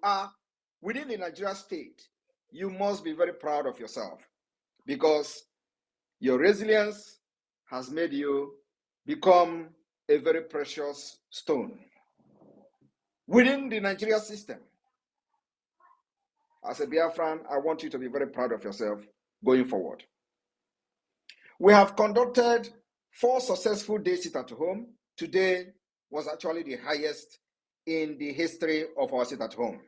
are within the Nigeria state, you must be very proud of yourself because your resilience has made you become a very precious stone within the Nigeria system. As a Biafran, I want you to be very proud of yourself going forward. We have conducted 4 successful days sit at home. Today was actually the highest in the history of our sit at home.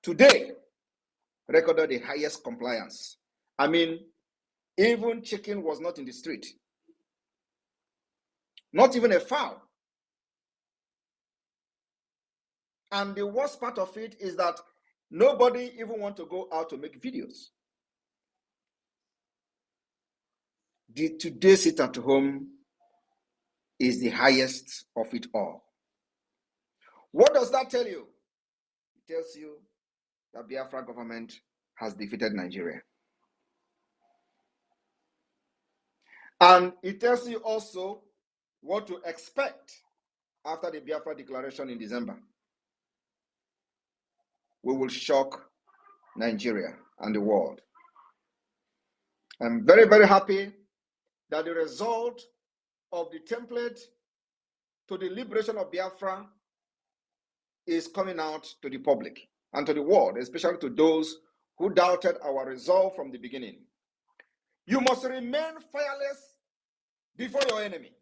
Today recorded the highest compliance. I mean, even chicken was not in the street. Not even a fowl. And the worst part of it is that nobody even want to go out to make videos. The today sit at home is the highest of it all. What does that tell you? It tells you that Biafra government has defeated Nigeria. And it tells you also what to expect after the Biafra declaration in December. We will shock Nigeria and the world. I'm very, very happy that the result of the template to the liberation of Biafra is coming out to the public and to the world, especially to those who doubted our resolve from the beginning. You must remain fearless before your enemy.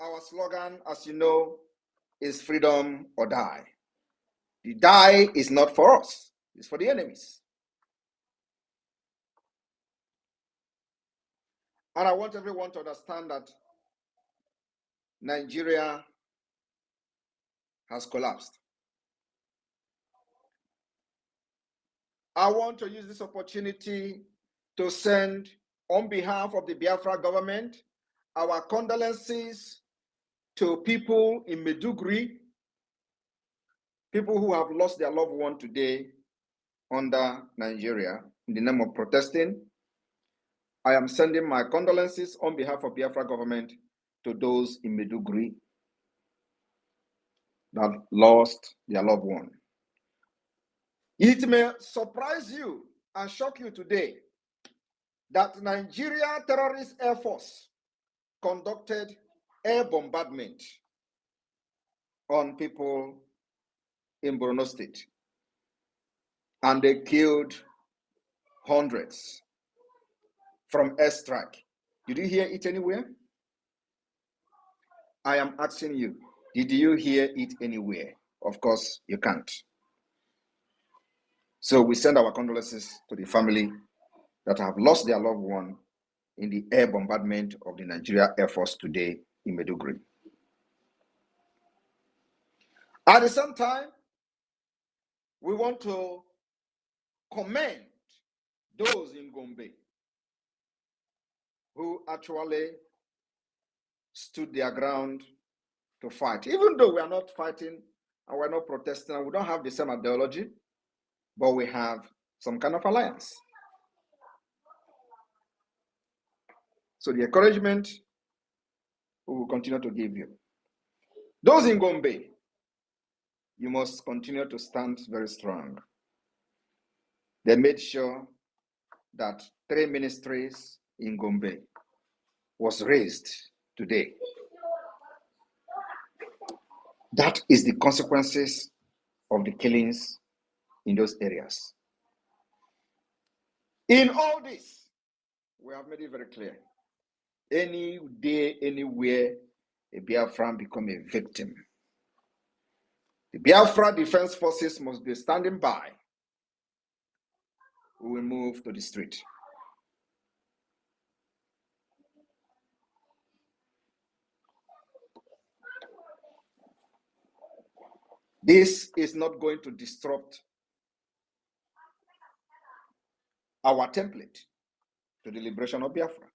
Our slogan, as you know, is freedom or die. The die is not for us, it's for the enemies. And I want everyone to understand that Nigeria has collapsed. I want to use this opportunity to send, on behalf of the Biafra government, our condolences to people in Maiduguri, people who have lost their loved one today under Nigeria in the name of protesting. I am sending my condolences on behalf of Biafra government to those in Maiduguri that lost their loved one. It may surprise you and shock you today that Nigeria Terrorist Air Force conducted air bombardment on people in Borno State, and they killed hundreds from airstrike. Did you hear it anywhere? I am asking you, did you hear it anywhere? Of course, you can't. So we send our condolences to the family that have lost their loved one in the air bombardment of the Nigeria Air Force today in Maiduguri. At the same time, we want to commend those in Gombe who actually stood their ground to fight. Even though we are not fighting and we're not protesting and we don't have the same ideology, but we have some kind of alliance. So the encouragement we will continue to give you. Those in Gombe, you must continue to stand very strong. They made sure that 3 ministries in Gombe was raised today. That is the consequences of the killings in those areas. In all this, we have made it very clear. Any day, anywhere, a Biafran become a victim. The Biafra Defense Forces must be standing by. We will move to the street. This is not going to disrupt our template to the liberation of Biafra.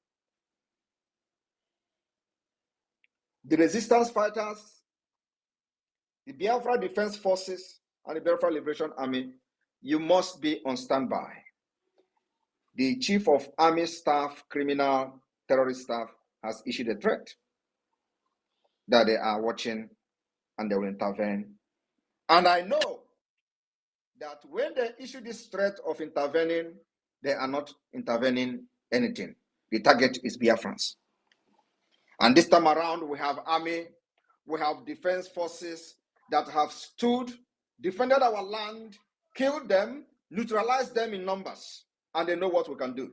The resistance fighters, the Biafra Defense Forces, and the Biafra Liberation Army, you must be on standby. The Chief of Army Staff, Criminal Terrorist Staff, has issued a threat that they are watching and they will intervene. And I know that when they issue this threat of intervening, they are not intervening anything. The target is Biafrans. And this time around, we have army, we have defense forces that have stood, defended our land, killed them, neutralized them in numbers, and they know what we can do.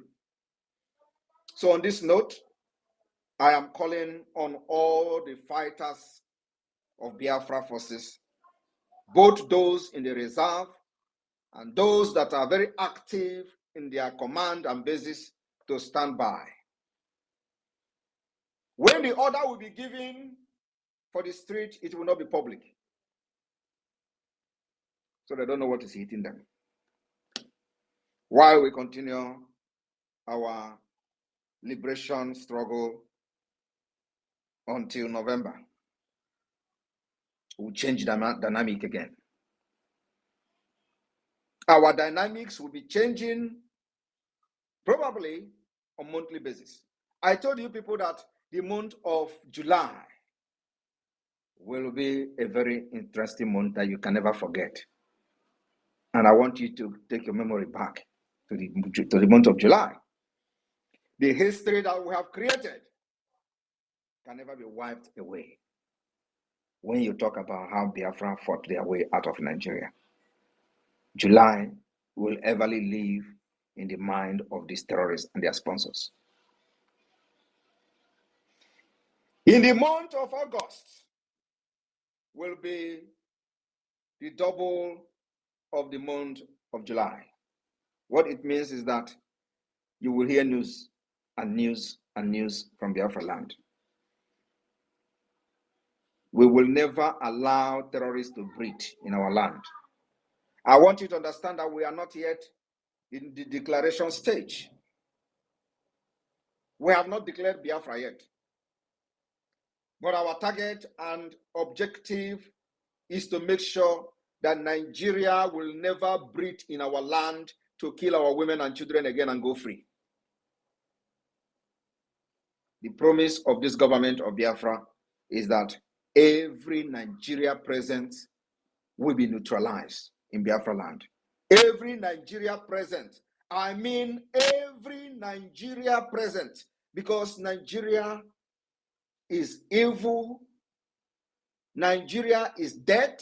So on this note, I am calling on all the fighters of Biafra forces, both those in the reserve and those that are very active in their command and bases, to stand by. When the order will be given for the street, it will not be public. So they don't know what is hitting them. While we continue our liberation struggle until November, we'll change the dynamic again. Our dynamics will be changing probably on a monthly basis. I told you people that the month of July will be a very interesting month that you can never forget. And I want you to take your memory back to the month of July. The history that we have created can never be wiped away when you talk about how Biafra fought their way out of Nigeria. July will everly live in the mind of these terrorists and their sponsors. In the month of August will be the double of the month of July. What it means is that you will hear news and news and news from Biafra land. We will never allow terrorists to breed in our land. I want you to understand that we are not yet in the declaration stage. We have not declared Biafra yet. But our target and objective is to make sure that Nigeria will never breed in our land to kill our women and children again and go free. The promise of this government of Biafra is that every Nigeria present will be neutralized in Biafra land. Every Nigeria present. I mean every Nigeria present, because Nigeria is evil, Nigeria is dead,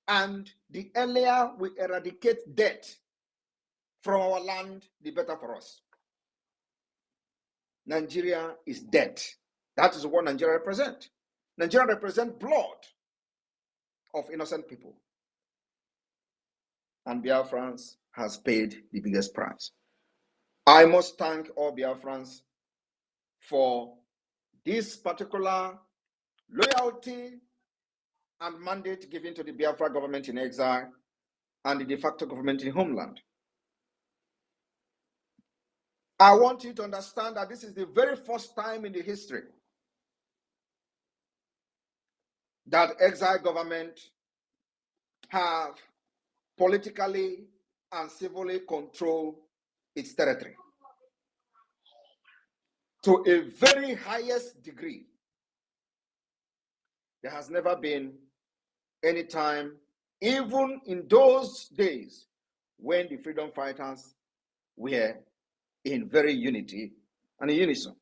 and the earlier we eradicate death from our land, the better for us. Nigeria is dead. That is what Nigeria represents. Nigeria represents blood of innocent people. And Biafrans has paid the biggest price. I must thank all Biafrans for this particular loyalty and mandate given to the Biafra government in exile and the de facto government in homeland. I want you to understand that this is the very first time in the history that exile government have politically and civilly controlled its territory to a very highest degree. There has never been any time, even in those days when the freedom fighters were in very unity and in unison,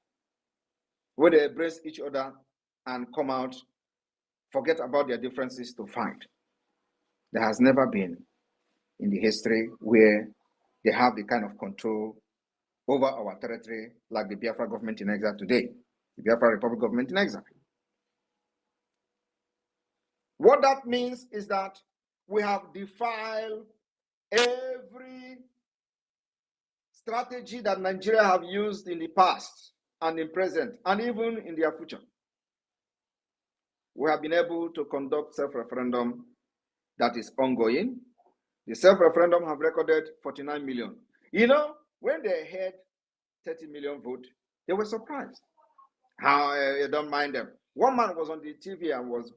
where they embrace each other and come out, forget about their differences to fight. There has never been in the history where they have the kind of control over our territory like the Biafra government in exile today, the Biafra Republic government in exile. What that means is that we have defiled every strategy that Nigeria have used in the past and in present and even in their future. We have been able to conduct self-referendum that is ongoing. The self-referendum have recorded 49 million. You know, when they had 30 million vote, they were surprised. How you don't mind them. One man was on the TV and was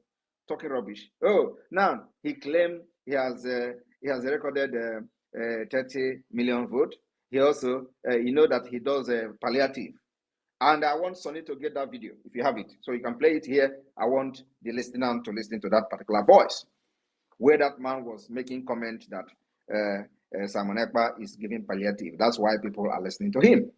talking rubbish. Oh, now he claimed he has recorded 30 million vote. He also, you know that he does palliative. And I want Sonny to get that video, if you have it. So you can play it here. I want the listener to listen to that particular voice, where that man was making comment that Simon Ekpa is giving palliative. That's why people are listening to him.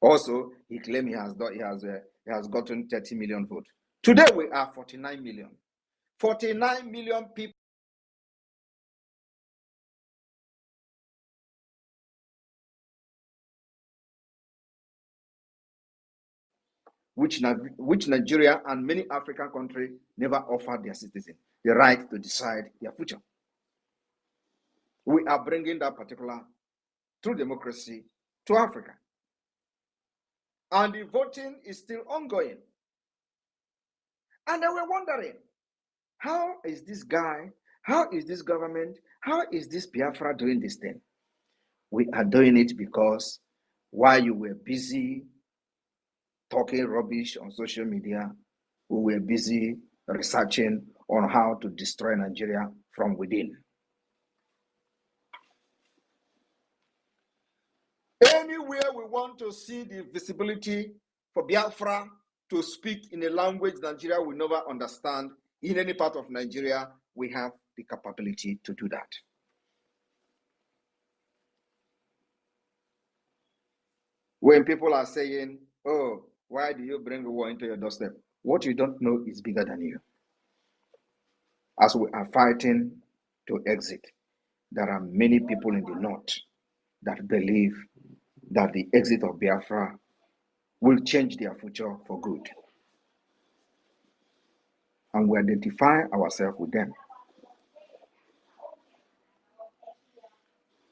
Also, he claimed he has gotten 30 million votes. Today we are 49 million. 49 million people. Which Nigeria and many African countries never offered their citizens the right to decide their future. We are bringing that particular true democracy to Africa. And the voting is still ongoing. And they were wondering, how is this guy, how is this government, how is this Biafra doing this thing? We are doing it because while you were busy talking rubbish on social media, we were busy researching on how to destroy Nigeria from within. Anywhere we want to see the visibility for Biafra to speak in a language Nigeria will never understand, in any part of Nigeria, we have the capability to do that. When people are saying, oh, why do you bring the war into your doorstep? What you don't know is bigger than you. As we are fighting to exit, there are many people in the north that believe that the exit of Biafra will change their future for good. And we identify ourselves with them.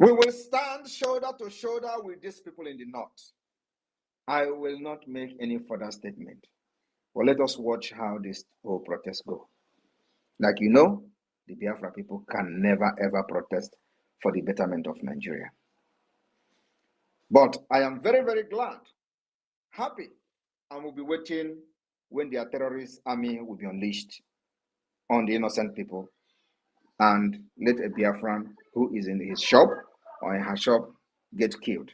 We will stand shoulder to shoulder with these people in the north. I will not make any further statement. But let us watch how this whole protest go. Like you know, the Biafra people can never ever protest for the betterment of Nigeria. But I am very, very glad, happy, and will be waiting when their terrorist army will be unleashed on the innocent people and let a Biafran who is in his shop or in her shop get killed.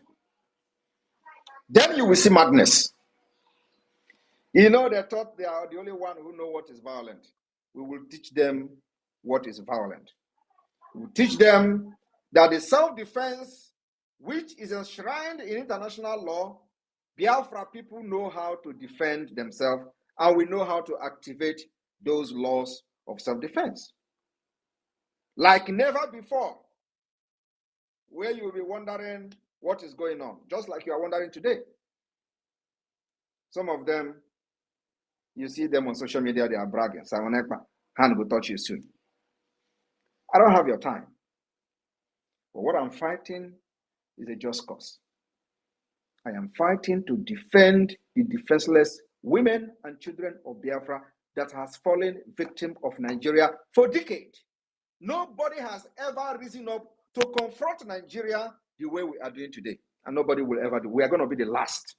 Then you will see madness. You know, they thought they are the only one who know what is violent. We will teach them what is violent. We will teach them that the self-defense, which is enshrined in international law, Biafra people know how to defend themselves, and we know how to activate those laws of self-defense. Like never before, where you will be wondering what is going on, just like you are wondering today. Some of them, you see them on social media, they are bragging. Simon Ekpa, hand will touch you soon. I don't have your time. But what I'm fighting is a just cause. I am fighting to defend the defenseless women and children of Biafra that has fallen victim of Nigeria for decades. Nobody has ever risen up to confront Nigeria the way we are doing today. And nobody will ever do. We are going to be the last.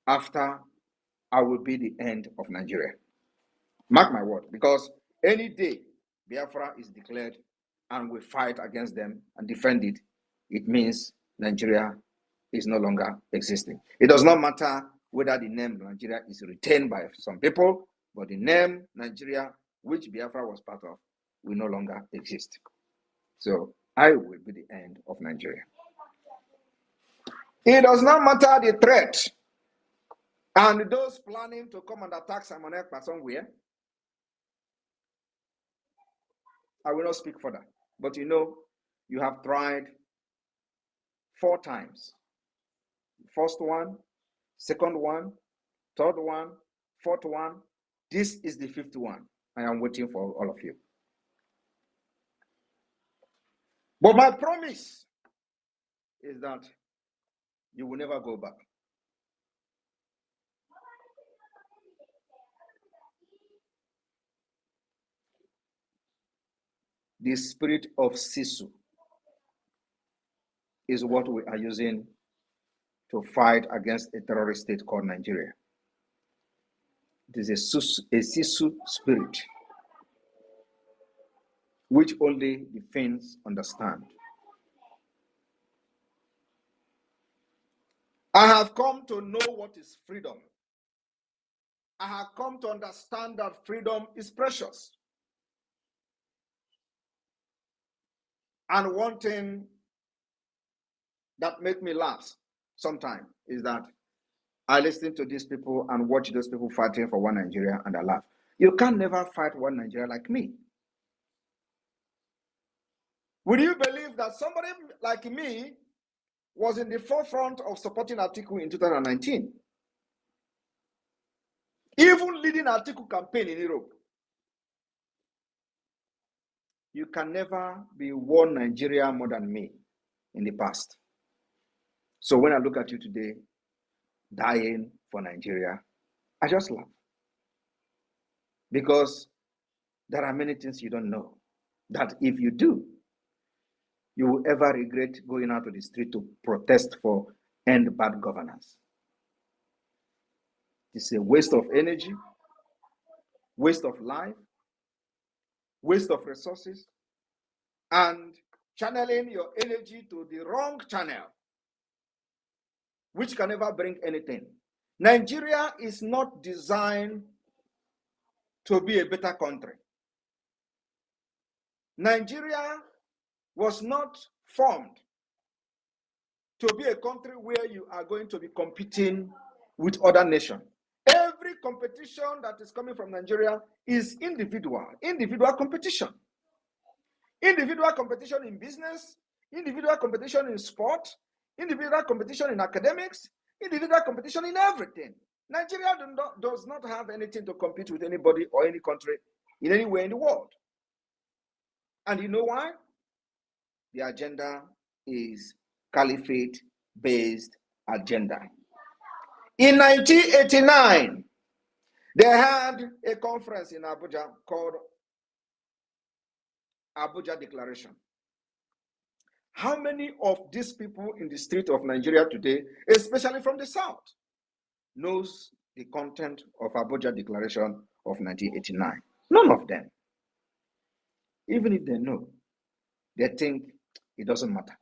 After I will be the end of Nigeria. Mark my word, because any day Biafra is declared and we fight against them and defend it, it means Nigeria is no longer existing. It does not matter whether the name Nigeria is retained by some people, but the name Nigeria, which Biafra was part of, will no longer exist. So I will be the end of Nigeria. It does not matter the threat and those planning to come and attack Simon Ekpa somewhere. I will not speak further. But you know, you have tried 4 times. First one, second one, third one, fourth one. This is the 5th one. I am waiting for all of you. But my promise is that you will never go back. The spirit of Sisu is what we are using to fight against a terrorist state called Nigeria. It is a Sisu spirit, which only the Finns understand. I have come to know what is freedom. I have come to understand that freedom is precious. And one thing that makes me laugh sometimes is that I listen to these people and watch those people fighting for one Nigeria and I laugh. You can never fight one Nigeria like me. Would you believe that somebody like me was in the forefront of supporting Atiku in 2019? Even leading Atiku campaign in Europe. You can never be one Nigeria more than me in the past. So when I look at you today, dying for Nigeria, I just laugh. Because there are many things you don't know that if you do, you will ever regret going out to the street to protest for end bad governance. It's a waste of energy, waste of life, waste of resources, and channeling your energy to the wrong channel, which can never bring anything. Nigeria is not designed to be a better country. Nigeria was not formed to be a country where you are going to be competing with other nations. Every competition that is coming from Nigeria is individual competition. Individual competition in business, individual competition in sport, individual competition in academics, individual competition in everything. Nigeria does not have anything to compete with anybody or any country in anywhere in the world. And you know why? The agenda is caliphate-based agenda. In 1989, they had a conference in Abuja called Abuja Declaration. How many of these people in the street of Nigeria today, especially from the South, knows the content of Abuja Declaration of 1989? None of them. Even if they know, they think it doesn't matter.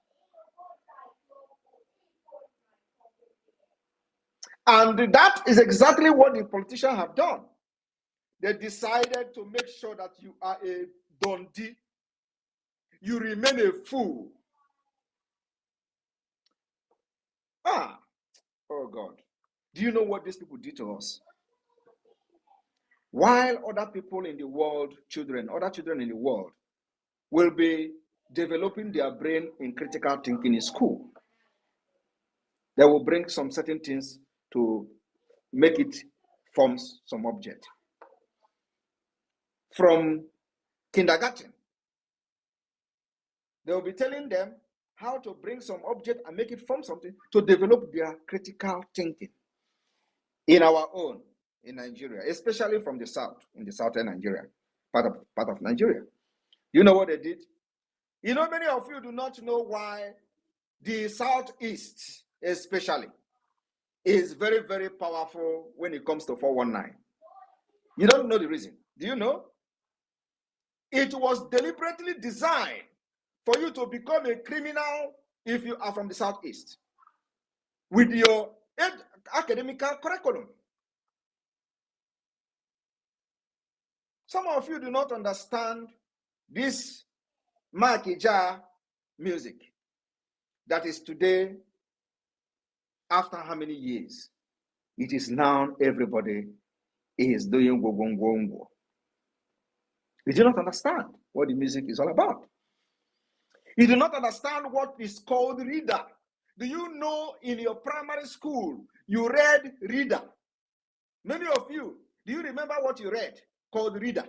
And that is exactly what the politicians have done. They decided to make sure that you are a dundee. You remain a fool. Oh God. Do you know what these people did to us? While other people in the world, other children in the world will be developing their brain in critical thinking in school, they will bring some certain things to make it form some object. From kindergarten, they will be telling them how to bring some object and make it form something to develop their critical thinking. In our own, in Nigeria, especially from the south, in the southern Nigeria, part of Nigeria. You know what they did? You know, many of you do not know why the southeast, especially, is very, very powerful when it comes to 419. You don't know the reason. Do you know? It was deliberately designed for you to become a criminal if you are from the southeast with your academic curriculum. Some of you do not understand this Makija music that is today, after how many years? It is now everybody is doing go. You do not understand what the music is all about. You do not understand what is called reader. Do you know in your primary school, you read reader? Many of you, do you remember what you read called reader?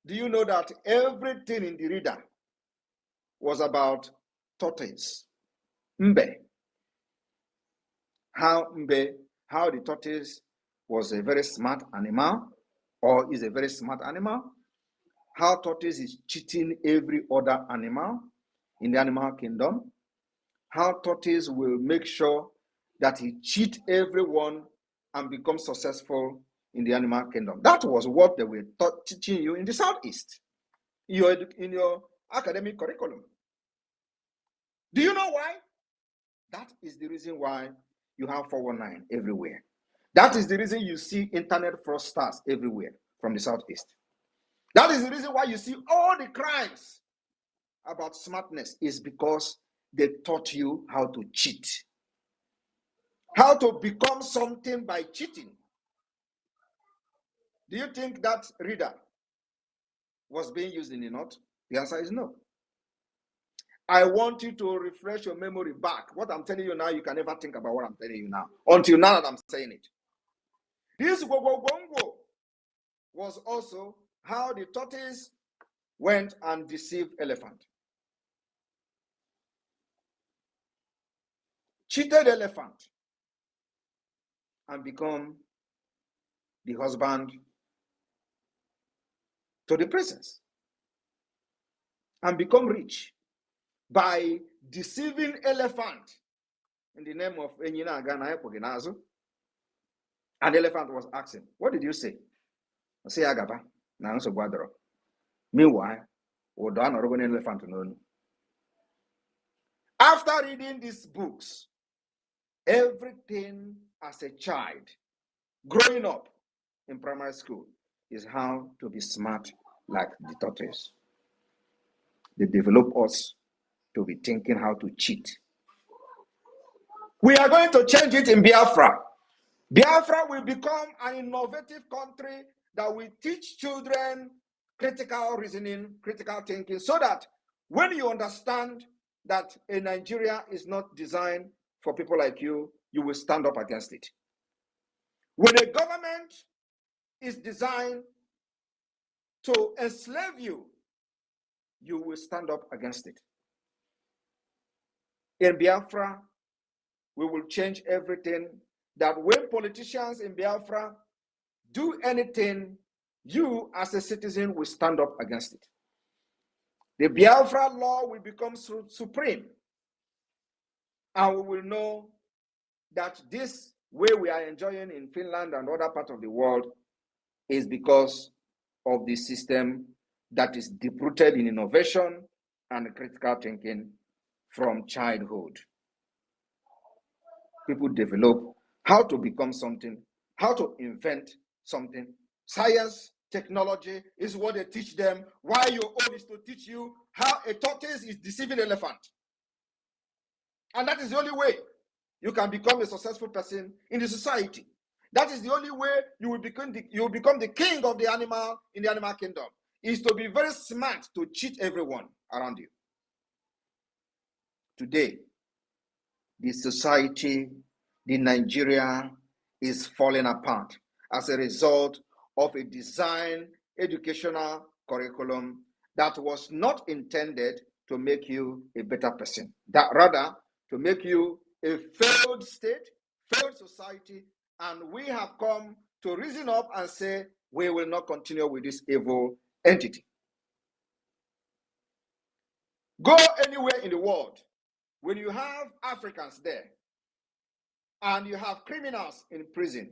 Do you know that everything in the reader was about tortoise? Mbe. How the tortoise was a very smart animal or is a very smart animal. How tortoise is cheating every other animal in the animal kingdom. How tortoise will make sure that he cheat everyone and become successful in the animal kingdom. That was what they were teaching you in the southeast, in your academic curriculum. Do you know why? That is the reason why you have 419 everywhere. That is the reason you see internet fraudsters everywhere from the southeast. That is the reason why you see all the crimes about smartness, is because they taught you how to cheat, how to become something by cheating. Do you think that reader was being used in the north? The answer is no. I want you to refresh your memory back. What I'm telling you now, you can never think about what I'm telling you now, until now that I'm saying it. This Gogogongwo was also how the tortoise went and deceived elephant. Cheated elephant and become the husband to the princess and become rich by deceiving elephant in the name of Enyina Agana Epoginazo. And the elephant was asking, what did you say? I say Agaba. Now so Guadro. Meanwhile, Odan or an elephant known. After reading these books, everything as a child, growing up in primary school, is how to be smart like the tortoise. They develop us to be thinking how to cheat. We are going to change it in Biafra. Biafra will become an innovative country that will teach children critical reasoning, critical thinking, so that when you understand that a Nigeria is not designed for people like you, you will stand up against it. When a government is designed to enslave you, you will stand up against it. In Biafra, we will change everything, that when politicians in Biafra do anything, you as a citizen will stand up against it. The Biafra law will become supreme, and we will know that this way we are enjoying in Finland and other parts of the world is because of the system that is deep-rooted in innovation and critical thinking from childhood. People develop how to become something, how to invent something. Science, technology is what they teach them. Why your own is to teach you how a tortoise is deceiving an elephant. And that is the only way you can become a successful person in the society. That is the only way you will become the king of the animal in the animal kingdom, is to be very smart to cheat everyone around you. Today, the society, the Nigeria is falling apart as a result of a design educational curriculum that was not intended to make you a better person, that rather to make you a failed state, failed society, and we have come to reason up and say we will not continue with this evil entity. Go anywhere in the world, when you have Africans there and you have criminals in prison,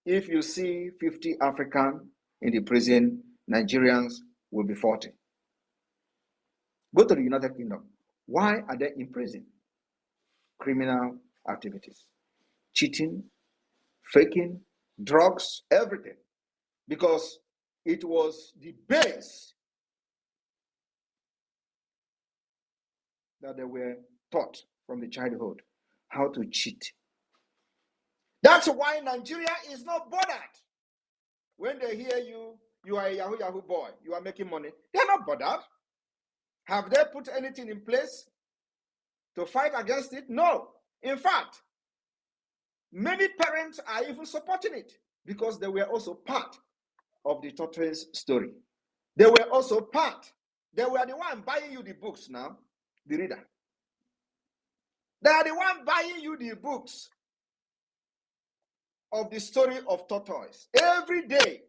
if you see 50 Africans in the prison, Nigerians will be 40. Go to the United Kingdom. Why are they in prison? Criminal activities, cheating, faking, drugs, everything. Because it was the base that they were taught from the childhood, how to cheat. That's why Nigeria is not bothered. When they hear you are a Yahoo boy, you are making money, they're not bothered. Have they put anything in place to fight against it? No. In fact, many parents are even supporting it because they were also part of the tortoise story. They were also part. They were the one buying you the books now, the reader. They are the one buying you the books of the story of tortoise. Every day,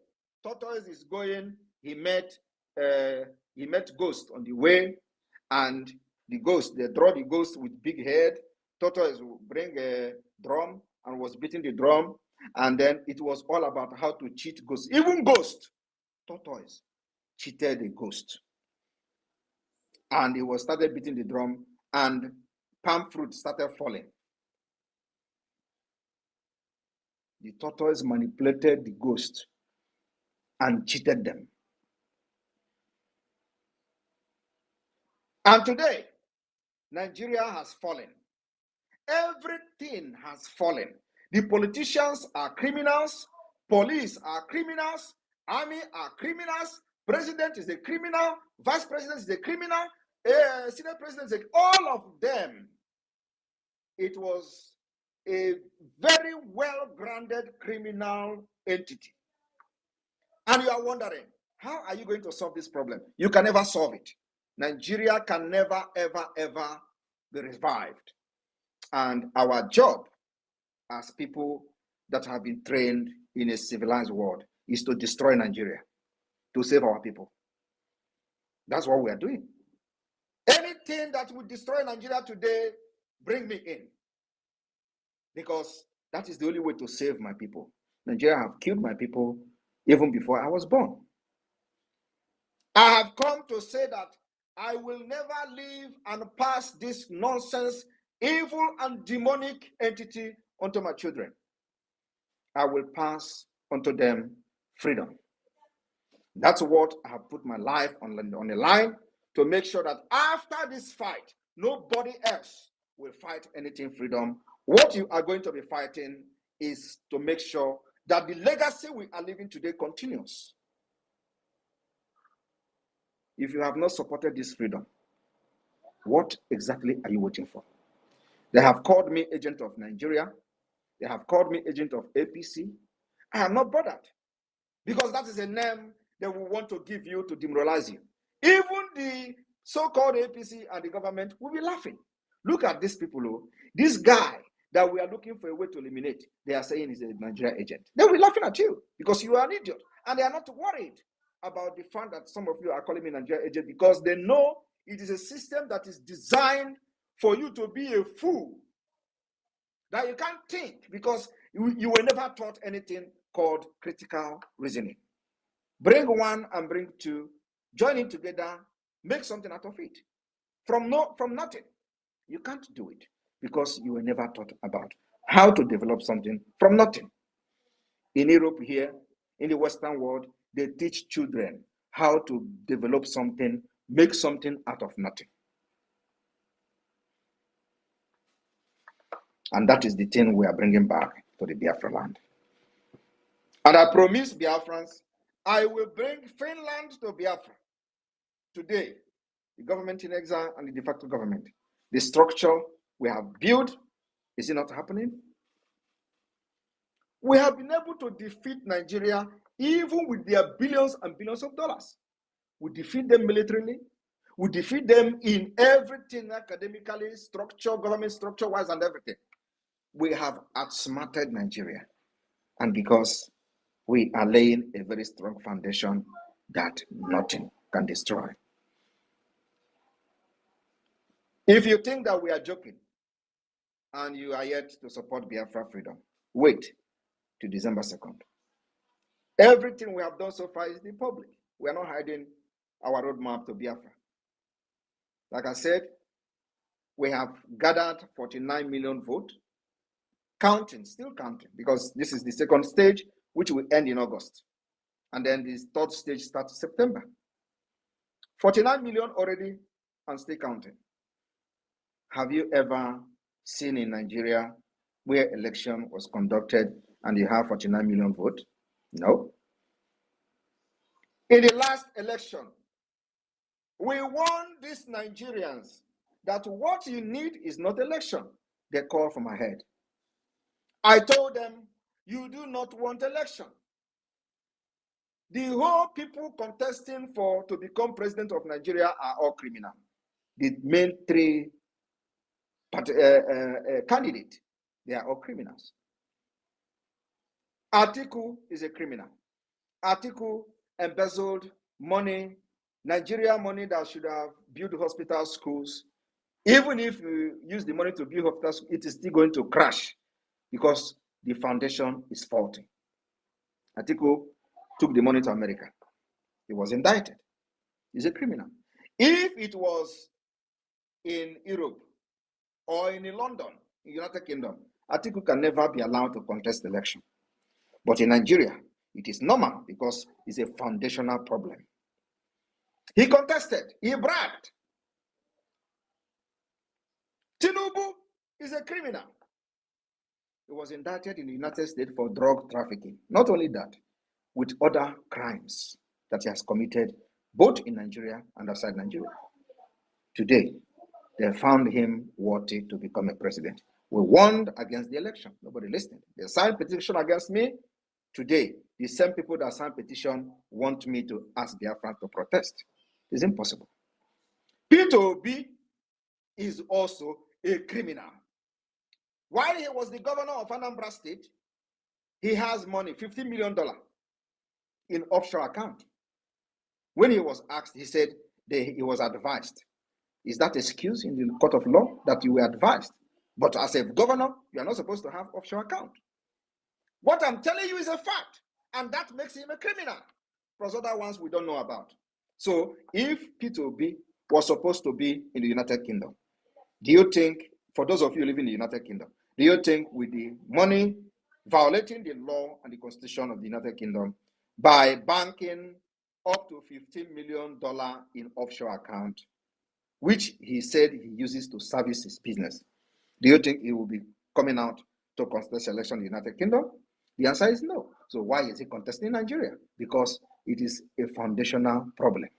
tortoise is going. He met ghost on the way, and the ghost, they draw the ghost with big head. Tortoise will bring a drum and was beating the drum, and then it was all about how to cheat ghosts. Even ghost, tortoise cheated the ghost, and he was started beating the drum, and palm fruit started falling. The tortoise manipulated the ghost and cheated them. And today, Nigeria has fallen. Everything has fallen. The politicians are criminals, police are criminals, army are criminals, president is a criminal, vice president is a criminal, senate president is all of them. It was a very well-grounded criminal entity. And you are wondering, how are you going to solve this problem? You can never solve it. Nigeria can never, ever, ever be revived. And our job as people that have been trained in a civilized world is to destroy Nigeria, to save our people. That's what we are doing. Anything that will destroy Nigeria today, bring me in. Because that is the only way to save my people. Nigeria have killed my people even before I was born. I have come to say that I will never leave and pass this nonsense, evil and demonic entity onto my children. I will pass onto them freedom. That's what I have put my life on the line, to make sure that after this fight, nobody else will fight anything freedom. What you are going to be fighting is to make sure that the legacy we are living today continues. If you have not supported this freedom, what exactly are you waiting for? They have called me agent of Nigeria. They have called me agent of APC. I am not bothered, because that is a name they will want to give you to demoralize you. Even the so-called APC and the government will be laughing. Look at these people. This guy that we are looking for a way to eliminate, they are saying is a Nigeria agent. They will be laughing at you because you are an idiot. And they are not worried about the fact that some of you are calling me Nigeria agent, because they know it is a system that is designed for you to be a fool, that you can't think, because you were never taught anything called critical reasoning. Bring one and bring two, join it together, make something out of it. From nothing. You can't do it because you were never taught about how to develop something from nothing. In Europe here, in the Western world, they teach children how to develop something, make something out of nothing. And that is the thing we are bringing back to the Biafra land. And I promise Biafrans, I will bring Finland to Biafra. Today, the government in exile and the de facto government, the structure we have built, is it not happening? We have been able to defeat Nigeria even with their billions and billions of dollars. We defeat them militarily. We defeat them in everything, academically, structure, government structure-wise, and everything. We have outsmarted Nigeria. And because we are laying a very strong foundation that nothing can destroy. If you think that we are joking and you are yet to support Biafra freedom, wait to December 2nd. Everything we have done so far is in public. We are not hiding our roadmap to Biafra. Like I said, we have gathered 49 million votes, counting, still counting, because this is the second stage, which will end in August. And then the third stage starts in September. 49 million already and still counting. Have you ever seen in Nigeria where election was conducted and you have 49 million votes? No. In the last election, we warned these Nigerians that what you need is not election. They call from ahead. I told them, you do not want election. The whole people contesting to become president of Nigeria are all criminal. The main three candidates, they are all criminals. Atiku is a criminal. Atiku embezzled money, Nigeria money that should have built hospitals, schools. Even if you use the money to build hospitals, it is still going to crash because the foundation is faulty. Atiku took the money to America. He was indicted. He's a criminal. If it was in Europe, or in London, in United Kingdom, Atiku can never be allowed to contest the election. But in Nigeria, it is normal because it's a foundational problem. He contested, he bragged. Tinubu is a criminal. He was indicted in the United States for drug trafficking. Not only that, with other crimes that he has committed both in Nigeria and outside Nigeria. Today, they found him worthy to become a president. We warned against the election. Nobody listened. They signed petition against me. Today, the same people that signed petition want me to ask Biafra to protest. It's impossible. Peter Obi is also a criminal. While he was the governor of Anambra State, he has money, $50 million in offshore account. When he was asked, he said he was advised. Is that excuse in the court of law that you were advised? But as a governor, you are not supposed to have offshore account. What I'm telling you is a fact, and that makes him a criminal. Plus other ones we don't know about. So if Peter Obi was supposed to be in the United Kingdom, do you think, for those of you living in the United Kingdom, do you think with the money violating the law and the constitution of the United Kingdom by banking up to $15 million in offshore account, which he said he uses to service his business, do you think he will be coming out to contest election in the United Kingdom? The answer is no. So why is he contesting in Nigeria? Because it is a foundational problem.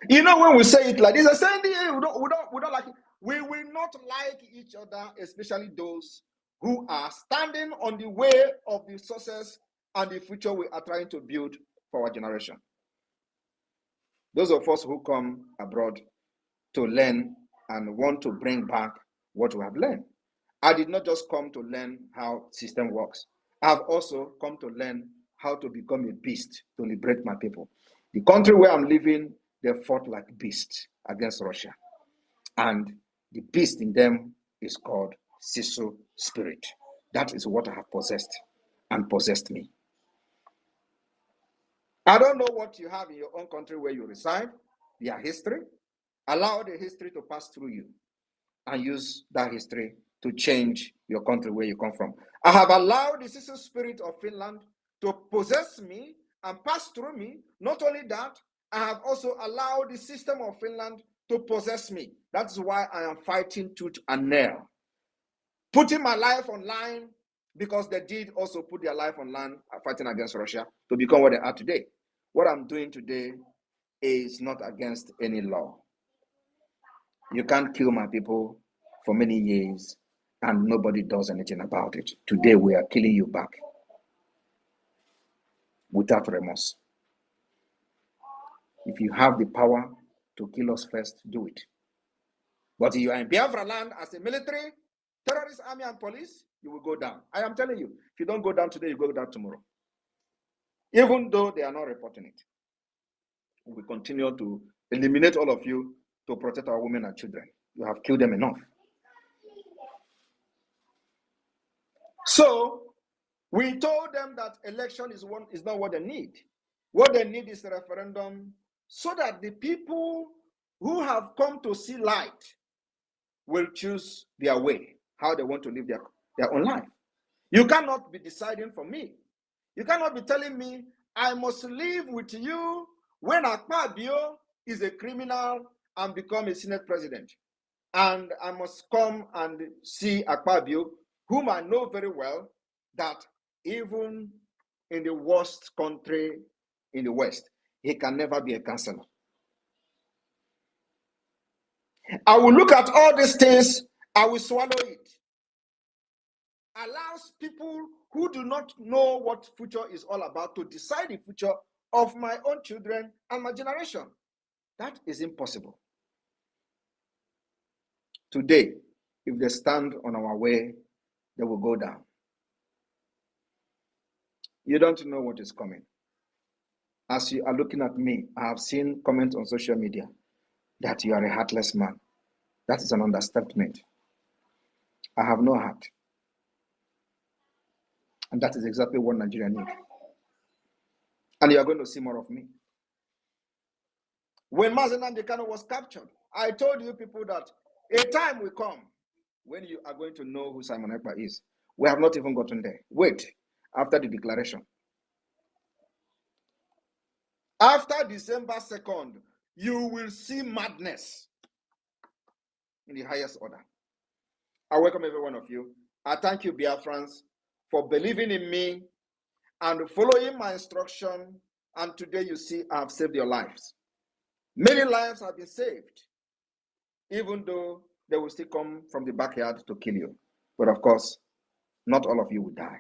You know, when we say it like this, I say we don't like it. We will not like each other, especially those who are standing on the way of the success and the future we are trying to build for our generation. Those of us who come abroad to learn and want to bring back what we have learned. I did not just come to learn how system works. I've also come to learn how to become a beast to liberate my people. The country where I'm living, they fought like beasts against Russia. And the beast in them is called Sisu spirit. That is what I have possessed and possessed me. I don't know what you have in your own country where you reside, their history. Allow the history to pass through you and use that history to change your country where you come from. I have allowed the Sisu spirit of Finland to possess me and pass through me. Not only that, I have also allowed the system of Finland to possess me. That's why I am fighting tooth and nail. Putting my life online because they did also put their life online fighting against Russia to become what they are today. What I'm doing today is not against any law. You can't kill my people for many years and nobody does anything about it. Today we are killing you back without remorse. If you have the power to kill us first, do it. But if you are in Biafra land as a military, terrorist army and police, you will go down. I am telling you, if you don't go down today, you go down tomorrow. Even though they are not reporting it. We will continue to eliminate all of you to protect our women and children. You have killed them enough. So we told them that election is not what they need. What they need is a referendum so that the people who have come to see light will choose their way, how they want to live their own life. You cannot be deciding for me. You cannot be telling me I must live with you when Ekpa is a criminal and become a Senate president. And I must come and see Ekpa, whom I know very well, that even in the worst country in the West, he can never be a councillor. I will look at all these things, I will swallow it. Allows people who do not know what future is all about to decide the future of my own children and my generation. That is impossible. Today, if they stand on our way, they will go down. You don't know what is coming. As you are looking at me, I have seen comments on social media that you are a heartless man. That is an understatement. I have no heart. And that is exactly what Nigeria needs. And you are going to see more of me. When Mazen Nnamdi Kanu was captured, I told you people that a time will come when you are going to know who Simon Ekpa is. We have not even gotten there. Wait, after the declaration. After December 2nd, you will see madness in the highest order. I welcome every one of you. I thank you, Biafrans, for believing in me and following my instruction. And today you see I have saved your lives. Many lives have been saved, even though they will still come from the backyard to kill you. But of course, not all of you will die.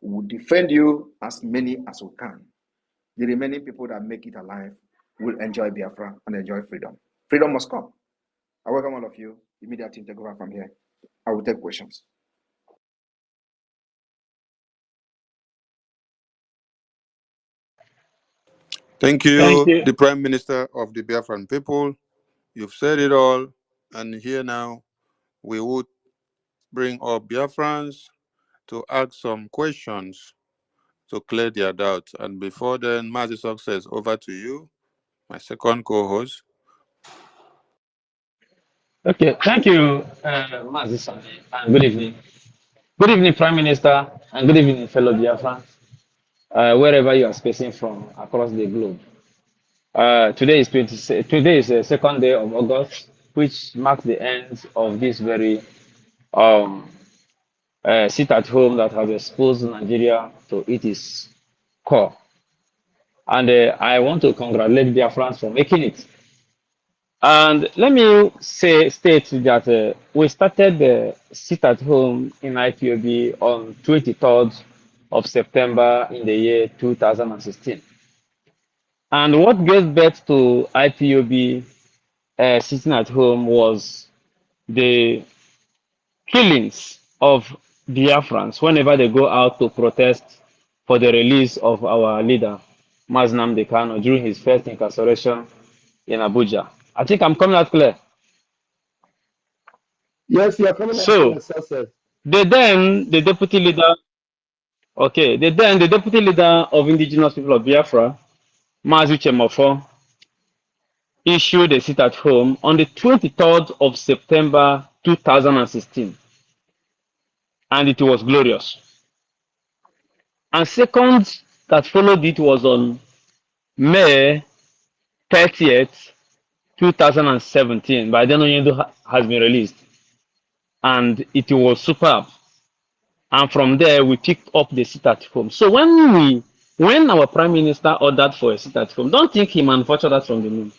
We will defend you as many as we can. The remaining people that make it alive will enjoy Biafra and enjoy freedom. Freedom must come. I welcome all of you. Immediately take over from here. I will take questions. Thank you, the Prime Minister of the Biafran people. You've said it all. And here now, we would bring up Biafrans to ask some questions to clear their doubts. And before then, Mazi Success, over to you, my second co-host. Okay, thank you, Mazi Sami, and good evening. Good evening, Prime Minister, and good evening, fellow Biafrans, wherever you are spacing from across the globe. Today is the second day of August, which marks the end of this very um, sit at home that has exposed Nigeria to its core. And I want to congratulate Biafrans for making it. And let me state that we started the sit at home in IPOB on 23rd of September in the year 2016. And what gave birth to IPOB sitting at home was the killings of Biafrans whenever they go out to protest for the release of our leader, Maznam Dekano, during his first incarceration in Abuja. I think I'm coming out clear. Yes, you are coming out So, clear, success. the deputy leader, the deputy leader of indigenous people of Biafra, Mazi Chemofo, issued a sit at home on the 23rd of September 2016, and it was glorious. And second that followed it was on May 30th, 2017, by then Onyedo has been released, and it was superb. And from there we picked up the sit at home. So when our prime minister ordered for a sit at home, don't think he manufactured that from the moon.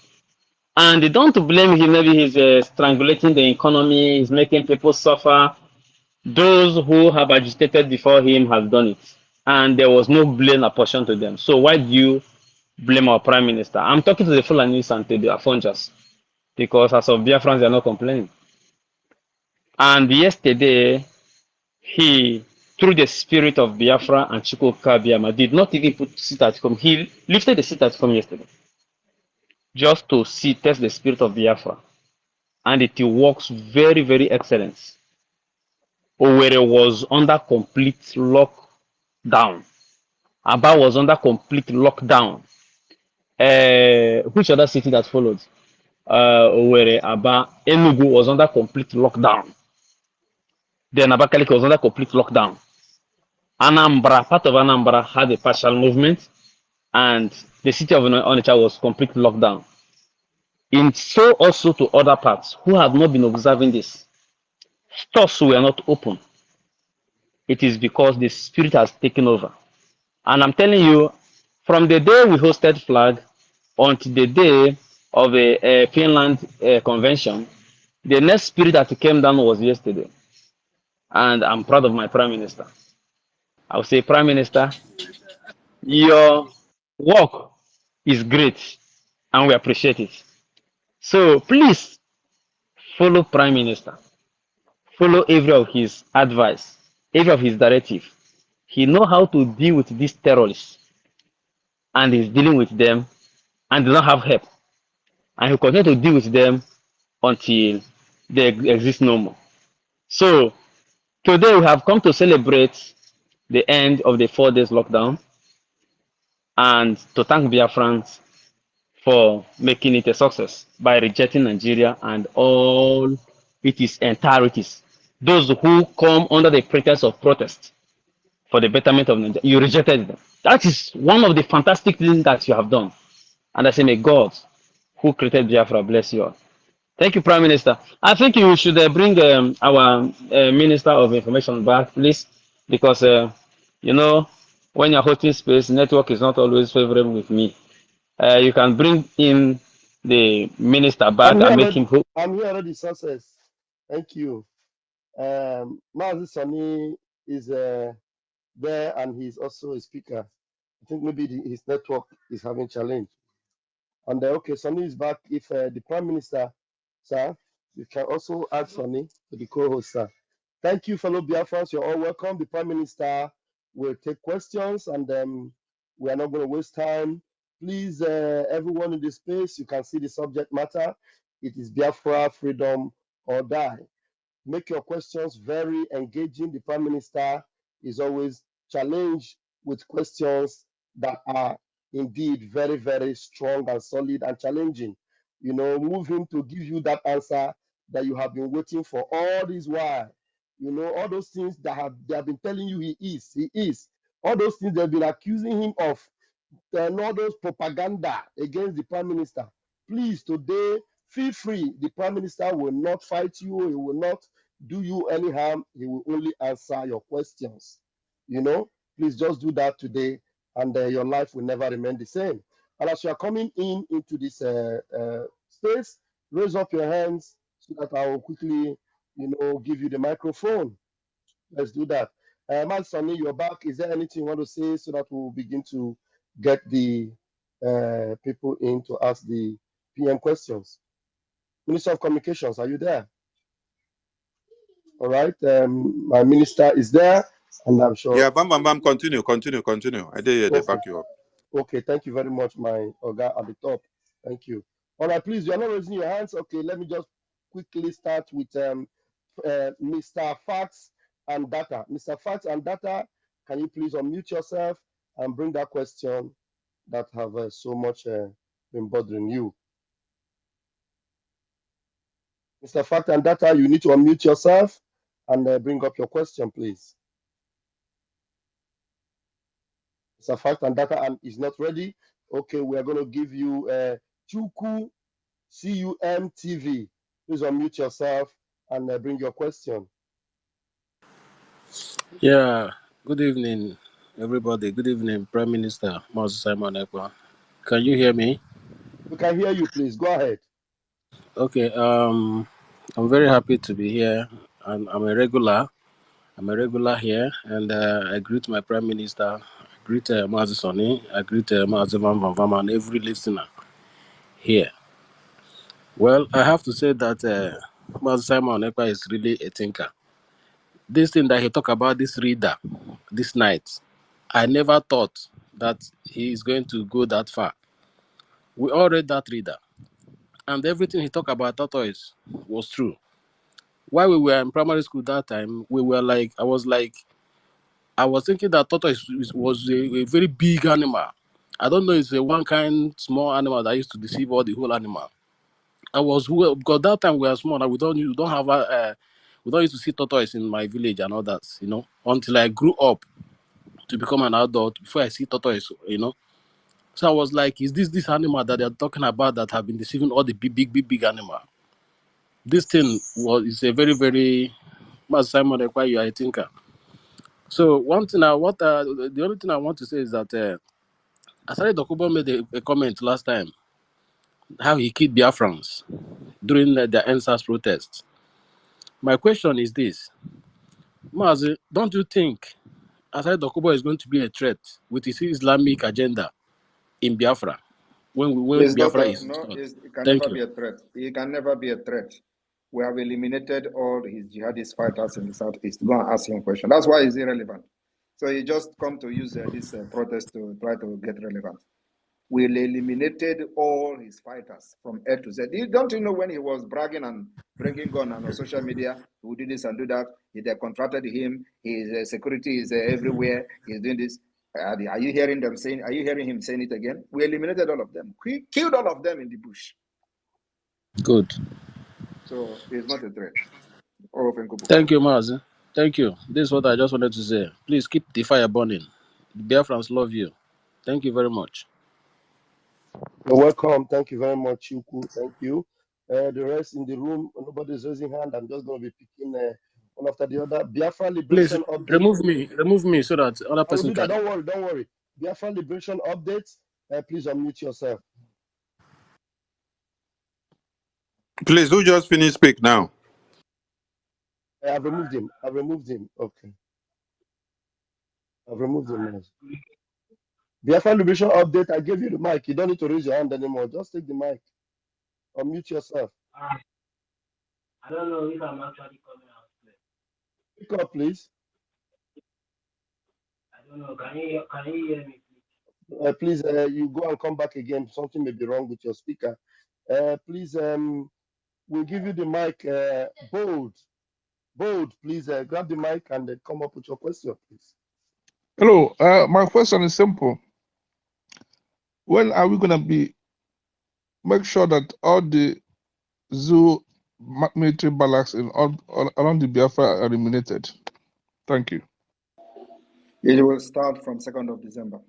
And don't blame him. Maybe he's strangulating the economy, he's making people suffer. Those who have agitated before him have done it, and there was no blame apportioned to them. So why do you blame our prime minister? I'm talking to the Fulanis and to the Afonjas, because as of Biafrans, they are not complaining. And yesterday, he, through the spirit of Biafra and Chukwu Biama, did not even put sit at home. He lifted the sit at home yesterday just to see, test the spirit of Biafra. And it works very, very excellent. Owerri was under complete lockdown. Aba was under complete lockdown. Which other city that followed? Owerri, Aba, Enugu was under complete lockdown. Then Abakaliki was under complete lockdown. Anambra, part of Anambra had a partial movement, and the city of Onitsha was completely locked down. In so also to other parts who have not been observing this. Stores were not open. It is because the spirit has taken over. And I'm telling you, from the day we hosted flag until the day of the Finland convention, the next spirit that came down was yesterday. And I'm proud of my prime minister. I would say, Prime Minister, your work is great and we appreciate it. So please follow Prime Minister. Follow every of his advice, every of his directive. He know how to deal with these terrorists and he's dealing with them and they don't have help. And he continue to deal with them until they exist no more. So today we have come to celebrate the end of the 4 days lockdown and to thank Biafrans for making it a success by rejecting Nigeria and all its entireties. Those who come under the pretext of protest for the betterment of Nigeria, you rejected them. That is one of the fantastic things that you have done. And I say, may God, who created Biafra, bless you all. Thank you, Prime Minister. I think you should bring our Minister of Information back, please, because, you know, when you're hosting space, network is not always favorable with me. You can bring in the minister back and make him hope. I'm here already, success. Thank you. Mazi Sani is there and he's also a speaker. I think maybe his network is having challenge. And okay, Sani is back. If the Prime Minister, sir, you can also add Sani to the co-host, sir. Thank you, fellow Biafrans. You're all welcome. The Prime Minister will take questions and we are not going to waste time. Please, everyone in this space, you can see the subject matter. It is Biafra, freedom or die. Make your questions very engaging. The Prime Minister is always challenged with questions that are indeed very, very strong and solid and challenging. You know, move him to give you that answer that you have been waiting for all this while. You know, all those things that they have been telling you he is. All those things they've been accusing him of, and all those propaganda against the Prime Minister. Please, today, feel free. The Prime Minister will not fight you. He will not do you any harm. He will only answer your questions. You know, please just do that today, and your life will never remain the same. And as you are coming into this space, raise up your hands so that I will quickly, give you the microphone. Let's do that. Man, Sonny, you're back. Is there anything you want to say so that we'll begin to get the people in to ask the PM questions? Minister of Communications, are you there? All right. My minister is there, and I'm sure. Yeah, bam. Continue. I did hear they back you up. Okay, thank you very much, my Oga at the top. Thank you. All right, please, you're not raising your hands. Okay, let me just quickly start with Mr. Facts and Data. Mr. Facts and Data, can you please unmute yourself and bring that question that have so much been bothering you? Mr. Fact and Data, you need to unmute yourself and bring up your question, please. Mr. Fact and Data and is not ready. Okay, we are going to give you Chuku CUM TV. Please unmute yourself and bring your question. Yeah, good evening, everybody. Good evening, Prime Minister Moses Simon Ekpa. Can you hear me? We can hear you, please. Go ahead. Okay, I'm very happy to be here. I'm a regular. I'm a regular here, and I greet my Prime Minister. I greet Moses Soni. I greet Moses Van and every listener here. Well, I have to say that Moses Simon Ekpa is really a thinker. This thing that he talked about, this reader, this night, I never thought that he is going to go that far. We all read that reader, and everything he talked about tortoise was true. While we were in primary school that time, I was thinking that tortoise was a very big animal. I don't know, it's a one kind small animal that used to deceive all the whole animal. Because that time we were small, and we don't used to see tortoise in my village and all that, until I grew up to become an adult before I see tortoise, So I was like, is this animal that they're talking about that have been deceiving all the big animal? This thing is a very, very much Simon require you, I think. So the only thing I want to say is that Asari Dokubo made a comment last time how he killed Biafrans during the NSAS protests. My question is this. Mazi, don't you think Asari Dokubo is going to be a threat with his Islamic agenda in Biafra when Biafra is restored? It can Thank never you. be a threat. It can never be a threat. We have eliminated all his jihadist fighters in the southeast. Go and ask him a question. That's why it's irrelevant. So he just come to use this protest to try to get relevant. We eliminated all his fighters from A to Z. Don't you know when he was bragging and bringing gun on social media, he would do this and do that. They contracted him. His security is everywhere. He's doing this. Are you hearing them saying? Are you hearing him saying it again? We eliminated all of them. We killed all of them in the bush. Good. So it's not a threat. Thank you, Mazi. Thank you. This is what I just wanted to say. Please keep the fire burning. The Biafrans love you. Thank you very much. You're welcome. Thank you very much, Chuku. Thank you. The rest in the room, nobody's raising hand. I'm just going to be picking one after the other. Biafra Please Liberation Update. remove me so that other I will person do that. can. Don't worry. Biafra Liberation Update. Please unmute yourself. Please, who just finished speak now? I've removed him. Okay. I've removed him. Biafra Liberation Update. I gave you the mic. You don't need to raise your hand anymore. Just take the mic. Unmute yourself. I don't know if I'm actually coming out clear. Pick up, please. I don't know. Can you hear me, Please, you go and come back again. Something may be wrong with your speaker. Please, we'll give you the mic. Bold, please grab the mic and come up with your question, please. Hello, my question is simple. When are we going to make sure that all the zoo military barracks in all around the Biafra are eliminated? Thank you. It will start from 2nd of December.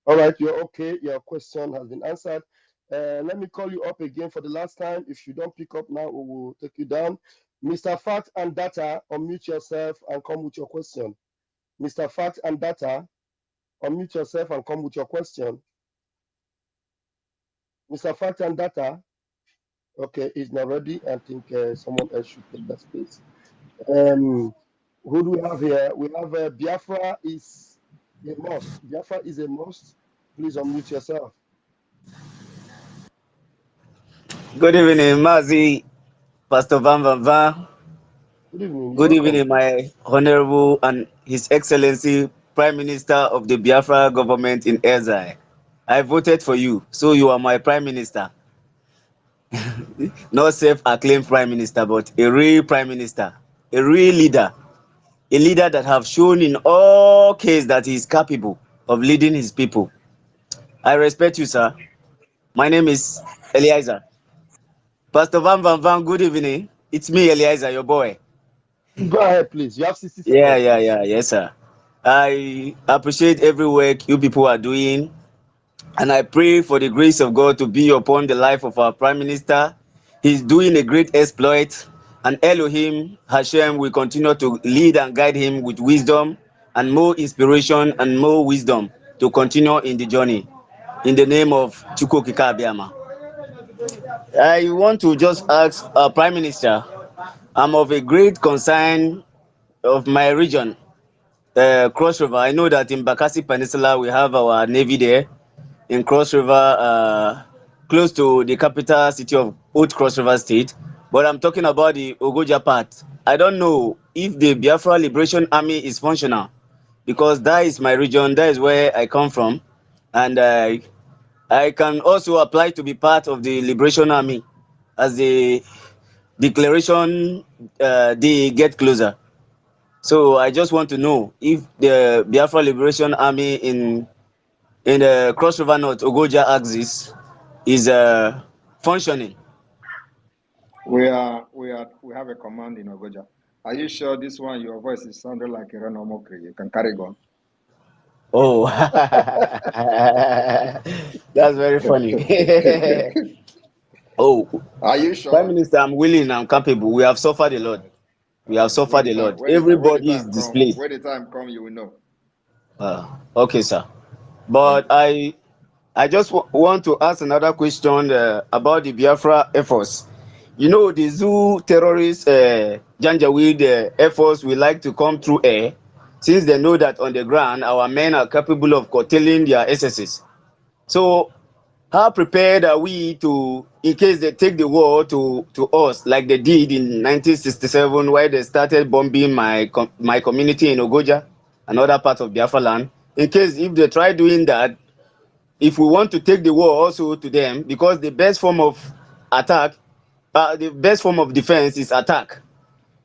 All right, you're okay. Your question has been answered. Let me call you up again for the last time. If you don't pick up now, we will take you down. Mr. Fact and Data, unmute yourself and come with your question. Mr. Fact and Data, unmute yourself and come with your question. Mr. Fact and Data, okay, he's not ready. I think someone else should take that space. Who do we have here? We have Biafra is a must. Biafra is a must. Please unmute yourself. Good evening, Mazi, Pastor Van Van Van. Good evening. Good You're welcome. evening, my Honorable and His Excellency Prime Minister of the Biafra government in exile. I voted for you, so you are my Prime Minister. Not self-acclaimed Prime Minister, but a real Prime Minister, a real leader, a leader that have shown in all cases that he is capable of leading his people. I respect you, sir. My name is Eliezer. Pastor Van Van Van, good evening. It's me, Eliezer, your boy. Go ahead, please. You have 60 seconds. Yes, sir. I appreciate every work you people are doing, and I pray for the grace of God to be upon the life of our Prime Minister. He's doing a great exploit, and Elohim Hashem will continue to lead and guide him with wisdom and more inspiration and more wisdom to continue in the journey. In the name of Chukwukika Abiyama. I want to just ask our Prime Minister, I'm of a great concern of my region, Cross River. I know that in Bakassi Peninsula we have our navy there. In Cross River, close to the capital city of Old Cross River State. But I'm talking about the Ogoja part. I don't know if the Biafra Liberation Army is functional, because that is my region. That is where I come from, and I can also apply to be part of the Liberation Army as the declaration day get closer. So I just want to know if the Biafra Liberation Army in the Cross River North Ogoja axis is functioning. We have a command in Ogoja. Are you sure this one, your voice is sounding like a Renomokri? You can carry on. Oh, that's very funny. Oh, are you sure? Prime Minister, I'm willing, I'm capable. We have suffered a lot. We have suffered a lot. Everybody is displaced. When the time comes, you will know. Okay, sir. But I just want to ask another question about the Biafra efforts. You know, the zoo terrorists, Janjaweed efforts will like to come through air, since they know that on the ground our men are capable of curtailing their excesses. So how prepared are we to, in case they take the war to us like they did in 1967, where they started bombing my community in Ogoja, another part of Biafra land? In case if they try doing that, if we want to take the war also to them, because the best form of attack, the best form of defense is attack.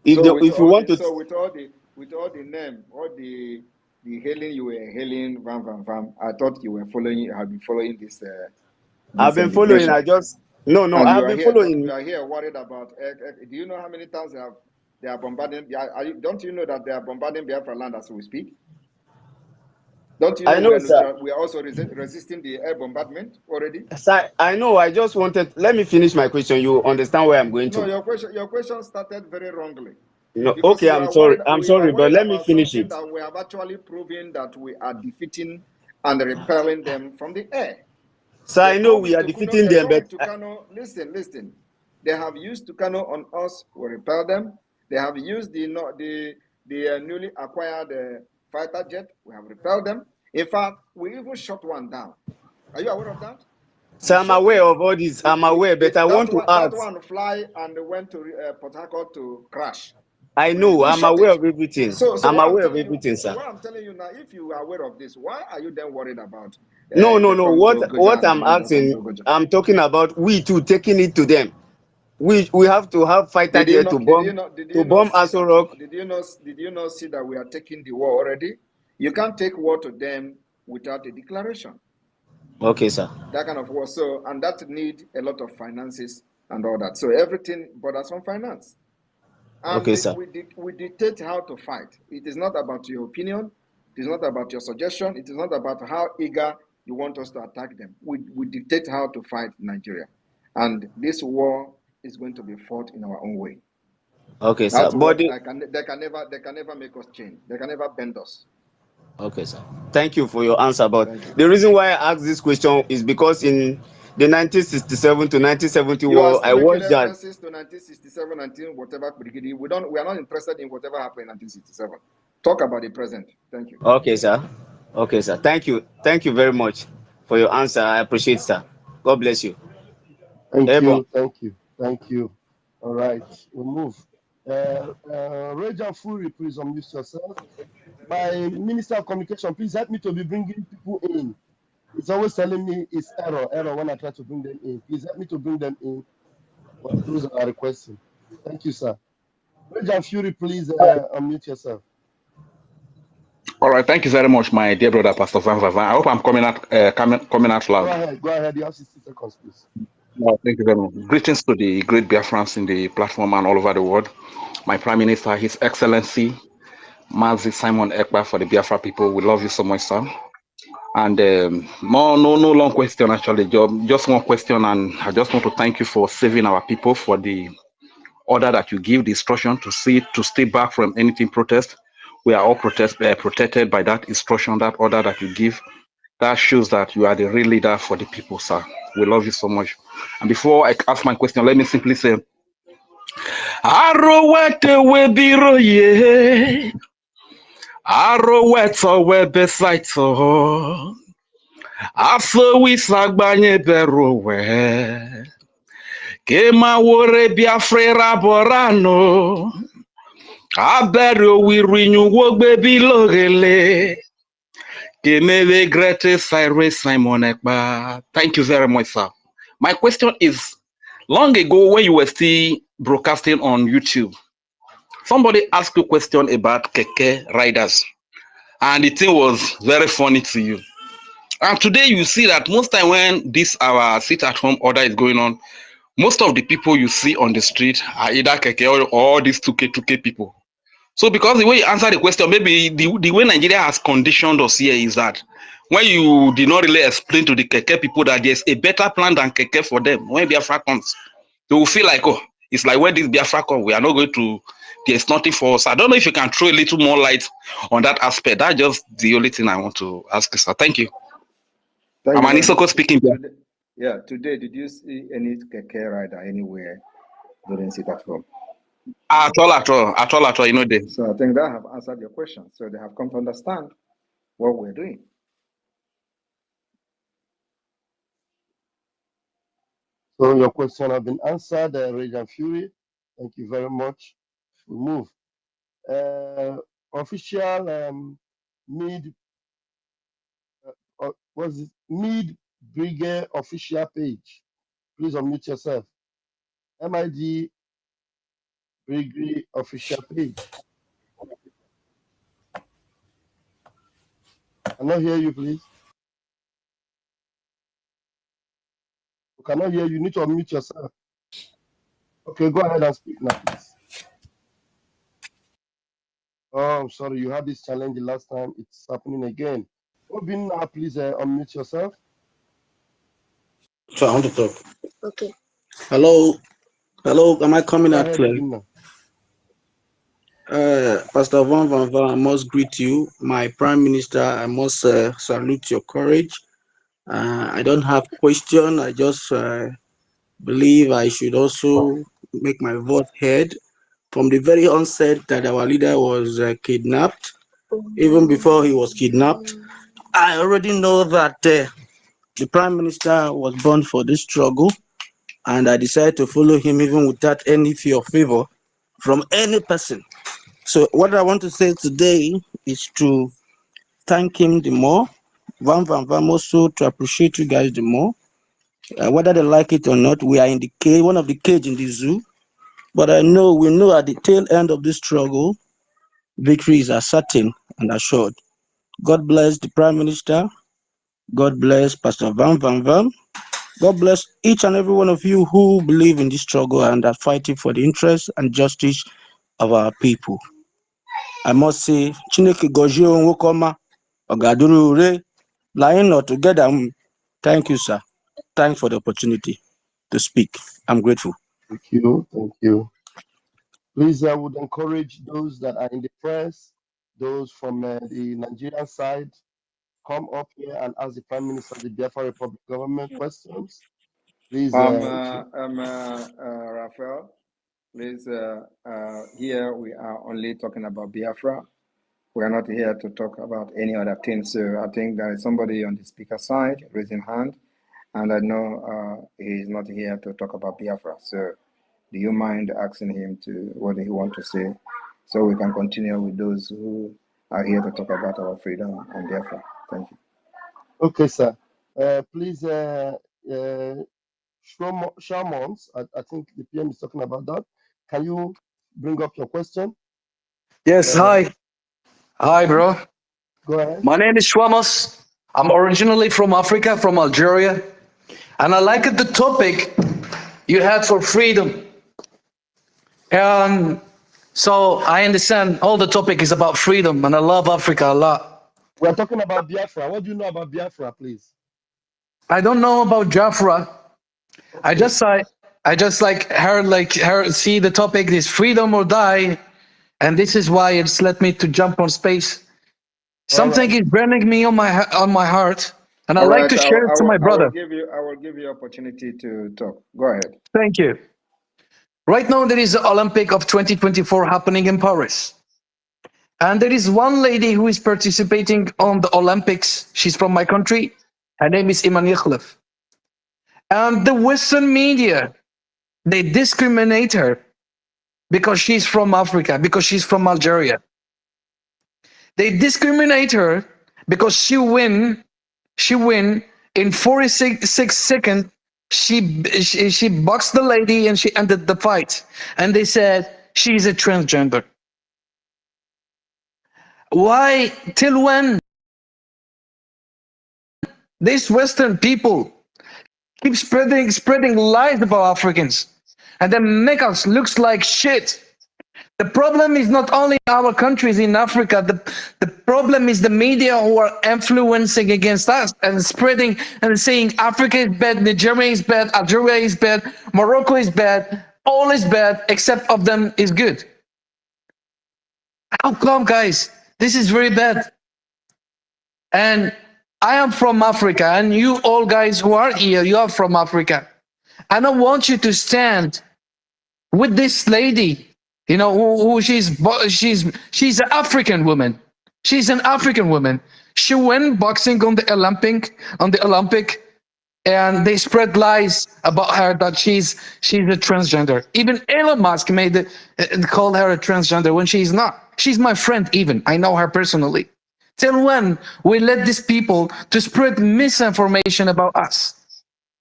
With all the name, all the hailing you were hailing, Van, I thought you were following. Have been following this I've been following. I just no. And I've been following. You are here worried about. Do you know how many times they are bombarding? Don't you know that they are bombarding Biafra land as we speak? Don't you know, I know, sir. We are also resisting the air bombardment already? Sir, I know. I just wanted. Let me finish my question. You understand where I'm going to? No, your question started very wrongly. No, Because okay. you I'm are sorry. worried. I'm We are sorry, but worried let me about finish something it. that we have actually proven that we are defeating and repelling them from the air. Sir, They I know come we with are Tucano. defeating They them, come but with Tucano. Listen. They have used Tucano on us. We repel them. They have used the newly acquired fighter jet. We have repelled them. In fact, we even shot one down. Are you aware of that? sir, I'm aware of all this. I'm aware, but I want to that ask. one fly and went to Port Harcourt to crash. I know. I'm shot aware it. of everything. So I'm what I'm aware of telling you, everything, sir. what I'm telling you now, if you are aware of this, why are you then worried about? No. They come to Goja What and I'm they don't come asking, to Goja. I'm talking about we too taking it to them. We have to have fighter jet to bomb Aso Rock. Did you not see that we are taking the war already? You can't take war to them without a declaration. Okay, sir. That kind of war. So, and that need a lot of finances and all that. So everything borders on finance. And Okay, sir. we dictate how to fight. It is not about your opinion. It is not about your suggestion. It is not about how eager you want us to attack them. We dictate how to fight Nigeria. And this war is going to be fought in our own way. Okay, sir. That's But what they can never make us change. They can never bend us. okay, sir. Thank you for your answer. But the reason why I asked this question is because in the 1967 to 1970 You are war, still I making watched that. references to 1967, 19 whatever. We are not interested in whatever happened in 1967. Talk about the present. Thank you. Okay, sir. Okay, sir. Thank you. Thank you very much for your answer. I appreciate, sir. God bless you. Thank Airborne. you. All right, we'll move. Rejan Fury, please unmute yourself. My Minister of Communication, please help me to be bringing people in. It's always telling me it's error when I try to bring them in. Please help me to bring them in for those that are requesting. Thank you, sir. Rejan Fury, please unmute yourself. All right, thank you very much, my dear brother, Pastor Van Van. I hope I'm coming out loud. Go ahead. You have 60 seconds, please. Thank you very much. Greetings to the great Biafrans in the platform and all over the world. My Prime Minister, His Excellency, Mazi Simon Ekpa, for the Biafra people. We love you so much, sir. And no long question, actually, just one question. And I just want to thank you for saving our people, for the order that you give, the instruction to stay back from anything protest. We are all protected by that instruction, that order that you give. That shows that you are the real leader for the people, sir. We love you so much. And before I ask my question, let me simply say, Arowete webiro ye, Aroweto webesaito, Aso wisagbanye berowe, Kema wore biafrera borano, Abero wirinyu wogbe bilogele, Kemele Grete Cyrus Simon Ekpa. Thank you very much, sir. My question is, long ago when you were still broadcasting on YouTube, somebody asked you a question about keke riders, and the thing was very funny to you. And today you see that most time when this our sit-at-home order is going on, most of the people you see on the street are either keke or these 2K people. So because the way you answer the question, maybe the way Nigeria has conditioned us here is that when you did not really explain to the keke people that there's a better plan than keke for them, when Biafra comes, they will feel like, oh, it's like when this Biafra comes, we are not going to, there's nothing for us. I don't know if you can throw a little more light on that aspect. That's just the only thing I want to ask you, sir. Thank you. Thank I'm you an very Isoko much. speaking. Today, did you see any keke rider anywhere during sit at home? At all, you know they. So I think that have answered your question. So they have come to understand what we're doing. So your question has been answered, Rejan Fury. Thank you very much. We move. Official mid mid BRGIE official page. Please unmute yourself. MID BRGIE official page. I not hear you, please. We cannot hear you. You need to unmute yourself. Okay, go ahead and speak now, please. Oh, I'm sorry. You had this challenge the last time. It's happening again. Obinna, please unmute yourself. So I want to talk. Okay. Hello. Hello. Am I coming Go out ahead, clear? Obinna. Pastor Van, I must greet you. My Prime Minister, I must salute your courage. I don't have question. I just believe I should also make my voice heard. From the very onset that our leader was kidnapped, even before he was kidnapped, I already know that the Prime Minister was born for this struggle, and I decided to follow him even without any fear or favor from any person. So what I want to say today is to thank him the more, Van also to appreciate you guys the more. Whether they like it or not, we are in the cage, one of the cage in the zoo. But we know at the tail end of this struggle, victory is certain and assured. God bless the Prime Minister. God bless Pastor Van. God bless each and every one of you who believe in this struggle and are fighting for the interests and justice of our people. I must say, Chineke Gozie Nwokoma, Ogaduru Ure, lying all together. Thank you, sir. Thanks for the opportunity to speak. I'm grateful. Thank you. Thank you. Please, I would encourage those that are in the press, those from the Nigerian side, come up here and ask the Prime Minister of the Biafra Republic government questions. Please, Raphael, please, here we are only talking about Biafra. We are not here to talk about any other thing. So I think there is somebody on the speaker side raising hand, and I know he is not here to talk about Biafra. So do you mind asking him to what he want to say, so we can continue with those who are here to talk about our freedom and Biafra? Thank you. Okay, sir. Please, Shamons, I think the PM is talking about that. Can you bring up your question? Yes, hi. Hi, bro. Go ahead. My name is Shwamos. I'm originally from Africa, from Algeria. And I like the topic you had for freedom. And so I understand all the topic is about freedom, and I love Africa a lot. We're talking about Biafra. What do you know about Biafra, please? I don't know about Biafra. Okay. I just see the topic is freedom or die, and this is why it's led me to jump on space. Something is burning me on my heart, and I like to share it to my brother. I will give you opportunity to talk. Go ahead. Thank you. Right now, there is the Olympic of 2024 happening in Paris. And there is one lady who is participating on the Olympics. She's from my country. Her name is Iman Yakhlef. And the Western media, they discriminate her because she's from Africa, because she's from Algeria. They discriminate her because she win in 46 seconds. She boxed the lady and she ended the fight. And they said she's a transgender. Why? Till when? These Western people keep spreading lies about Africans, and then make us look like shit. The problem is not only our countries in Africa. The problem is the media who are influencing against us and spreading and saying Africa is bad, Nigeria is bad, Algeria is bad, Morocco is bad, all is bad except of them is good. How come, guys? This is very bad. And I am from Africa, and you all guys who are here, you are from Africa. And I want you to stand with this lady. You know who she's an African woman. She's an African woman. She went boxing on the Olympic, and they spread lies about her that she's a transgender. Even Elon Musk called her a transgender when she's not. She's my friend. Even I know her personally. Till when we let these people to spread misinformation about us?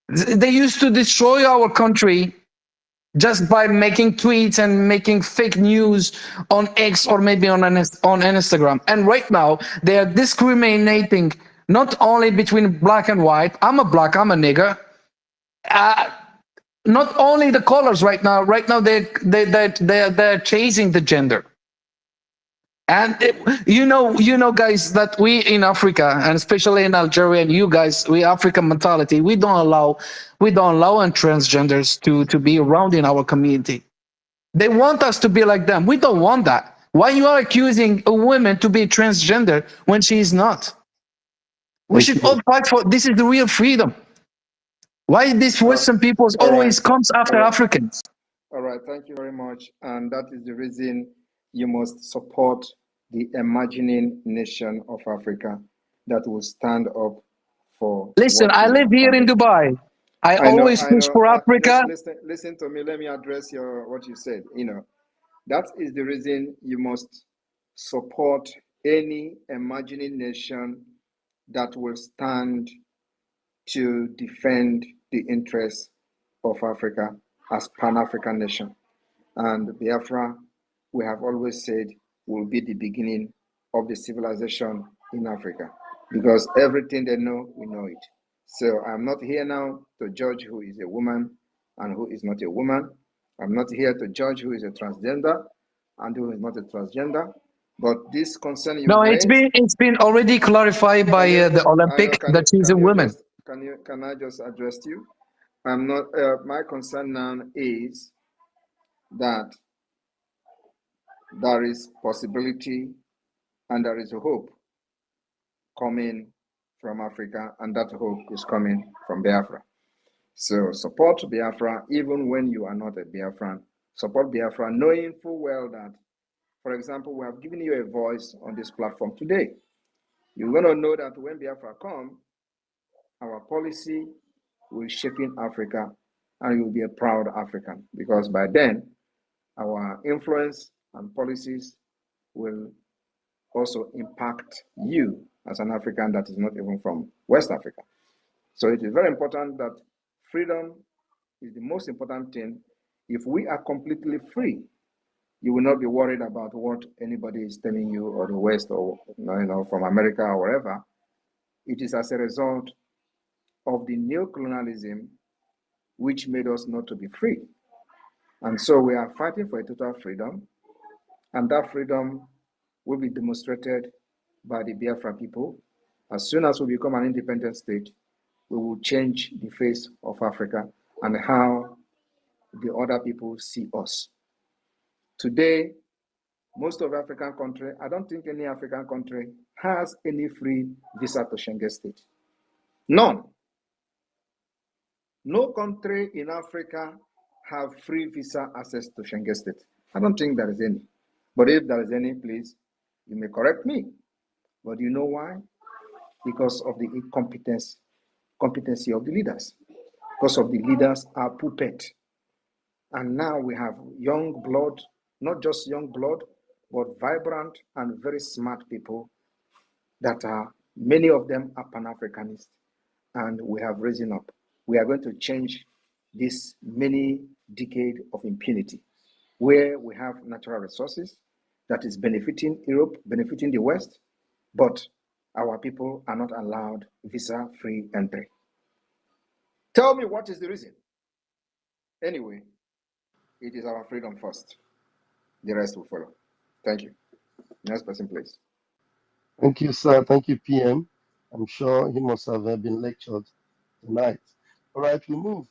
They used to destroy our country just by making tweets and making fake news on X or maybe on Instagram. And right now, they are discriminating not only between black and white. I'm a black, I'm a nigger. not only the colors right now. Right now, they're chasing the gender. And you know, guys, that we in Africa, and especially in Algeria, and you guys, we African mentality, we don't allow transgenders to be around in our community. They want us to be like them. We don't want that. Why you are accusing a woman to be transgender when she is not? We should all fight for this. Is the real freedom. Why these Western peoples all right, always comes after all right. Africans? All right, thank you very much. And that is the reason you must support the emerging nation of Africa that will stand up for Listen, what I we live have here in founded. Dubai. I I know, always I push know. for Africa. Listen to me. Let me address what you said. That is the reason you must support any emerging nation that will stand to defend the interests of Africa as Pan-African nation. And Biafra, we have always said, will be the beginning of the civilization in Africa, because everything they know, we know it. So I'm not here now to judge who is a woman and who is not a woman. I'm not here to judge who is a transgender and who is not a transgender. But this concern you No, raised, it's been already clarified by the I know, Olympic that she's a woman. can I just address you? I'm not. My concern now is that there is possibility and there is a hope coming from Africa, and that hope is coming from Biafra. So support Biafra even when you are not a Biafran. Support Biafra knowing full well that, for example, we have given you a voice on this platform today. You're going to know that when Biafra come, our policy will shape in Africa and you'll be a proud African, because by then our influence and policies will also impact you as an African that is not even from West Africa. So it is very important that freedom is the most important thing. If we are completely free, you will not be worried about what anybody is telling you, or the West, or from America or wherever. It is as a result of the neo-colonialism which made us not to be free. And so we are fighting for a total freedom, and that freedom will be demonstrated by the Biafra people. As soon as we become an independent state, we will change the face of Africa and how the other people see us. Today, most of African country, I don't think any African country has any free visa to Schengen state. None. No country in Africa have free visa access to Schengen state. I don't think there is any. But if there is any, please, you may correct me. But you know why? Because of the competency of the leaders. Because of the leaders are puppet. And now we have young blood, not just young blood, but vibrant and very smart people that are, many of them are Pan-Africanists, and we have risen up. We are going to change this many decade of impunity, where we have natural resources that is benefiting Europe, benefiting the West, but our people are not allowed visa-free entry. Tell me what is the reason? Anyway, it is our freedom first. The rest will follow. Thank you. Next person, please. Thank you, sir. Thank you, PM. I'm sure he must have been lectured tonight. All right, we move.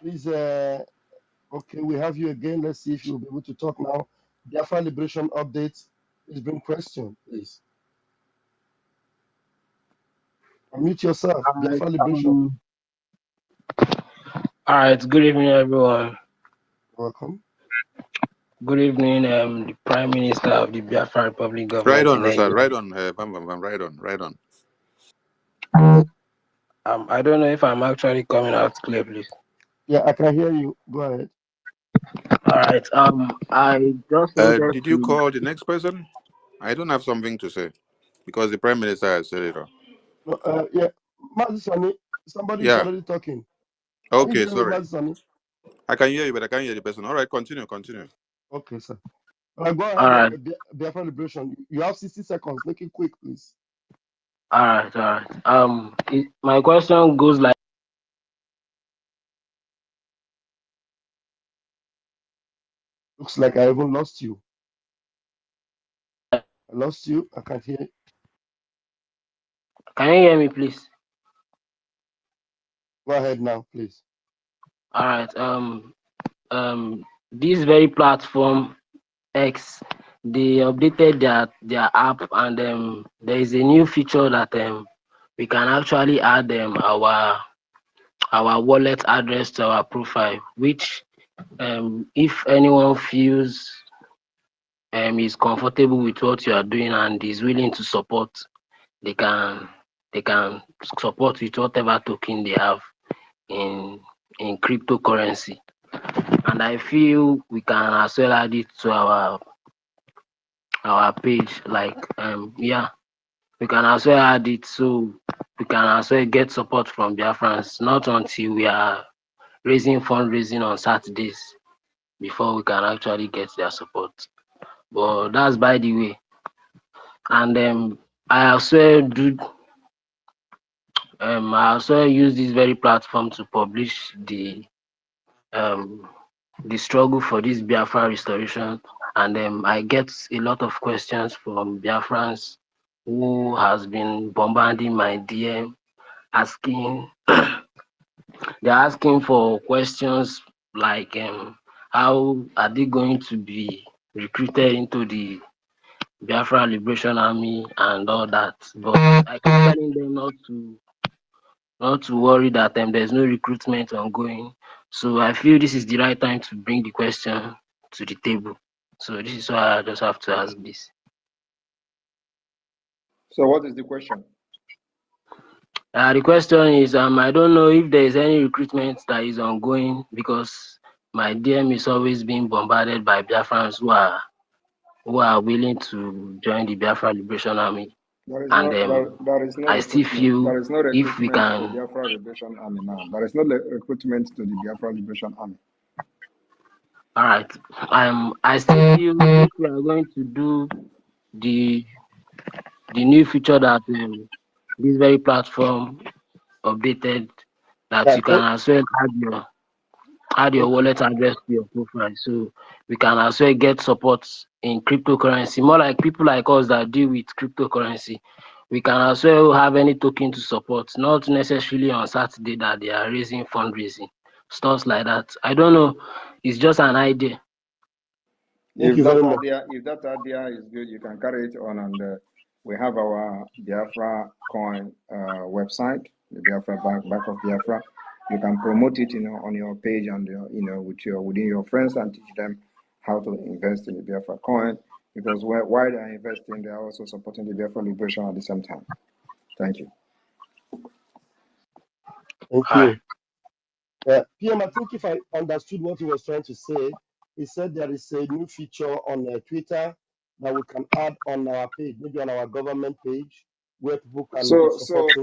Please, okay, we have you again. Let's see if you'll be able to talk now. Biafra Liberation updates. Please bring question, please. Unmute yourself. Biafra Liberation. All right. Good evening, everyone. Welcome. Good evening, the Prime Minister of the Biafra Republic Government. Right on, Rosal. Right on. Right on. I don't know if I'm actually coming out clear, please. Yeah, I can hear you. Go ahead. All right. I just wanted Did you call the next person? I don't have something to say because the Prime Minister has said it all. No, yeah, Mazisani, somebody is already talking. Okay, sorry. Mazisani? I can hear you, but I can't hear the person. All right, continue. Okay, sir. Go ahead. All right. Biafra Liberation. You have 60 seconds. Make it quick, please. All right. My question goes like Looks like I even lost you. I lost you. I can't hear you. Can you hear me, please? Go ahead now, please. All right. This very platform X, they updated their app, and there is a new feature that we can actually add our wallet address to our profile, which if anyone feels is comfortable with what you are doing and is willing to support, they can support with whatever token they have in cryptocurrency. And I feel we can as well add it to our page, like yeah, we can as well add it so we can as well get support from Biafrans, not until we are raising fundraising on Saturdays before we can actually get their support. But that's by the way. And I also use this very platform to publish the struggle for this Biafra restoration, and I get a lot of questions from Biafrans who has been bombarding my DM, asking they're asking for questions like how are they going to be recruited into the Biafra Liberation Army and all that. But I keep telling them not to worry that there's no recruitment ongoing. So I feel this is the right time to bring the question to the table. So this is why I just have to ask this. So what is the question? The question is, I don't know if there is any recruitment that is ongoing, because my DM is always being bombarded by Biafrans who are willing to join the Biafra Liberation Army. There is And no I still feel there is no if we recruitment to the can. Biafra Liberation Army now. There is no recruitment to the Biafra Liberation Army. All right. I still feel if we are going to do the new feature that this very platform updated, that Yeah, you can as well add your wallet address to your profile, so we can as well get support in cryptocurrency. More like people like us that deal with cryptocurrency, we can as well have any token to support, not necessarily on Saturday that they are raising fundraising, stuff like that. I don't know. It's just an idea. Thank If you very that much. idea is good, you can carry it on, and we have our Biafra coin website, the Biafra Bank of Biafra. You can promote it, on your page and within your friends, and teach them how to invest in the Biafra coin, because while they are investing, they are also supporting the Biafra liberation at the same time. Thank you. Thank you. PM, I think if I understood what he was trying to say, he said there is a new feature on Twitter that we can add on our page, maybe on our government page, where people can give support to.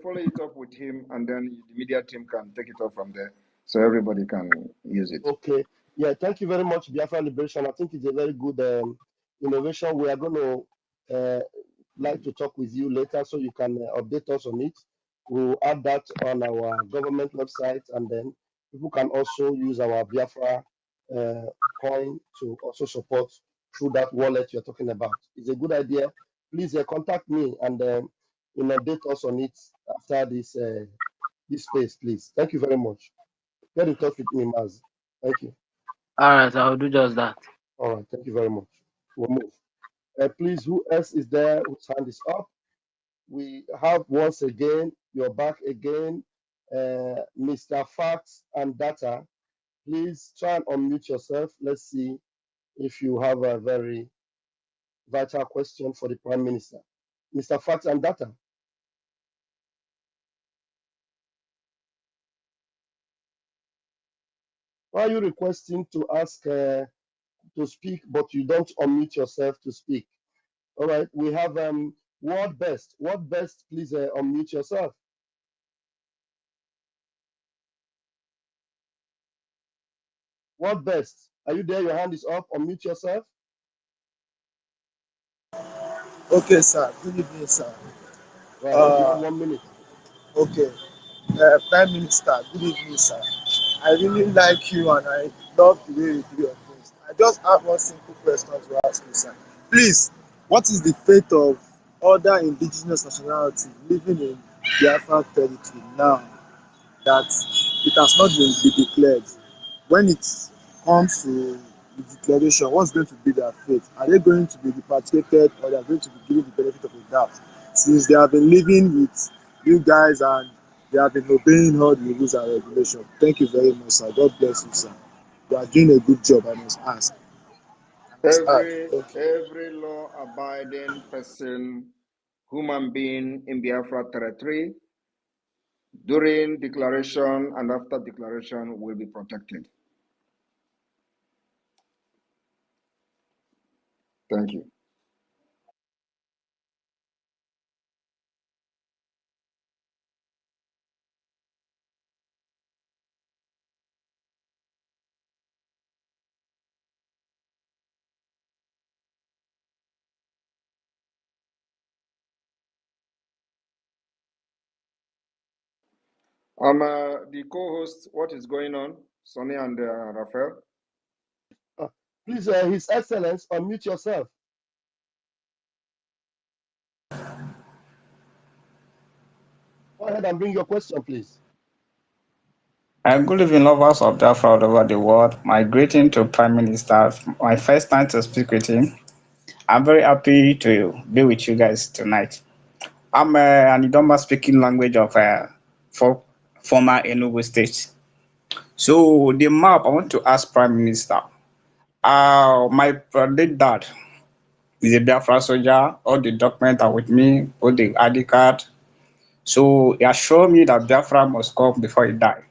Follow it up with him, and then the media team can take it up from there, so everybody can use it. Okay. Yeah, thank you very much, Biafra Liberation. I think it's a very good innovation. We are going to like to talk with you later so you can update us on it. We'll add that on our government website, and then people can also use our Biafra coin to also support through that wallet you're talking about. It's a good idea. Please contact me and update us on it after this space, please. Thank you very much. Get in touch with me, Maz. Thank you. All right, I'll do just that. All right, thank you very much. We'll move. Please, who else is there whose hand is up? We have once again, you're back again, Mr. Facts and Data. Please try and unmute yourself. Let's see if you have a very vital question for the Prime Minister. Mr. Facts and Data. Why are you requesting to ask to speak, but you don't unmute yourself to speak? All right, we have Word Best. Word Best, please unmute yourself. Word Best, are you there? Your hand is up. Unmute yourself. Okay, sir. Good evening, sir. Right, you have 1 minute. Okay. Prime Minister, good evening, sir. I really like you and I love the way you do your things. I just have one simple question to ask you, sir. Please, what is the fate of other indigenous nationalities living in Biafra territory now that it has not been declared? When it comes to the declaration, what's going to be their fate? Are they going to be repatriated, or they are going to be given the benefit of the doubt? Since they have been living with you guys and they have been obeying all the rules and regulations. Thank you very much, sir. God bless you, sir. You are doing a good job, I must ask. Every Thank you. law-abiding person, human being in Biafra territory, during declaration and after declaration will be protected. Thank you. The co-host, what is going on? Sonny and Raphael. Please, His Excellence, unmute yourself. Go ahead and bring your question, please. Good evening, lovers of Biafra all over the world. My greeting to Prime Minister. My first time to speak with him. I'm very happy to be with you guys tonight. I'm an Idoma speaking language of former Enugu State. So the map, I want to ask Prime Minister. My late dad is a Biafra soldier. All the documents are with me, all the ID card. So he assured me that Biafra must come before he die.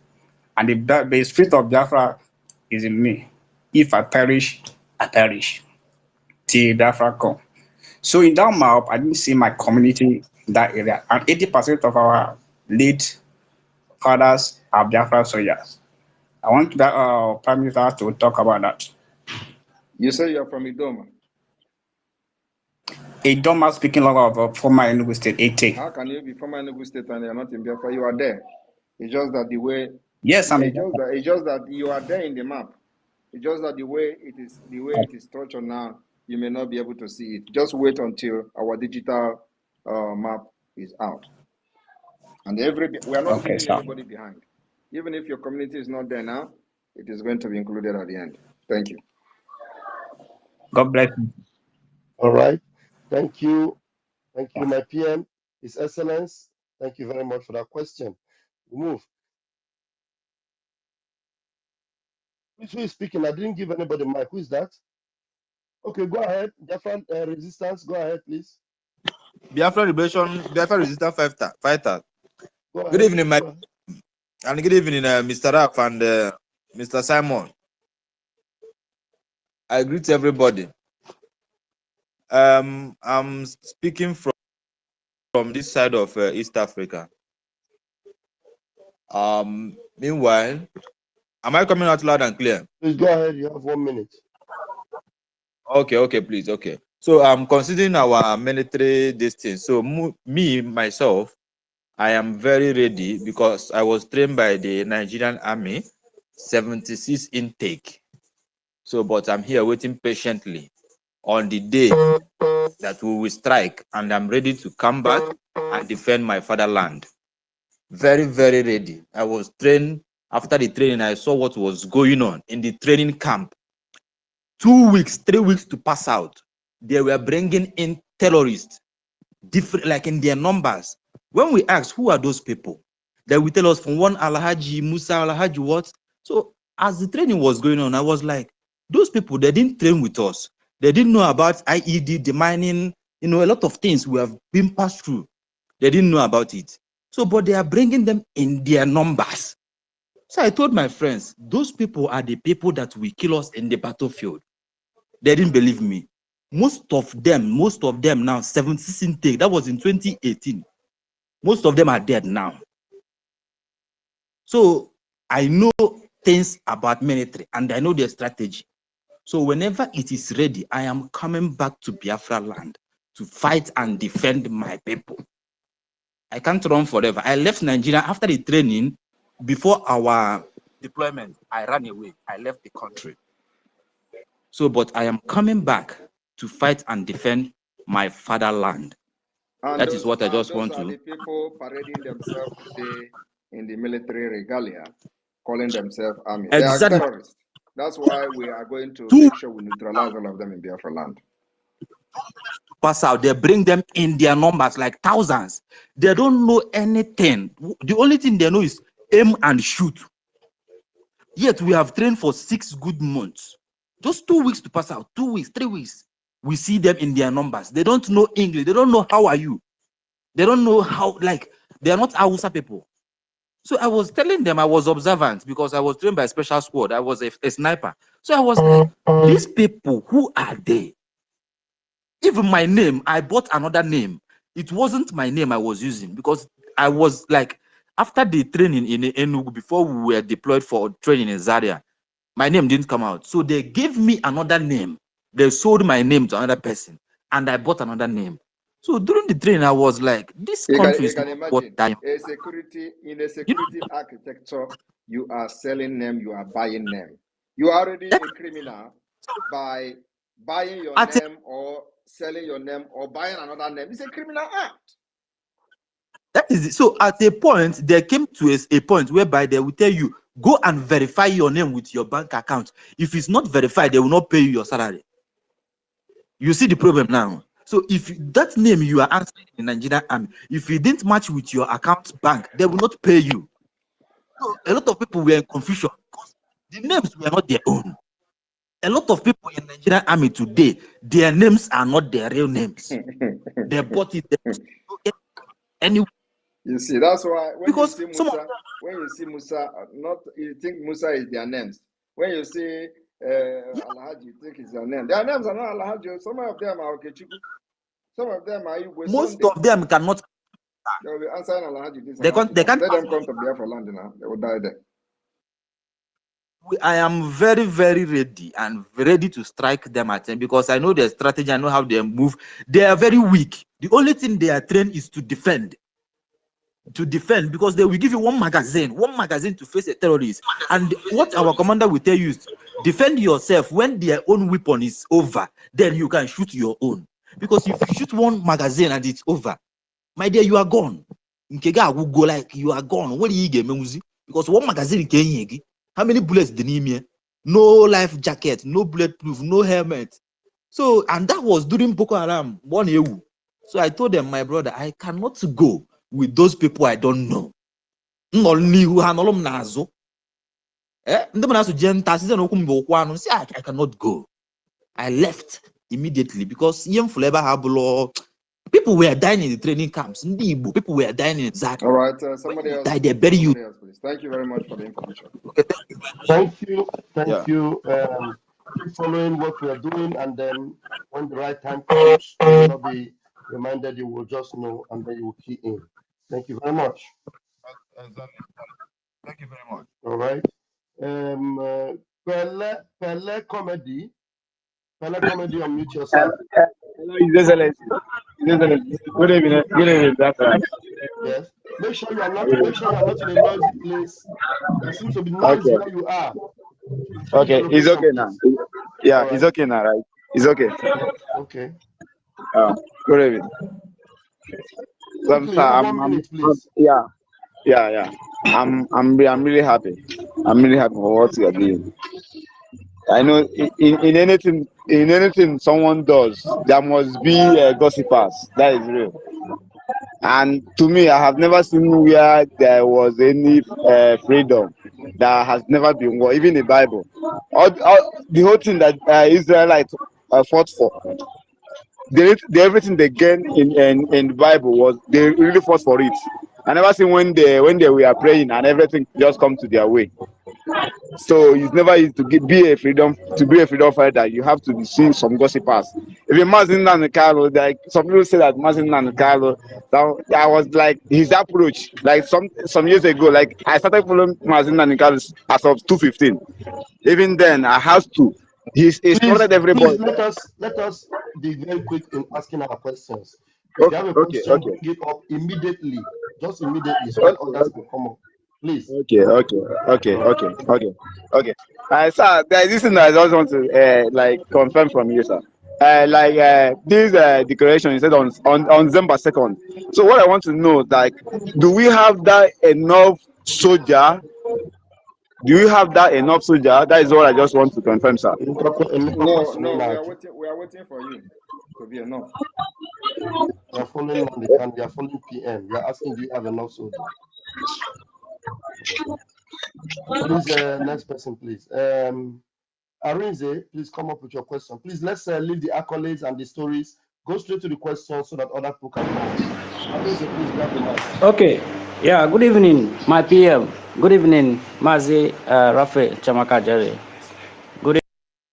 And the spirit of Biafra is in me. If I perish, I perish. Till Biafra come. So in that map, I didn't see my community in that area. And 80% of our late fathers are Biafra soldiers. I want the Prime Minister to talk about that. You say you're from Idoma. Idoma speaking of former Enugu State, 80. How can you be from Enugu State and you're not in Biafra? You are there. It's just that the way. Yes, I'm. It's just that you are there in the map. It's just that the way it is structured now, you may not be able to see it. Just wait until our digital map is out. And we are not leaving anybody behind. Even if your community is not there now, it is going to be included at the end. Thank you. God bless you. All right. Thank you. Thank you, my PM. His Excellence, thank you very much for that question. We move. Who is speaking? I didn't give anybody mic. Who is that? Okay, go ahead. Biafra Resistance, go ahead, please. Biafra Liberation, Biafra Resistance fighter. Good evening, and good evening, Mr. Raf and Mr. Simon. I greet everybody. I'm speaking from this side of East Africa. Meanwhile, am I coming out loud and clear? Please go ahead. You have 1 minute. Okay, please. Okay. So I'm considering our military distance. So myself, I am very ready because I was trained by the Nigerian Army, 76 intake. So, but I'm here waiting patiently on the day that we will strike, and I'm ready to come back and defend my fatherland. Very, very ready. I was trained. After the training, I saw what was going on in the training camp. 2 weeks, 3 weeks to pass out. They were bringing in terrorists, different, like in their numbers. When we asked who are those people, they will tell us from one Alhaji Musa, Alhaji what. So as the training was going on, I was like, those people, they didn't train with us. They didn't know about IED, the mining, a lot of things we have been passed through. They didn't know about it. So, but they are bringing them in their numbers. So I told my friends, those people are the people that will kill us in the battlefield. They didn't believe me. Most of them now, 76 intake, that was in 2018. Most of them are dead now. So I know things about military and I know their strategy. So whenever it is ready, I am coming back to Biafra land to fight and defend my people. I can't run forever. I left Nigeria after the training. Before our deployment, I ran away. I left the country. So, but I am coming back to fight and defend my fatherland. And That is what I just want those are to. the people parading themselves today in the military regalia, calling themselves army. They are Exactly. terrorists. That's why we are going to Two make sure we neutralize all of them in Biafra land. pass out, they bring them in their numbers like thousands. They don't know anything. The only thing they know is aim and shoot. Yet we have trained for 6 good months. Just 2 weeks to pass out, 2 weeks, 3 weeks. We see them in their numbers. They don't know English. They don't know how are you. They don't know how, like, they are not Hausa people. So I was telling them I was observant because I was trained by a special squad. I was a sniper. So I was like, these people, who are they? Even my name, I bought another name. It wasn't my name I was using because I was like, after the training in Enugu, before we were deployed for training in Zaria, my name didn't come out. So they gave me another name. They sold my name to another person and I bought another name. So during the training, I was like, this country is You can not what imagine I am. in a security architecture, you are selling them, you are buying them. You are already a criminal by buying your name or selling your name or buying another name. It's a criminal act. That is it. So at a point, they came to a point whereby they will tell you, go and verify your name with your bank account. If it's not verified, they will not pay you your salary. You see the problem now. So if that name you are answering in the Nigerian army, if it didn't match with your account bank, they will not pay you. So a lot of people were in confusion because the names were not their own. A lot of people in the Nigerian army today, their names are not their real names. They bought it. Anyway. You see, that's why when Because you see Musa, not you think Musa is their names. When you see Alhaji, you think it's their name. Their names are not Alhaji. Some of them are Okechuku. Some of them are Igwe most Sunday. of them cannot. They will be answering Alhaji this. They can't. Let them come to Biafra land now. They will die there. I am very, very ready and ready to strike them at them because I know their strategy. I know how they move. They are very weak. The only thing they are trained is to defend. To defend, because they will give you one magazine to face a terrorist. And what our commander will tell you is defend yourself. When their own weapon is over, then you can shoot your own. Because if you shoot one magazine and it's over, my dear, you are gone. Nkega will go like you are gone. What do you get? Because one magazine can. How many bullets did he? No life jacket, no bulletproof, no helmet. So, and that was during Boko Haram 1 year. So I told them, my brother, I cannot go with those people I don't know. I cannot go. I left immediately because people were dying in the training camps. People were dying in Zaria. All right, somebody else. They bury you. Somebody else, please. Thank you very much for the information. Okay, Thank you. Keep following what we are doing, and then when the right time comes, you will not be reminded. You will just know, and then you will key in. Thank you very much. Exactly. Thank you very much. All right. Pele Comedy. Pele Comedy, unmute yourself. Hello, His Excellency. His Excellency. Good evening. Good evening, Biafra. Yes. Make sure you are not in a noisy place. There seems to be noise where you are. Okay, it's okay now. Yeah, right. It's okay now, right? It's okay. Okay. Good evening. Quickly, you have 1 minute, please. Yeah. I'm really happy. I'm really happy for what you are doing. I know in anything someone does, there must be gossipers. That is real. And to me, I have never seen where there was any freedom. That has never been war. Even the Bible, the whole thing that Israelites fought for, everything they gained in the Bible was they really fought for it. I never seen when they were praying and everything just come to their way. So it's never easy to be a freedom fighter. You have to be seeing some gossipers. If you Mazin Nanukalo, like some people say that Mazin Nanukalo, I was like his approach. Like some years ago, like I started following Mazin Nanukalo as of 2015. Even then, I have to. He started everybody. Please let us be very quick in asking our questions. If you have a question, bring it up immediately. Just immediately, so that others can come up. Please. Okay. Sir, there is this thing I just want to like confirm from you, sir. This declaration you said on December 2nd. So what I want to know, like, do we have that enough soldier? Do you have that enough soldier? That is what I just want to confirm, sir. No, we are waiting for you to be enough. We are following Mandikan, we are following PM. We are asking, do you have enough soldier? Please, next person, please. Arinze, please come up with your question. Please, let's leave the accolades and the stories. Go straight to the question so that other people can come up. Arinze, please grab the mic. Okay. Yeah, good evening, my PM. Good evening, Mazi Rafe Chamaka Jerry. Good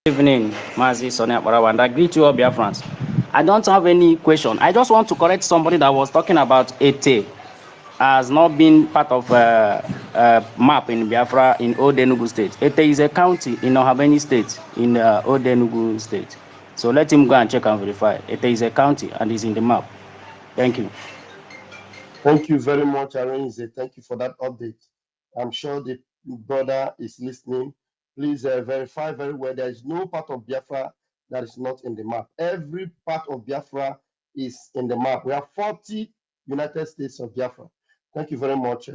evening, Mazi Sonia Barawanda. I greet you all, Biafrans. I don't have any question. I just want to correct somebody that was talking about Ete as not being part of map in Biafra in Old Enugu State. Ete is a county in Ohabeni State in Old Enugu State. So let him go and check and verify. Ete is a county and is in the map. Thank you. Thank you very much, Arinze. Thank you for that update. I'm sure the brother is listening. Please verify very well. There is no part of Biafra that is not in the map. Every part of Biafra is in the map. We have 40 United States of Biafra. Thank you very much,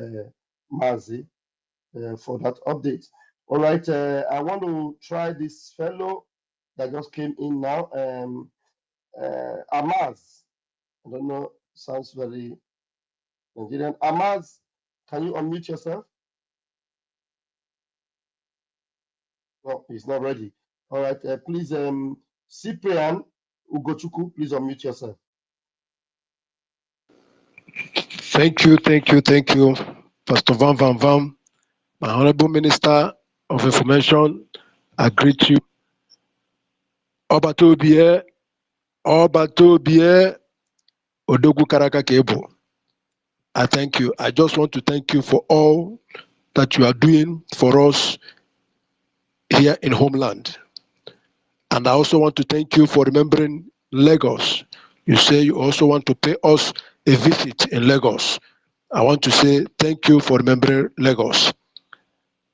Mazi, for that update. All right, I want to try this fellow that just came in now. Amaz, I don't know, sounds very Nigerian. Amaz, can you unmute yourself? No, he's not ready. All right, please, Cyprian Ugochukwu, please unmute yourself. Thank you, Pastor Van, my Honorable Minister of Information. I greet you. Obatobie, Odogu Karaka Kebo. I thank you. I just want to thank you for all that you are doing for us here in homeland. And I also want to thank you for remembering Lagos. You say you also want to pay us a visit in Lagos. I want to say thank you for remembering Lagos.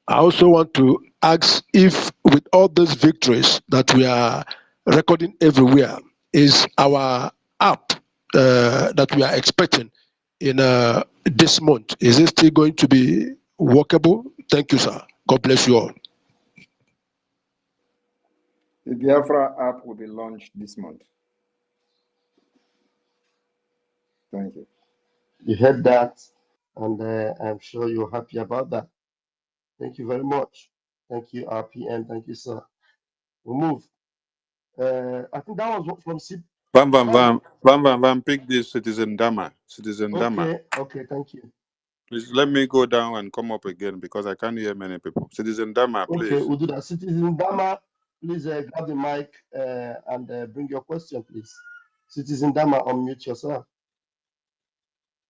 I also want to ask if with all those victories that we are recording everywhere, is our app that we are expecting in this month, is it still going to be workable? Thank you, sir. God bless you all. The Biafra app will be launched this month. Thank you. You heard that, and I'm sure you're happy about that. Thank you very much. Thank you, RPM. Thank you, sir. We'll move. I think that was from C. Bam, pick this Citizen Dama. Okay, thank you. Please let me go down and come up again because I can't hear many people. Citizen Dama, please. Okay, we'll do that. Citizen Dama, please grab the mic and bring your question, please. Citizen Dama, unmute yourself.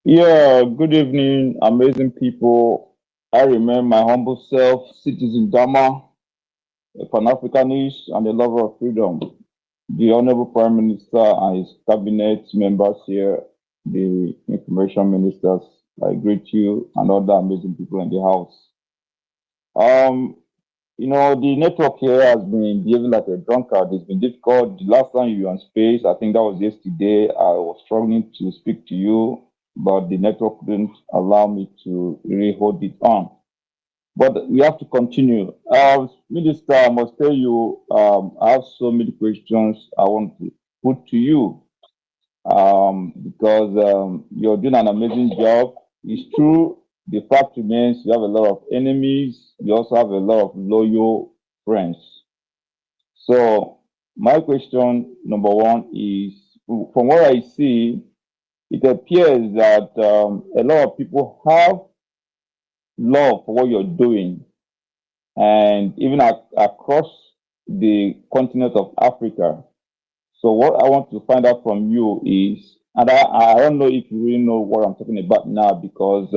Yeah, good evening, amazing people. I remain my humble self, Citizen Dama, a Pan-Africanist and a lover of freedom. The Honorable Prime Minister and his cabinet members here, the information ministers, I greet you and other amazing people in the house. The network here has been behaving like a drunkard. It's been difficult. The last time you were on space, I think that was yesterday, I was struggling to speak to you, but the network didn't allow me to really hold it on. But we have to continue. Minister, I must tell you, I have so many questions I want to put to you because you're doing an amazing job. It's true. The fact remains you have a lot of enemies. You also have a lot of loyal friends. So my question, number one, is from what I see, it appears that a lot of people have love for what you're doing. And even across the continent of Africa. So what I want to find out from you is, and I don't know if you really know what I'm talking about now, because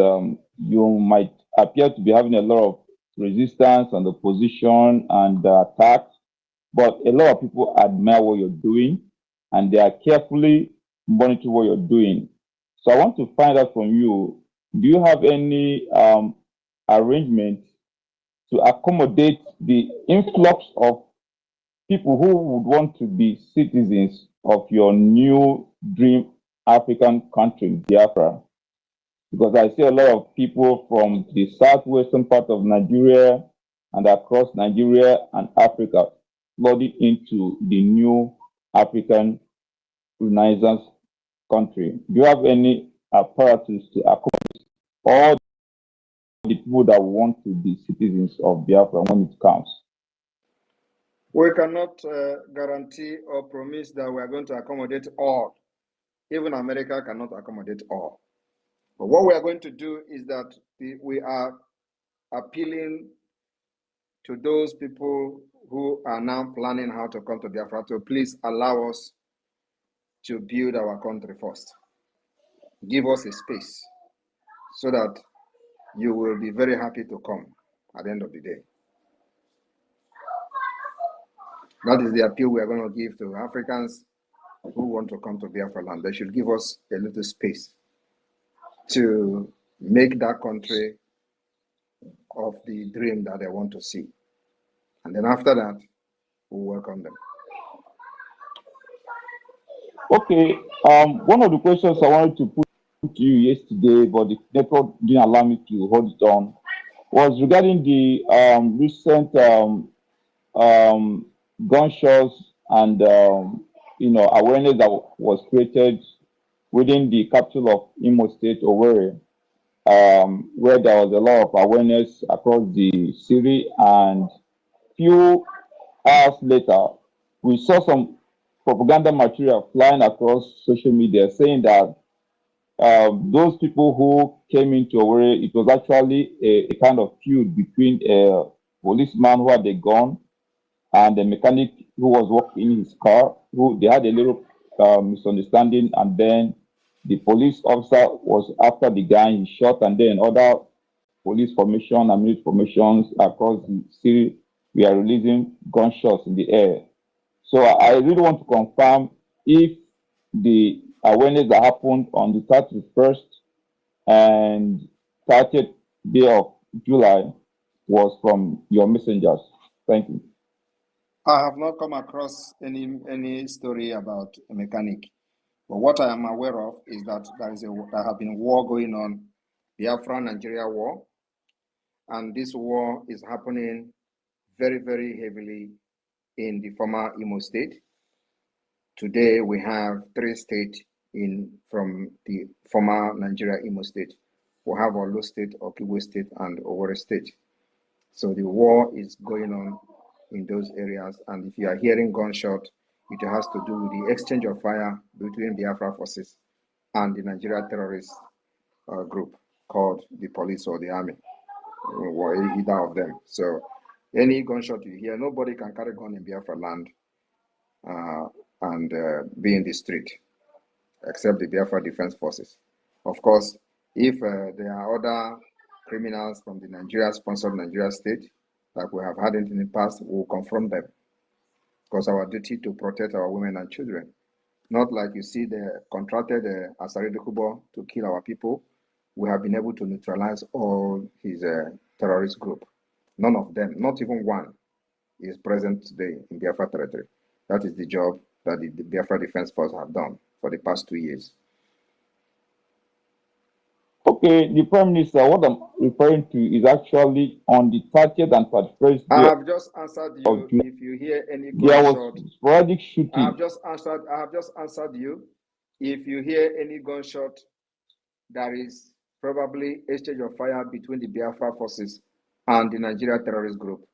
you might appear to be having a lot of resistance and opposition and attacks, but a lot of people admire what you're doing and they are carefully monitoring what you're doing. So I want to find out from you, do you have any arrangement to accommodate the influx of people who would want to be citizens of your new dream African country, Biafra? Because I see a lot of people from the southwestern part of Nigeria and across Nigeria and Africa flooding into the new African Renaissance country. Do you have any apparatus to accommodate all the people that want to be citizens of Biafra when it comes? We cannot guarantee or promise that we are going to accommodate all. Even America cannot accommodate all. But what we are going to do is that we are appealing to those people who are now planning how to come to Biafra to please allow us to build our country first. Give us a space so that you will be very happy to come at the end of the day. That is the appeal we are going to give to Africans who want to come to Biafra land. They should give us a little space to make that country of the dream that they want to see. And then after that, we'll welcome them. Okay, one of the questions I wanted to put to you yesterday, but the network didn't allow me to hold it on, was regarding the recent gunshots and awareness that was created within the capital of Imo State, Owerri, where there was a lot of awareness across the city, and few hours later, we saw some propaganda material flying across social media saying that those people who came into Owerri, it was actually a kind of feud between a policeman who had a gun and a mechanic who was working in his car, who they had a little misunderstanding, and then the police officer was after the guy, he shot, and then other police formation and military formations across the city were releasing gunshots in the air. So I really want to confirm if the awareness that happened on the 31st and 30th day of July was from your messengers. Thank you. I have not come across any story about a mechanic. But what I am aware of is that there has been war going on, the Biafra-Nigeria war, and this war is happening very, very heavily in the former Imo State. Today we have 3 states from the former Nigeria Imo State. We have Olo State, Okigwe State, and Owerri State. So the war is going on in those areas, and if you are hearing gunshot, it has to do with the exchange of fire between the Biafra forces and the Nigeria terrorist group called the police or the army, or either of them. So any gunshot you hear, nobody can carry gun in Biafra land and be in the street, except the Biafra Defense Forces. Of course, if there are other criminals from the Nigeria-sponsored Nigeria state, like we have had it in the past, we'll confront them. Because our duty to protect our women and children. Not like you see the contracted Asari Dokubo to kill our people. We have been able to neutralize all his terrorist group. None of them, not even one, is present today in Biafra territory. That is the job that the Biafra Defense Force have done for the past 2 years. Okay, the Prime Minister, what I'm referring to is actually on the 30th and 31st day. I have just answered you. If you hear any gunshot, there was sporadic shooting. I have just answered you. If you hear any gunshot, there is probably exchange of fire between the Biafra forces and the Nigeria terrorist group.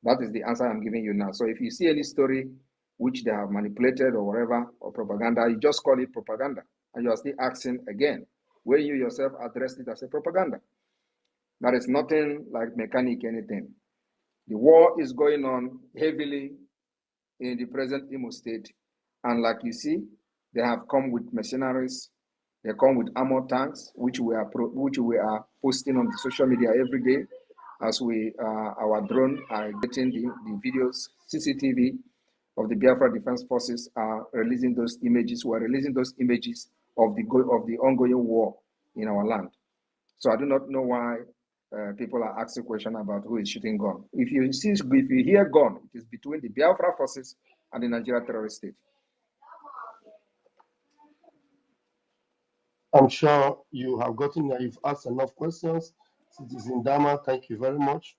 That is the answer I'm giving you now. So if you see any story which they have manipulated or whatever, or propaganda, you just call it propaganda. And you are still asking again, when you yourself address it as a propaganda. There is nothing like mechanic anything. The war is going on heavily in the present Imo State. And like you see, they have come with mercenaries. They come with armored tanks, which we are posting on the social media every day, as our drone are getting the videos, CCTV of the Biafra Defense Forces are releasing those images. We are releasing those images of the ongoing war in our land. So I do not know why people are asking questions about who is shooting gun. If you hear gun, it is between the Biafra forces and the Nigeria terrorist state. I'm sure you have you've asked enough questions. Citizen Dama, thank you very much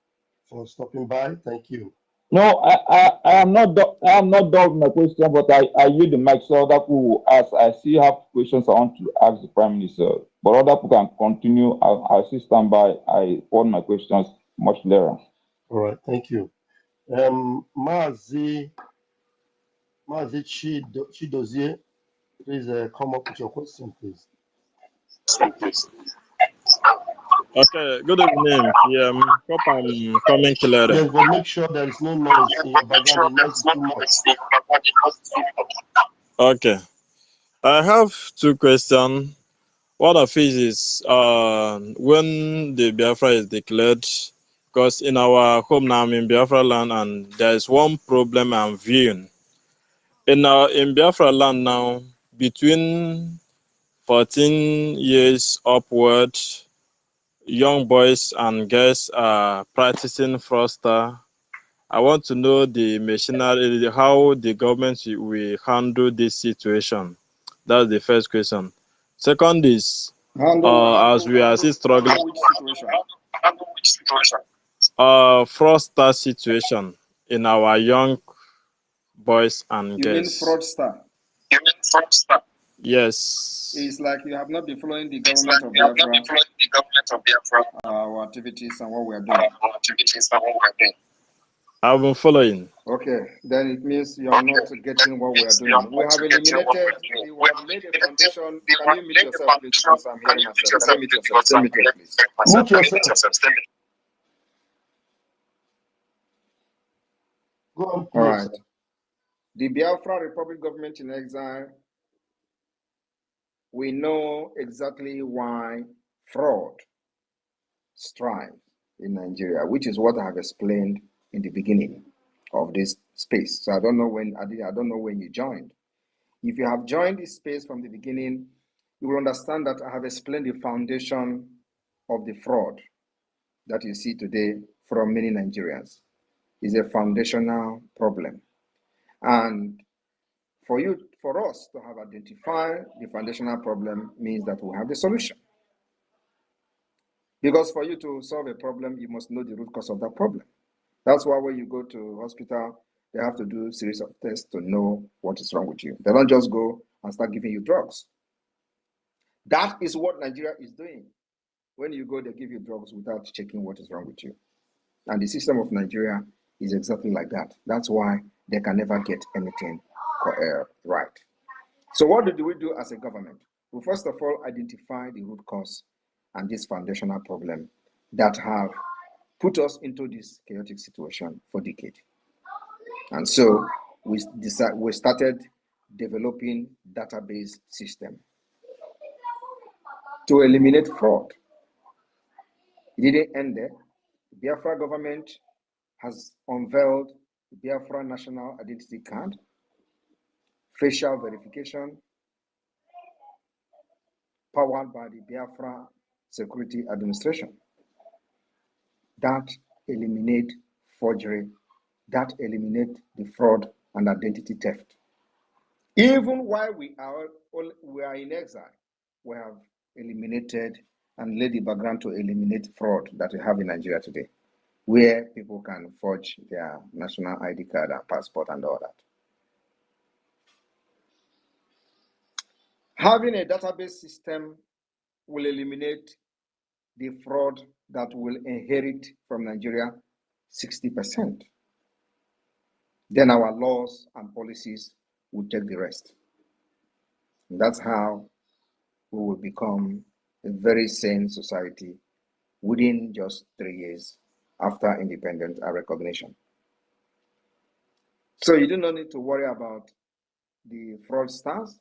for stopping by. Thank you. No, I am not done with my question, but I use the mic so other people will ask. I still have questions I want to ask the Prime Minister, but other people can continue. I'll still stand by. I want my questions much later. All right, thank you. Mazi Chidozie, please come up with your question, please. Okay, good evening. Hope I'm coming clearly. Yes, but make sure there is no noise in your background. The noise is too much. Okay. I have two questions. One of it is when the Biafra is declared, because in our home now I'm in Biafra land, and there is one problem I'm viewing. In Biafra land now, between 14 years upward, young boys and girls are practicing fraudster. I want to know the machinery, how the government will handle this situation. That's the first question. Second is, as we are still struggling, which situation? fraudster situation in our young boys and You mean girls. fraudster? Yes. It's like you have not been following the government of Biafra, our activities and what we are doing. I've been following. Okay, then it means you are not getting what we are doing. We have eliminated, we have laid a foundation. Can you mute yourself, please? Because I'm hearing myself. Can you mute yourself? Stay muted, please. Mute yourself. Go on, please. All right. The Biafra Republic government in exile, we know exactly why fraud strives in Nigeria, which is what I have explained in the beginning of this space. So I don't know when you joined. If you have joined this space from the beginning, you will understand that I have explained the foundation of the fraud that you see today from many Nigerians. Is a foundational problem. And for us to have identified the foundational problem means that we have the solution. Because for you to solve a problem, you must know the root cause of that problem. That's why when you go to hospital, they have to do a series of tests to know what is wrong with you. They don't just go and start giving you drugs. That is what Nigeria is doing. When you go, they give you drugs without checking what is wrong with you. And the system of Nigeria is exactly like that. That's why they can never get anything right. So what do we do as a government? We first of all identify the root cause and this foundational problem that have put us into this chaotic situation for decades. And so we started developing database system to eliminate fraud. It didn't end there. The Biafra government has unveiled the Biafra National Identity Card, facial verification, powered by the Biafra Security Administration. That eliminate forgery, that eliminate the fraud and identity theft. Even while we are in exile, we have eliminated and laid the background to eliminate fraud that we have in Nigeria today, where people can forge their national ID card and passport and all that. Having a database system will eliminate the fraud that will inherit from Nigeria 60%. Then our laws and policies will take the rest. And that's how we will become a very sane society within just 3 years after independence and recognition. So you do not need to worry about the fraudsters.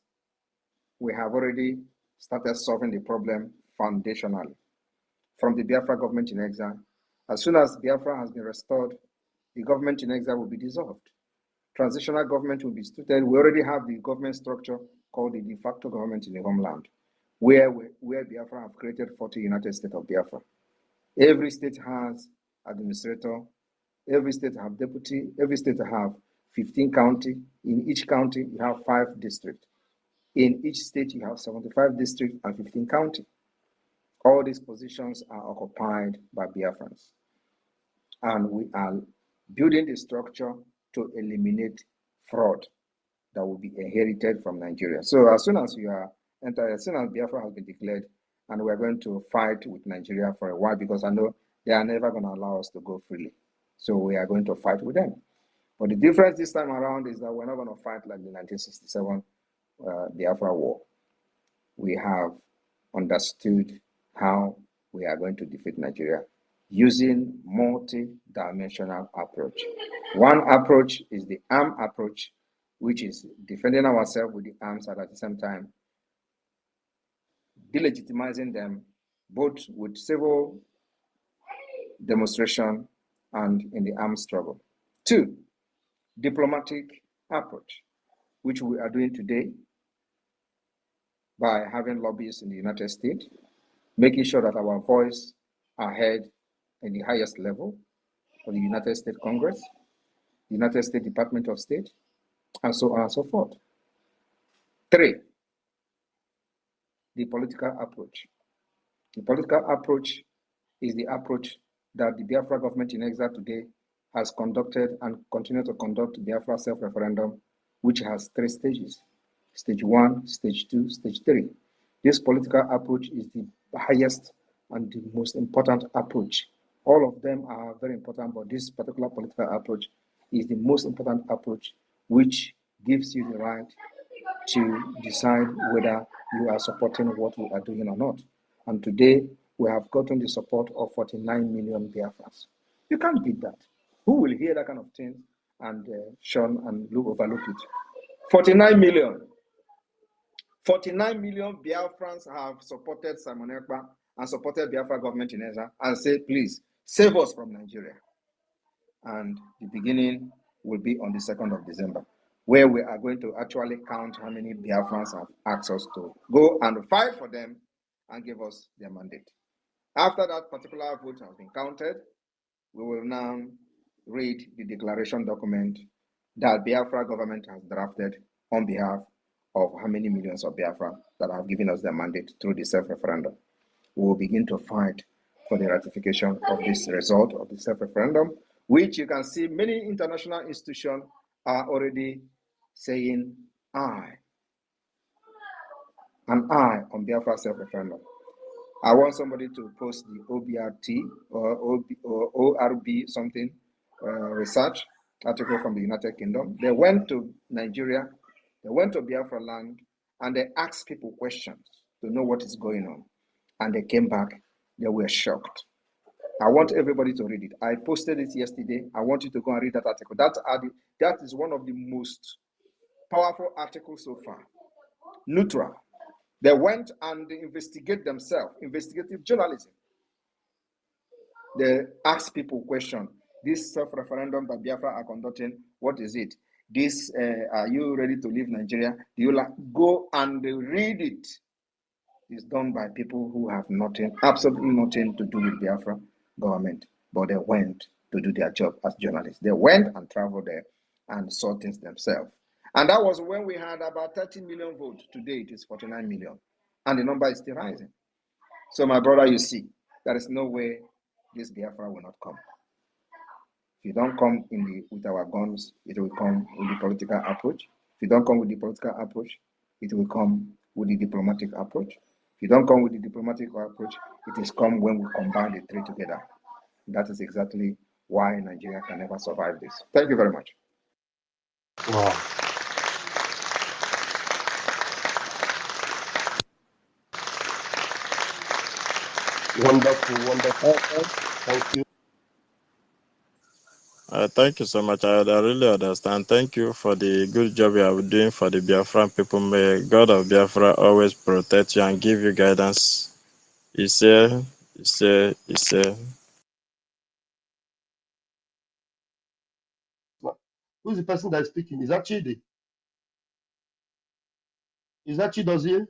We have already started solving the problem foundationally. From the Biafra government in exile, as soon as Biafra has been restored, the government in exile will be dissolved. Transitional government will be instituted. We already have the government structure called the de facto government in the homeland, where Biafra have created 40 United States of Biafra. Every state has administrator, every state have deputy, every state have 15 county. In each county, you have 5 districts. In each state, you have 75 districts and 15 county. All these positions are occupied by Biafrans. And we are building the structure to eliminate fraud that will be inherited from Nigeria. So as soon as Biafra has been declared, and we're going to fight with Nigeria for a while, because I know they are never going to allow us to go freely. So we are going to fight with them. But the difference this time around is that we're not going to fight like the 1967 Biafra war. We have understood how we are going to defeat Nigeria using multi-dimensional approach. One approach is the arm approach, which is defending ourselves with the arms and at the same time delegitimizing them both with civil demonstration and in the armed struggle. 2, diplomatic approach, which we are doing today by having lobbyists in the United States, making sure that our voice are heard in the highest level of the United States Congress, the United States Department of State, and so on and so forth. 3, the political approach. The political approach is the approach that the Biafra government in exile today has conducted and continue to conduct the Biafra self-referendum, which has 3 stages. Stage 1, Stage 2, Stage 3. This political approach is the highest and the most important approach. All of them are very important, but this particular political approach is the most important approach, which gives you the right to decide whether you are supporting what we are doing or not. And today, we have gotten the support of 49 million Biafrans. You can't beat that. Who will hear that kind of thing and shun and overlook it? 49 million. 49 million Biafrans have supported Simon Ekpa and supported Biafra government in Ezra and say, please, save us from Nigeria. And the beginning will be on the 2nd of December, where we are going to actually count how many Biafrans have asked us to go and fight for them and give us their mandate. After that particular vote has been counted, we will now read the declaration document that Biafra government has drafted on behalf of how many millions of Biafra that have given us their mandate through the self-referendum. We will begin to fight for the ratification of this result of the self-referendum, which you can see many international institutions are already saying aye, an aye on Biafra self-referendum. I want somebody to post the OBRT or ORB something research article from the United Kingdom. They went to Nigeria, they went to Biafra land, and they asked people questions to know what is going on. And they came back, they were shocked. I want everybody to read it. I posted it yesterday. I want you to go and read that article. That is one of the most powerful articles so far. Neutral. They went and they investigate themselves, investigative journalism. They ask people questions. This self-referendum that Biafra are conducting, what is it? This, are you ready to leave Nigeria? Do you go and read it? It's done by people who have nothing, absolutely nothing to do with Biafra government, but they went to do their job as journalists. They went and traveled there and saw things themselves. And that was when we had about 30 million votes. Today it is 49 million. And the number is still rising. So my brother, you see, there is no way this Biafra will not come. If you don't come with our guns, it will come with the political approach. If you don't come with the political approach, it will come with the diplomatic approach. If you don't come with the diplomatic approach, it is come when we combine the 3 together. That is exactly why Nigeria can never survive this. Thank you very much. Wow. Wonderful, wonderful. Thank you. Thank you so much. I really understand. Thank you for the good job you are doing for the Biafran people. May God of Biafra always protect you and give you guidance. Who's the person that is speaking? Is that Chidi? Is that Chidozie?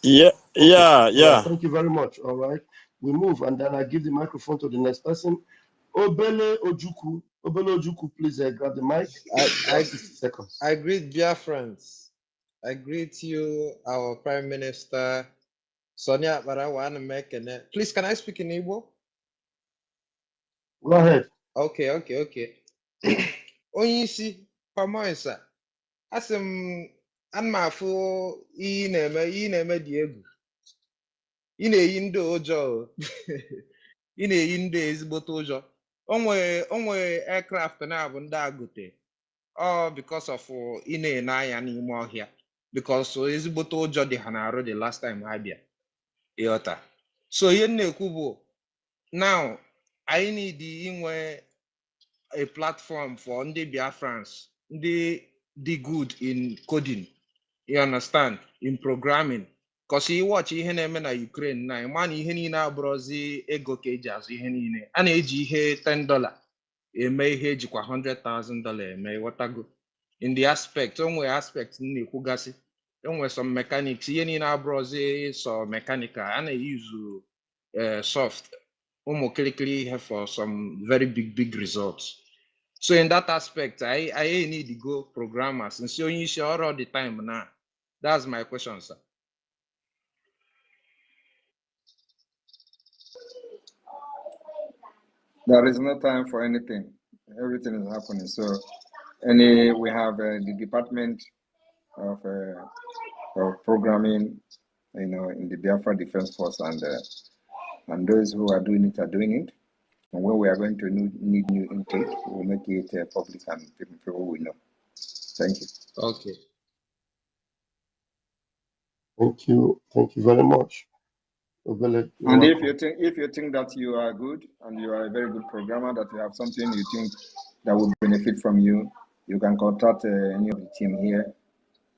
Yeah, Okay. yeah, All right. yeah. Thank you very much. All right. We move, and then I give the microphone to the next person. Obele Ojuku. Obele Ojuku, please grab the mic. You have 60 seconds. I greet Biafrans. I greet you, our Prime Minister, Sonia Barawan Mekene. Please, can I speak in Igbo? Go ahead. Okay. Onye isi, Pamoisa, asị m, ana m afụ ihe ị na-eme dị egwu. Ị na-eyi ndị ụjọ o. Ị na-eyi ndị ezigbote ụjọ. O nwere aircraft na-abụ ndị a gote. All because of ị na-ene anya n'ime ọhịa. Because ezigbote ụjọ dị ha na-arụ the last time ha bịa. Ịghọta. So ihe m na-ekwu bụ, now, I need inwe a platform for ndị Biafrans, ndị dị good in coding, you understand, in programming. Because you watch ihe na-eme na Ukraine na ịma na ihe niile abụrụzi ego ka eji azụ ihe niile. A na-eji ihe $10 eme ihe ejikwa $100,000 eme, whatever. In the aspect, onwe aspect na-ekwugasị, enwe some mechanics, ihe niile abụrụzi so mechanical, a na-use soft here for some very big results. So in that aspect, I need to go programmers and so you sure all the time now. That's my question, sir. There is no time for anything. Everything is happening. So, we have the Department of Programming, in the Biafra Defense Force, and those who are doing it are doing it. And when we are going to need new intake, we'll make it public and people will know. Thank you. Okay. Thank you very much. And if you think that you are good and you are a very good programmer, that you have something you think that will benefit from you, you can contact any of the team here,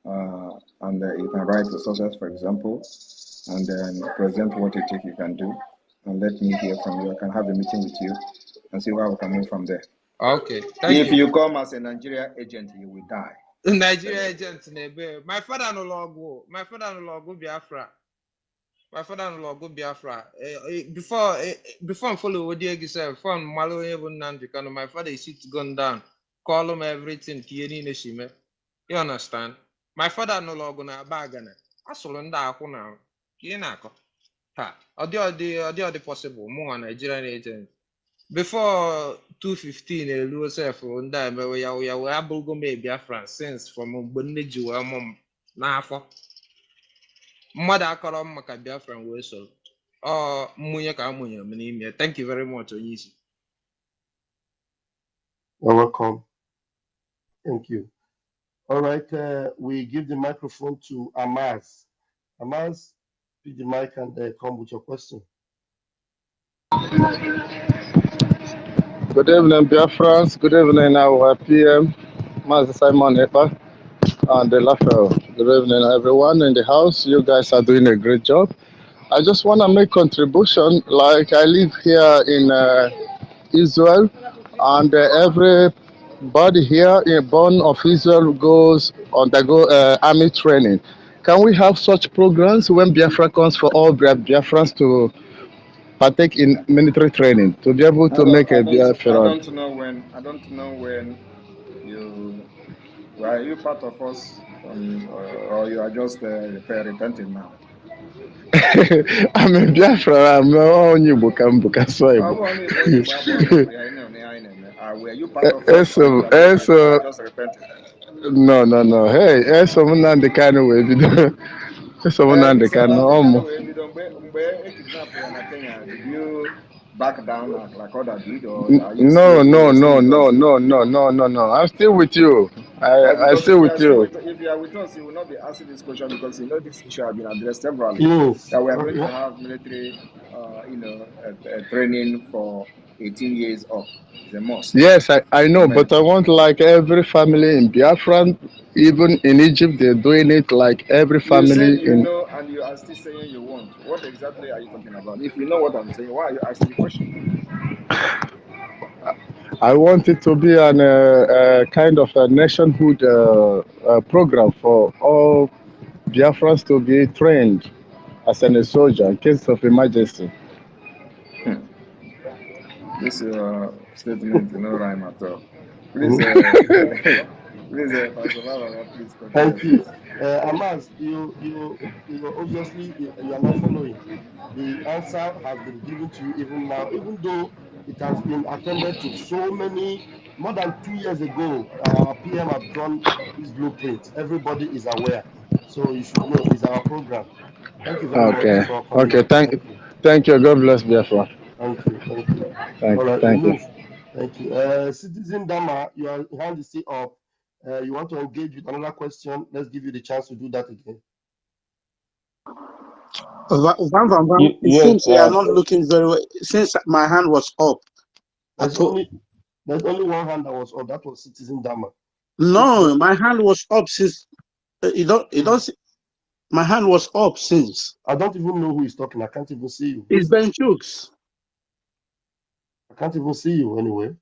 and you can write the sources, for example, and then present what you think you can do, and let me hear from you. I can have a meeting with you and see where we can move from there. Okay. If you come as a Nigeria agent, you will die. Nigeria agent, my father no logo Biafra. My father no logo Biafra. Before I follow what you say, from Malo even Nandikano, my father is gone down, call him everything. You understand? My father no logo na bagana. I saw that now. Kinako. Ha. Or the possible more Nigerian agent. Before 2015, Louis F. and I we are go maybe Biafra since from Bonneju n'afọ. Mmadụ akọrọ maka Biafra wee so. Ọ mmunye ka amụnye m n'ime. Thank you very much, Onyisi. You're welcome. Thank you. All right, we give the microphone to Amaz. Amaz, pick the mic and come with your question. Good evening, Biafrans. Good evening, our PM, Master Simon Ekpa, and the Lafel. Good evening, everyone in the house. You guys are doing a great job. I just want to make contribution. Like I live here in Israel, and everybody here born of Israel goes undergo army training. Can we have such programs when Biafra comes for all Biafrans to partake in military training to be able to make a Biafra? I don't know when you are you part of us from, or you are just repenting now. I'm a Biafra. I'm only Bukambuka Soibo. Were you part of us, or you are just repenting? No. Hey, someone on the kind of way. Someone on the kind of Kenya. Did you back down like other did, or are you No. I'm still with you. I still with you. If you are with us, you will not be asking this question, because you know this issue has been addressed severally. Yes. That we are going to have military, training for 18 years up. It's a must. Yes, I know, but I want like every family in Biafra, even in Egypt, they're doing it like every family. You said you know, and you are still saying you want. What exactly are you talking about? If you know what I'm saying, why are you asking the question? I want it to be an kind of a nationhood program for all Biafrans to be trained as a soldier in case of emergency. This statement, no rhyme at all. Please, please, Pastor Baba, please continue, Thank you. please. Amaz, you obviously you are not following. The answer has been given to you even now, even though it has been attended to so many, more than 2 years ago. Our PM have drawn this blueprint. Everybody is aware. So you should know it's our program. Thank you very much Okay. for coming Okay. up. Thank you. Thank you. God bless Biafra. Thank you. Thank you. All right, we Thank you. move. Thank you. Citizen Dama, your hand is still up. You want to engage with another question? Let's give you the chance to do that again. It Yes, seems you are not looking very well. Since my hand was up, There's only one hand that was up. That was Citizen Dama. No, my hand was up since. My hand was up since. I don't even know who is talking. I can't even see you. It's Ben Chooks. I can't even see you anyway.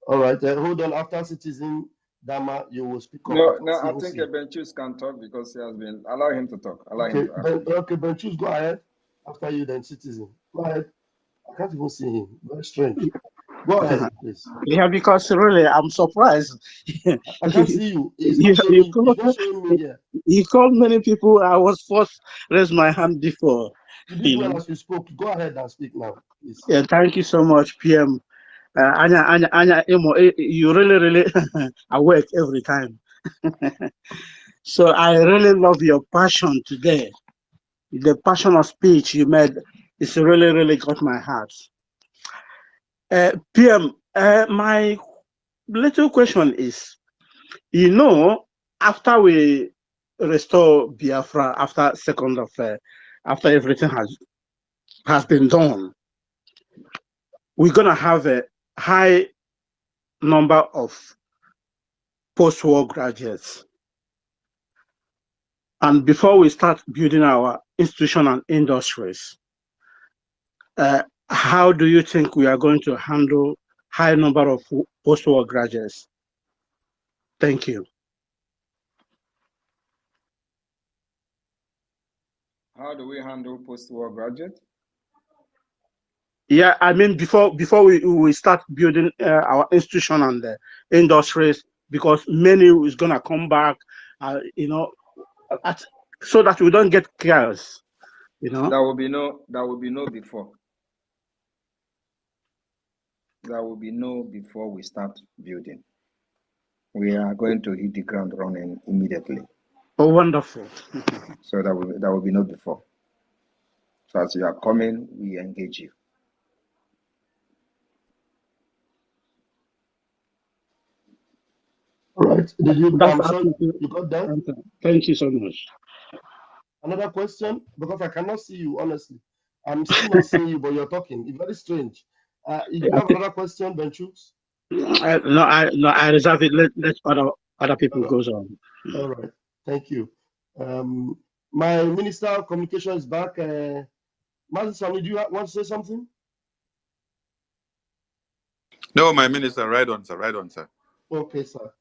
All right, hold on. After Citizen Dama, you will speak up. No, I think Benchus can talk because he has been. Allow him to talk. Allow him to ask. Okay, Benchus, go ahead. After you, then Citizen. Go ahead. I can't even see him. Very strange. Go ahead, please. Yeah, because really, I'm surprised. I can't see you. It's not showing me here. You called many people. I was first raise my hand before. You did well as you spoke. Go ahead and speak now, please. Yeah, thank you so much, PM. Anya, you really awake every time. So I really love your passion today. The passion of speech you made is really got my heart. PM, my little question is, after we restore Biafra, after after everything has been done, we're gonna have a high number of post-war graduates. And before we start building our institution and industries, how do you think we are going to handle high number of post-war graduates? Thank you. How do we handle post-war graduates? Yeah, I mean before we start building our institution and the industries, because many is gonna come back, so that we don't get chaos. There will be no before. There will be no before we start building. We are going to hit the ground running immediately. Oh, wonderful. So there will be no before. So as you are coming, we engage you. All right. I'm sorry, you got that? Thank you so much. Another question, because I cannot see you, honestly. I'm still not seeing you, but you're talking. It's very strange. You have another question, Benchooks? No, I reserve it. Let other people go on. All right. Thank you. My Minister of Communication is back. Mazi Sami, do you want to say something? No, my minister, right on, sir. Right on, sir. Okay, sir.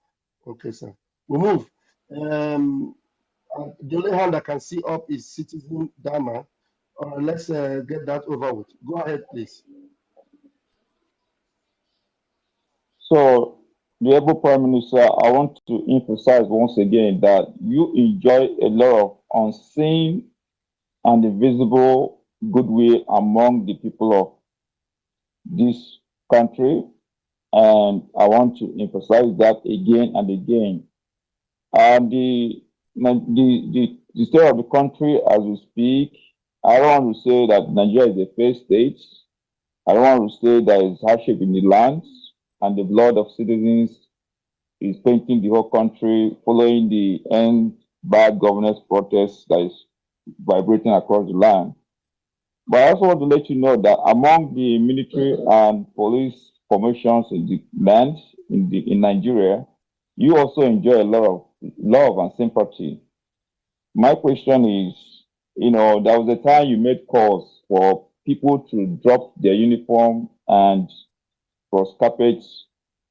Okay, sir. We move. The only hand I can see up is Citizen Dama. Let's get that over with. Go ahead, please. So, the able Prime Minister, I want to emphasize once again that you enjoy a lot of unseen and invisible goodwill among the people of this country. And I want to emphasize that again and again. The state of the country as we speak, I don't want to say that Nigeria is a failed state. I don't want to say there is hardship in the land and the blood of citizens is painting the whole country following the end bad governance protest that is vibrating across the land. But I also want to let you know that among the military and police formations in the land in Nigeria, you also enjoy a lot of love and sympathy. My question is, there was a time you made calls for people to drop their uniform and cross carpets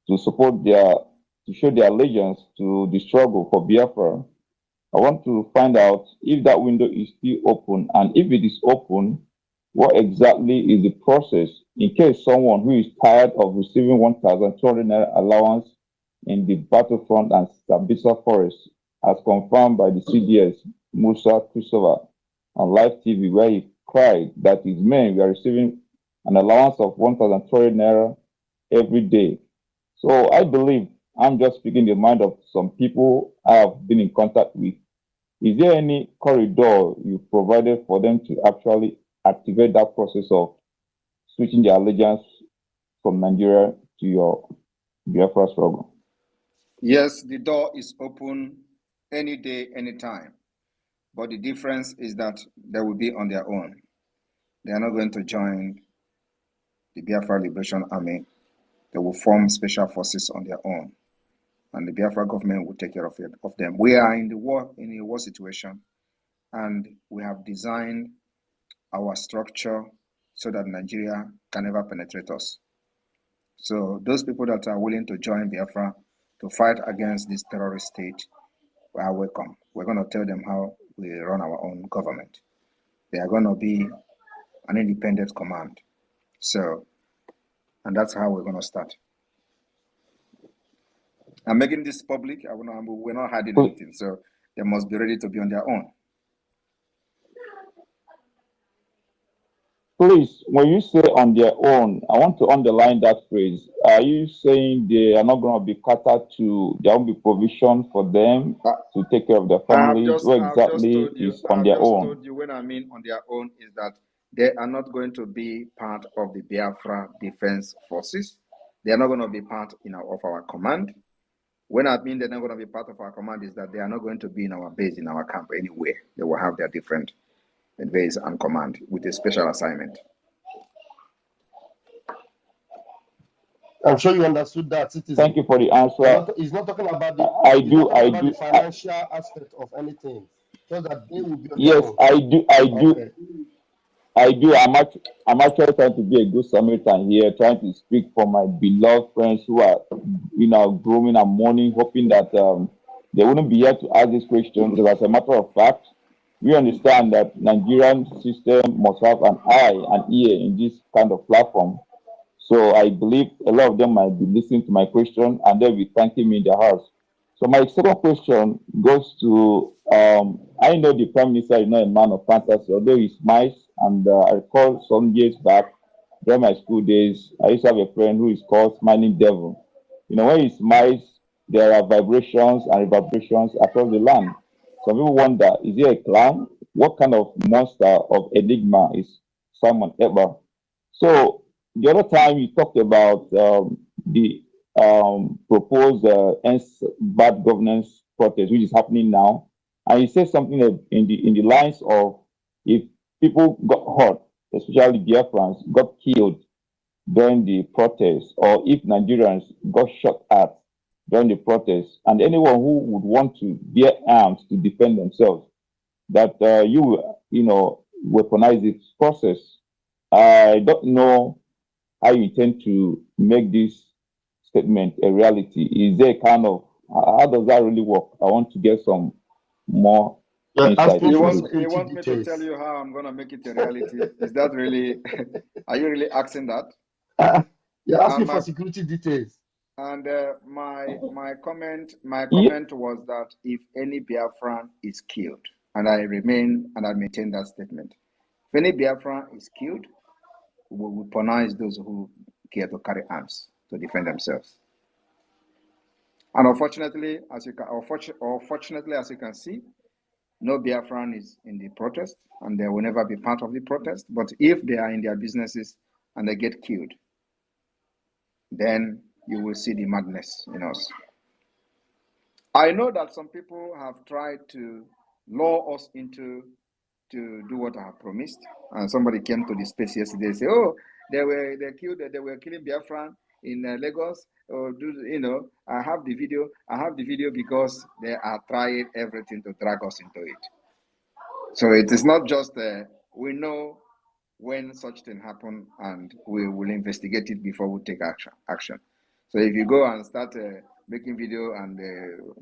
to show their allegiance to the struggle for Biafra. I want to find out if that window is still open, and if it is open, what exactly is the process in case someone who is tired of receiving 1,200 naira allowance in the battlefront and Sambisa forest, as confirmed by the CDS Musa Christopher on live TV, where he cried that his men were receiving an allowance of 1,200 naira every day. So I believe I'm just speaking the mind of some people I have been in contact with. Is there any corridor you provided for them to actually activate that process of switching their allegiance from Nigeria to your Biafra struggle? Yes, the door is open any day, anytime. But the difference is that they will be on their own. They are not going to join the Biafra Liberation Army. They will form special forces on their own. And the Biafra government will take care of them. We are in a war situation, and we have designed our structure so that Nigeria can never penetrate us. So those people that are willing to join Biafra to fight against this terrorist state are welcome. We're going to tell them how we run our own government. They are going to be an independent command. So, and that's how we're going to start. I'm making this public. We're not hiding anything. So they must be ready to be on their own. Please, when you say on their own, I want to underline that phrase. Are you saying they are not going to be catered to, there won't be provision for them to take care of their families? What exactly is on their own? Told you when I mean on their own is that they are not going to be part of the Biafra Defense Forces. They are not going to be part of our command. When I mean they're not going to be part of our command is that they are not going to be in our base, in our camp anywhere. They will have their different base and command with a special assignment. I'm sure you understood that, citizen. Thank you for the answer. He's not talking about the. The financial aspect of anything, so that they will be. Yes, I do. I'm actually trying to be a good Samaritan here, trying to speak for my beloved friends who are, grooming and mourning, hoping that they wouldn't be here to ask this question. Because as a matter of fact, we understand that Nigerian system must have an eye and ear in this kind of platform. So I believe a lot of them might be listening to my question and they'll be thanking me in their hearts. So my second question goes to, I know the Prime Minister is not a man of fantasy, although he smiles, and I recall some years back, during my school days, I used to have a friend who is called Smiling Devil. When he smiles, there are vibrations and reverberations across the land. Some people wonder, is he a clown? What kind of monster of enigma is Simon Ekpa? So the other time you talked about the proposed bad governance protest, which is happening now, and you said something in the lines of if people got hurt, especially Biafrans, got killed during the protest, or if Nigerians got shot at during the protest, and anyone who would want to bear arms to defend themselves, that weaponize this process. I don't know how you intend to make this statement a reality. Is there kind of, how does that really work? I want to get some more insight. You want me to tell you how I'm going to make it a reality? Is that really, are you really asking that? You're asking for security details. And my comment was that if any Biafran is killed, and I maintain that statement. If any Biafran is killed, we will punish those who care to carry arms to defend themselves. And unfortunately, as you can see, no Biafran is in the protest, and they will never be part of the protest. But if they are in their businesses and they get killed, then you will see the madness in us. I know that some people have tried to lure us into to do what I have promised. And somebody came to the space yesterday and said, "Oh, they were killing Biafran in Lagos." Or I have the video because they are trying everything to drag us into it. So it is not just we know when such thing happen, and we will investigate it before we take action. So if you go and start making video and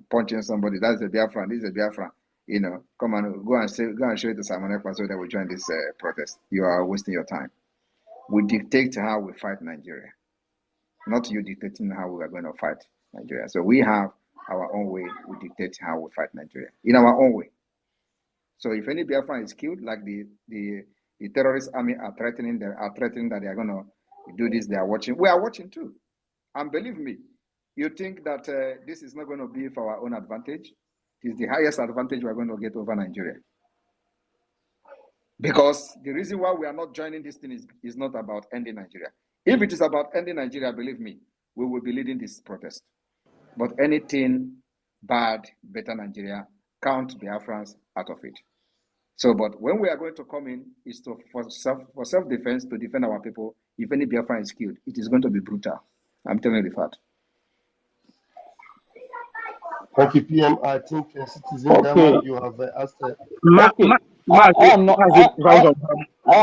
punching somebody, that's a Biafran, this is a Biafran, come and go and show it to Simon Ekpa so that we join this protest. You are wasting your time. We dictate how we fight Nigeria, not you dictating how we are going to fight Nigeria. So we have our own way. We dictate how we fight Nigeria in our own way. So if any Biafran is killed, like the terrorist army are threatening that they are going to do this, they are watching. We are watching too. And believe me, you think that this is not going to be for our own advantage? It is the highest advantage we are going to get over Nigeria. Because the reason why we are not joining this thing is not about ending Nigeria. If it is about ending Nigeria, believe me, we will be leading this protest. But anything bad, better Nigeria, count Biafrans out of it. So, but when we are going to come in, is for self-defense, to defend our people. If any Biafran is killed, it is going to be brutal. I'm telling you the fact. Okay, PM, I think Citizen Dama, you have asked. Okay, I am not done. I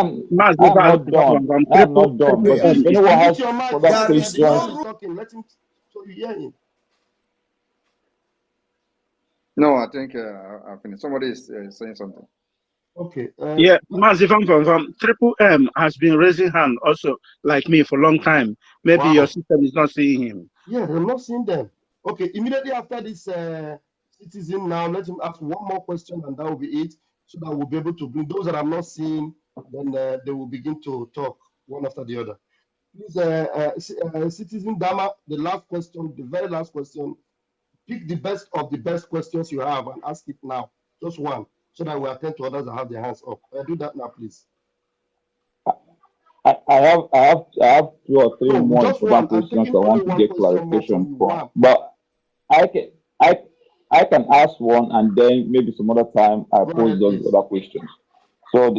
am not done. But if anyone has further questions, he's talking. Let him so you hear him. No, I think I finished. Somebody is saying something. Okay. Yeah, Mazi from Triple M has been raising hand also, like me, for a long time. Maybe your system is not seeing him. Yeah, I'm not seeing them. Okay, immediately after this Citizen, now let him ask one more question, and that will be it. So that we'll be able to bring those that I'm not seeing, then they will begin to talk one after the other. Please, Citizen Dama, the last question, the very last question. Pick the best of the best questions you have and ask it now. Just one, so that we attend to others that have their hands up. Do that now, please. I have 2 or 3 more important questions I want to get clarification from. But I can ask one, and then maybe some other time I pose those other questions. So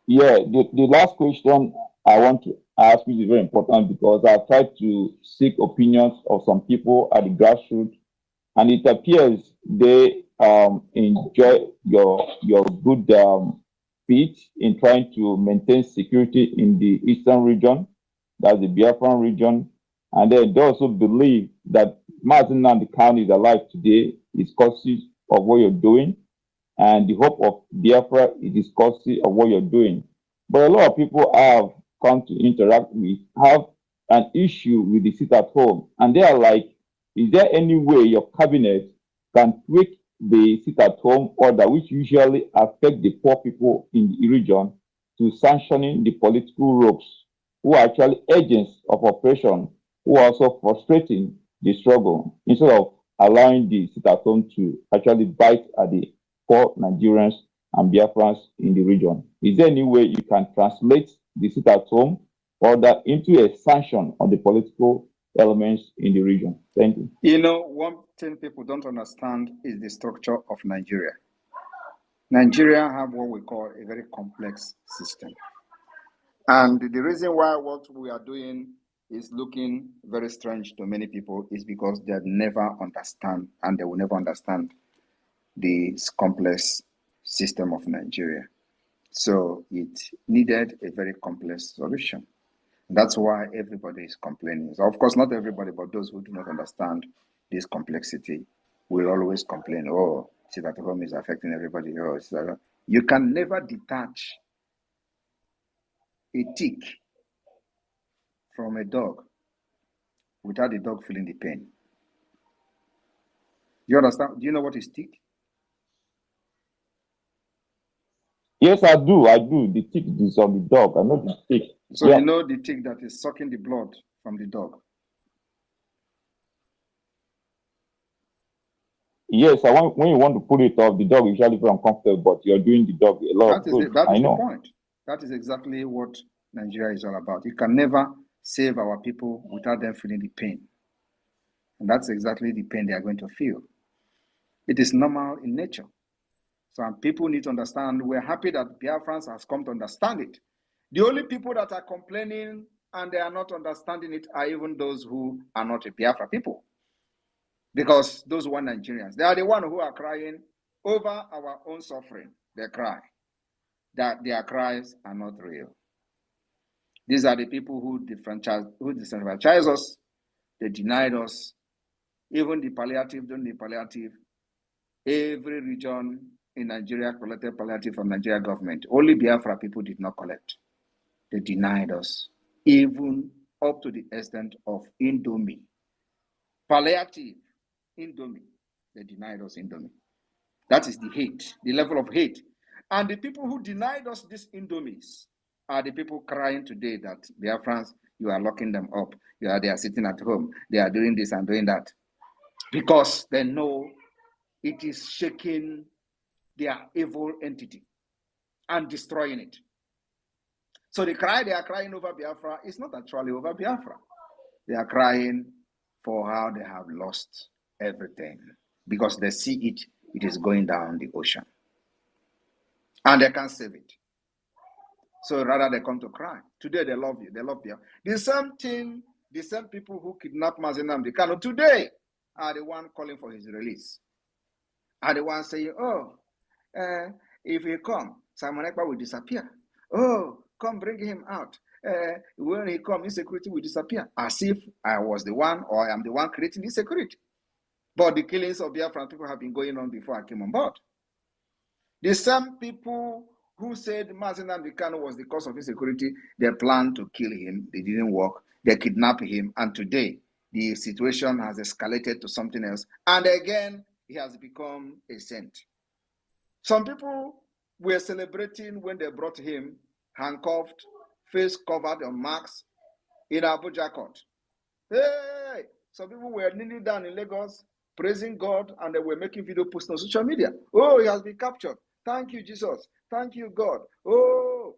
the last question I want to ask, which is very important, because I've tried to seek opinions of some people at the grassroots, and it appears they enjoy your good speech in trying to maintain security in the eastern region, that's the Biafran region, and then they also believe that Martin and the county is alive today is causes of what you're doing, and the hope of Biafra is causes of what you're doing. But a lot of people have come to interact with, have an issue with the sit at home, and they are like, is there any way your cabinet can tweak the sit-at-home order, which usually affect the poor people in the region, to sanctioning the political ropes, who are actually agents of oppression, who are also frustrating the struggle, instead of allowing the sit-at-home to actually bite at the poor Nigerians and Biafrans in the region? Is there any way you can translate the sit-at-home order into a sanction on the political elements in the region? Thank you. One thing people don't understand is the structure of Nigeria. Nigeria have what we call a very complex system. And the reason why what we are doing is looking very strange to many people is because they never understand, and they will never understand, this complex system of Nigeria. So it needed a very complex solution. That's why everybody is complaining. So of course, not everybody, but those who do not understand this complexity will always complain, oh, sit at home is affecting everybody. Oh, you can never detach a tick from a dog without the dog feeling the pain. You understand? Do you know what is tick? Yes, I do. The tick is on the dog. I know the tick. So you know the tick that is sucking the blood from the dog. Yes, when you want to put it off, the dog usually feel uncomfortable, but you're doing the dog a lot of good. That is the point. That is exactly what Nigeria is all about. You can never save our people without them feeling the pain. And that's exactly the pain they are going to feel. It is normal in nature. So people need to understand. We're happy that Biafrans has come to understand it. The only people that are complaining and they are not understanding it are even those who are not a Biafra people. Because those who are Nigerians, they are the ones who are crying over our own suffering. They cry that their cries are not real. These are the people who disenfranchise us. They denied us. Even the palliative, every region in Nigeria collected palliative from Nigeria government. Only Biafra people did not collect. They denied us, even up to the extent of Indomie. Palliative, Indomie. They denied us Indomie. That is the hate, the level of hate. And the people who denied us these Indomies are the people crying today that Biafrans, you are locking them up. They are sitting at home. They are doing this and doing that. Because they know it is shaking their evil entity and destroying it. So the cry they are crying over Biafra is not actually over Biafra. They are crying for how they have lost everything because they see it is going down the ocean. And they can't save it. So rather they come to cry. Today they love you. They love you. The same thing, the same people who kidnapped Mazi Nnamdi Kanu today are the one calling for his release. Are the one saying, oh, if he come, Simon Ekpa will disappear. Oh, come bring him out. When he comes, insecurity will disappear. As if I was the one or I am the one creating insecurity. But the killings of Biafran people have been going on before I came on board. The same people who said Mazi Nnamdi Kanu was the cause of insecurity, they planned to kill him. They didn't work. They kidnapped him. And today, the situation has escalated to something else. And again, he has become a saint. Some people were celebrating when they brought him handcuffed, face covered on marks in Abuja court. Hey! Some people were kneeling down in Lagos, praising God, and they were making video posts on social media. Oh, he has been captured. Thank you, Jesus. Thank you, God. Oh.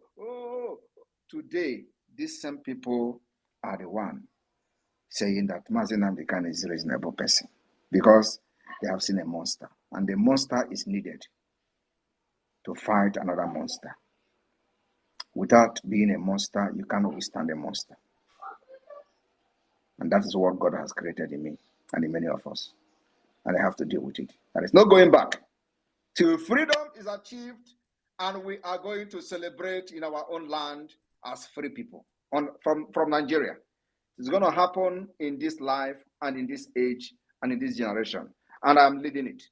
Today, these same people are the one saying that Mazi Nnamdi Kanu is a reasonable person because they have seen a monster, and the monster is needed to fight another monster. Without being a monster, you cannot withstand a monster. And that is what God has created in me and in many of us. And I have to deal with it. There is no going back. Till freedom is achieved and we are going to celebrate in our own land as free people from Nigeria. It's going to happen in this life and in this age and in this generation. And I'm leading it.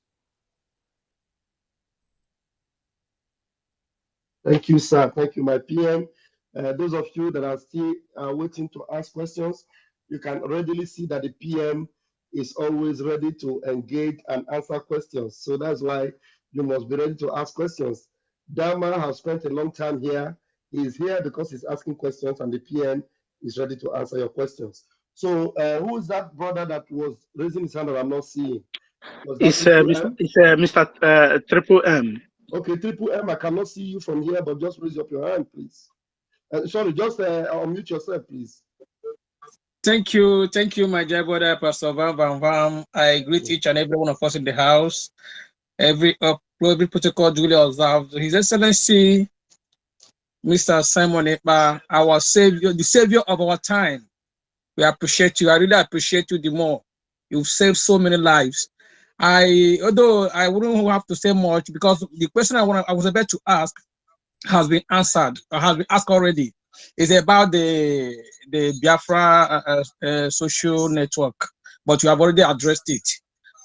Thank you, sir. Thank you, my PM. Those of you that are still waiting to ask questions, you can readily see that the PM is always ready to engage and answer questions. So that's why you must be ready to ask questions. Dama has spent a long time here. He's here because he's asking questions and the PM is ready to answer your questions. So who is that brother that was raising his hand that I'm not seeing? It's Mr. Triple M. Okay, Triple M, I cannot see you from here, but just raise up your hand, please. Sorry, just unmute yourself, please. Thank you, my dear brother, Pastor Van. I greet each and every one of us in the house. Every protocol duly observed. His Excellency, Mr. Simon Ekpa, our savior, the savior of our time. We appreciate you. I really appreciate you the more. You've saved so many lives. Although I wouldn't have to say much because the question I was about to ask has been answered, or has been asked already. It's about the Biafra social network, but you have already addressed it.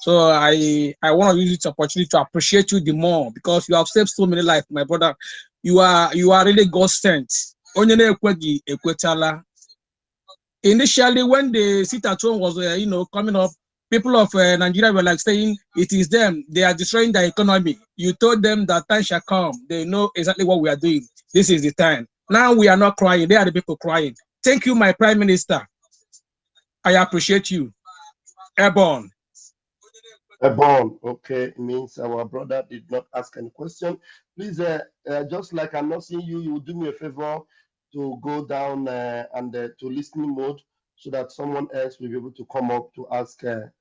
So I want to use this opportunity to appreciate you the more because you have saved so many lives, my brother. You are really God sent. Initially, when the sit-at-home was coming up, people of Nigeria were like saying it is them, they are destroying the economy. You told them that time shall come. They know exactly what we are doing. This is the time. Now we are not crying. They are the people crying. Thank you, my Prime Minister. I appreciate you. Airborne. Airborne, okay, means our brother did not ask any question. Please, just like I'm not seeing you, you will do me a favor to go down and to listening mode so that someone else will be able to come up to ask a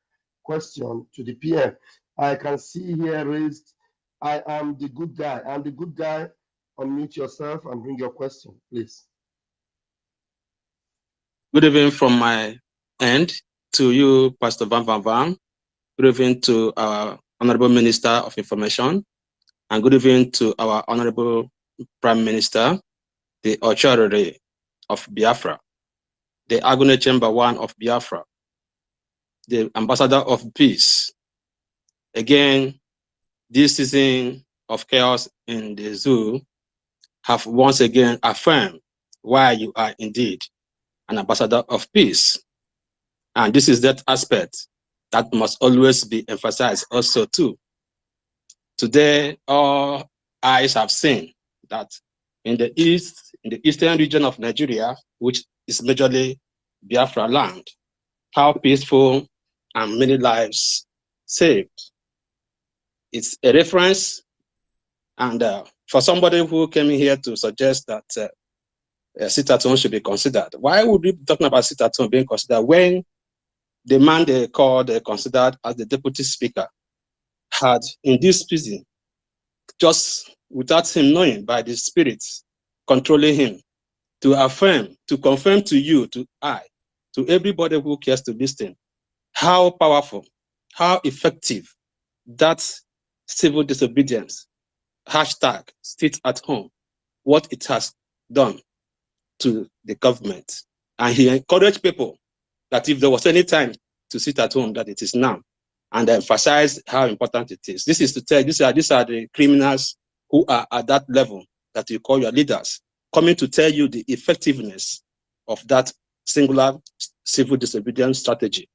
question to the PM. I can see here raised, I am the good guy. I'm the good guy. Unmute yourself and bring your question, please. Good evening from my end to you, Pastor Van. Good evening to our Honorable Minister of Information, and good evening to our Honorable Prime Minister, the Authority of Biafra, the Agone Chamber 1 of Biafra, the Ambassador of Peace. Again, this season of chaos in the zoo have once again affirmed why you are indeed an ambassador of peace. And this is that aspect that must always be emphasized also too. Today, all eyes have seen that in the east, in the eastern region of Nigeria, which is majorly Biafra land, how peaceful and many lives saved. It's a reference, and for somebody who came here to suggest that sit-at-home should be considered, why would we be talking about sit-at-home being considered when the man they called considered as the deputy speaker had in this prison, just without him knowing, by the spirits controlling him, to affirm, to confirm to you, to everybody who cares to listen, how powerful, how effective that civil disobedience hashtag sit at home, what it has done to the government. And he encouraged people that if there was any time to sit at home, that it is now, and emphasize how important it is. This is to tell, these are the criminals who are at that level that you call your leaders, coming to tell you the effectiveness of that singular civil disobedience strategy.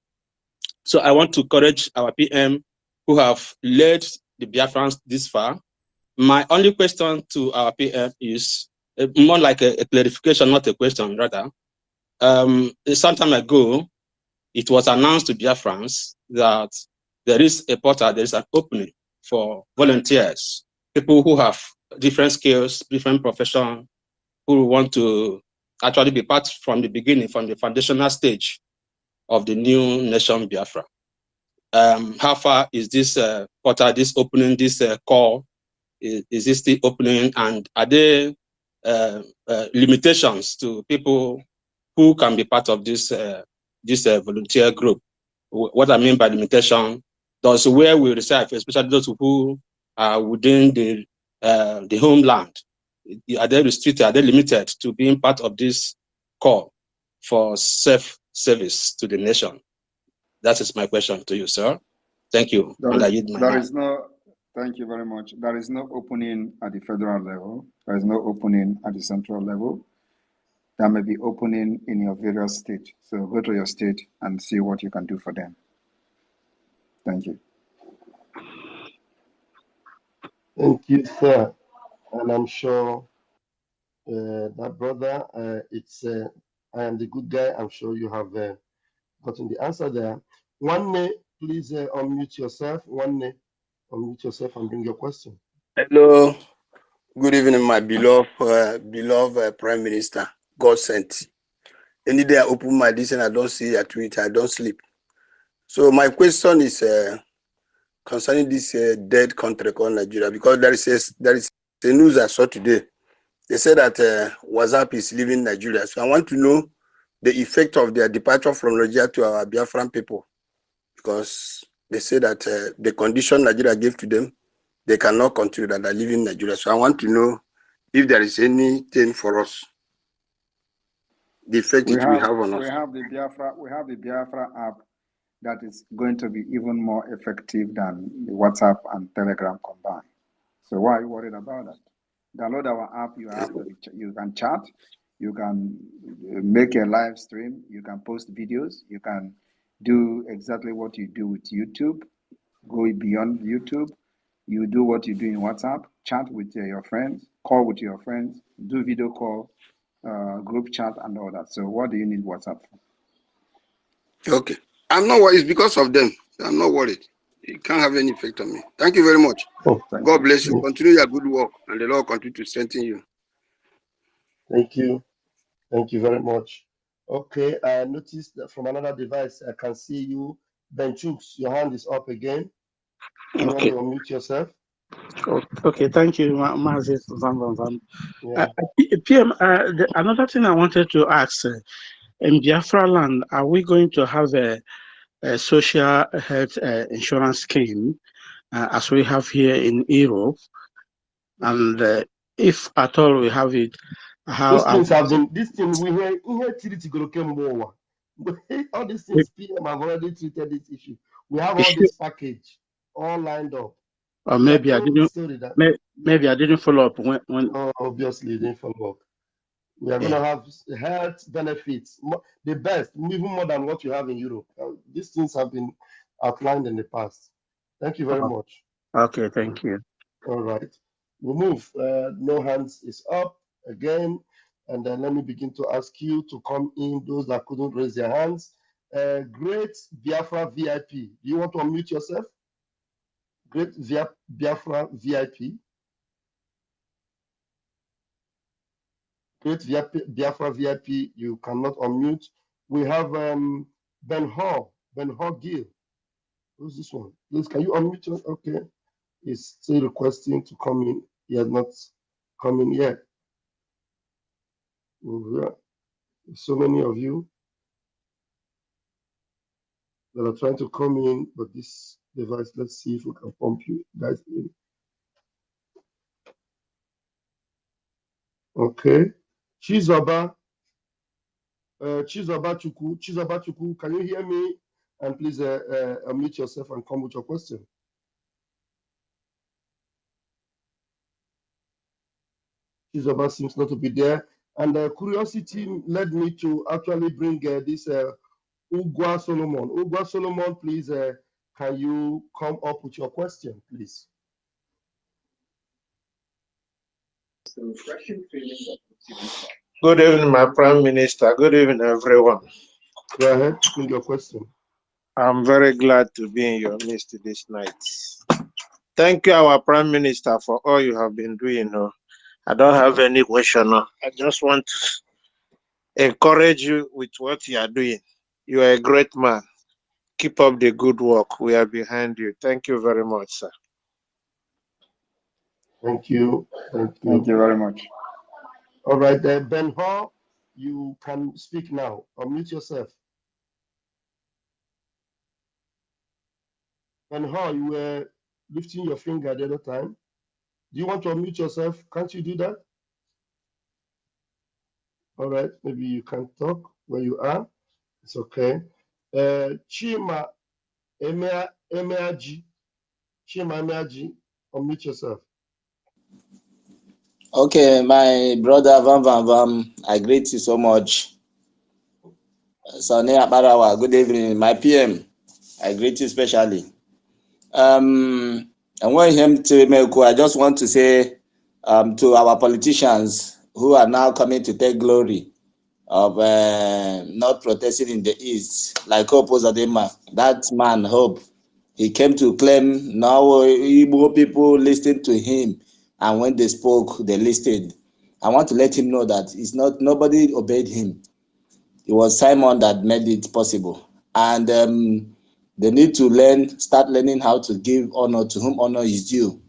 So I want to encourage our PM who have led the Biafrans this far. My only question to our PM is more like a clarification, not a question, rather. Some time ago, it was announced to Biafrans that there is a portal, there is an opening for volunteers, people who have different skills, different profession, who want to actually be part from the beginning, from the foundational stage of the new nation Biafra. How far is this portal, this opening, this call? Is this still opening? And are there limitations to people who can be part of this volunteer group? What I mean by limitation, those where we reside, especially those who are within the homeland, are they restricted? Are they limited to being part of this call for self-service to the nation? That is my question to you, sir. Thank you. Thank you very much. There is no opening at the federal level. There is no opening at the central level. There may be opening in your various states. So go to your state and see what you can do for them. Thank you. Thank you, sir. And I'm sure that brother, I am the good guy. I'm sure you have gotten the answer there. One, please unmute yourself. Unmute yourself and bring your question. Hello. Good evening, my beloved Prime Minister. God sent. Any day I open my this and I don't see a tweet, I don't sleep. So my question is concerning this dead country called Nigeria, because there is a news I saw today. They said that WhatsApp is leaving Nigeria. So I want to know the effect of their departure from Nigeria to our Biafran people, because they say that the condition Nigeria gave to them, they cannot continue, that are leaving Nigeria. So I want to know if there is anything for us, the effect it will have on us. We have the Biafra app that is going to be even more effective than the WhatsApp and Telegram combined. So why are you worried about that? Download our app. You can chat, you can make a live stream, you can post videos, you can do exactly what you do with YouTube. Go beyond YouTube. You do what you do in WhatsApp, chat with your friends, call with your friends, do video call, group chat, and all that. So what do you need WhatsApp for? Okay. I'm not worried. It's because of them. I'm not worried. It can't have any effect on me. Thank you very much. God bless you. Continue your good work, and the Lord continue to strengthen you. Thank you. Thank you very much. Okay, I noticed that from another device, I can see you. Ben Chooks, your hand is up again. You want to unmute yourself? Okay, thank you, Mazi Van. Yeah. PM, another thing I wanted to ask, in Biafra land, are we going to have a social health insurance scheme as we have here in Europe? And if at all we have it, how those things have been, this thing we hear all these things PM have already treated this issue. We have all this package all lined up. Or maybe I didn't. Maybe I didn't follow up when. Oh, obviously, you didn't follow up. We are going to have health benefits, the best, even more than what you have in Europe. These things have been outlined in the past. Thank you very much. Okay, thank you. All right. We move. No hands is up again. And then let me begin to ask you to come in, those that couldn't raise their hands. Great Biafra VIP. Do you want to unmute yourself? Great Biafra VIP. Great Biafra VIP, you cannot unmute. We have Ben Gill. Who's this one? Please, can you unmute yourself? Okay. He's still requesting to come in. He has not come in yet. So many of you that are trying to come in, but this device, let's see if we can pump you guys in. Okay. Chizoba Chuku, can you hear me? And please unmute yourself and come with your question. Chizoba seems not to be there. And curiosity led me to actually bring this Ugwa Solomon. Ugwa Solomon, please, can you come up with your question, please? Good evening, my Prime Minister. Good evening, everyone. Go ahead, bring your question. I'm very glad to be in your midst this night. Thank you, our Prime Minister, for all you have been doing. I don't have any question. I just want to encourage you with what you are doing. You are a great man. Keep up the good work. We are behind you. Thank you very much, sir. Thank you. Thank you. Thank you very much. All right, Ben Hall, you can speak now. Unmute yourself. Ben Hall, you were lifting your finger the other time. Do you want to unmute yourself? Can't you do that? All right, maybe you can talk where you are. It's okay. Chima Emeaji, unmute yourself. Okay, my brother Vam, I greet you so much. Sane Abarawa, good evening. My PM, I greet you especially. And when him to Melko, I just want to say to our politicians who are now coming to take glory of not protesting in the East, like Hope Ozadema, that man, Hope, he came to claim now Igbo people listened to him, and when they spoke, they listened. I want to let him know that it's not nobody obeyed him. It was Simon that made it possible, and they need to start learning how to give honor to whom honor is due.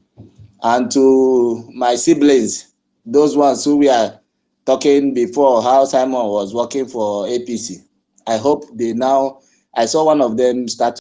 And to my siblings, those ones who were talking before how Simon was working for APC, I hope they now, I saw one of them start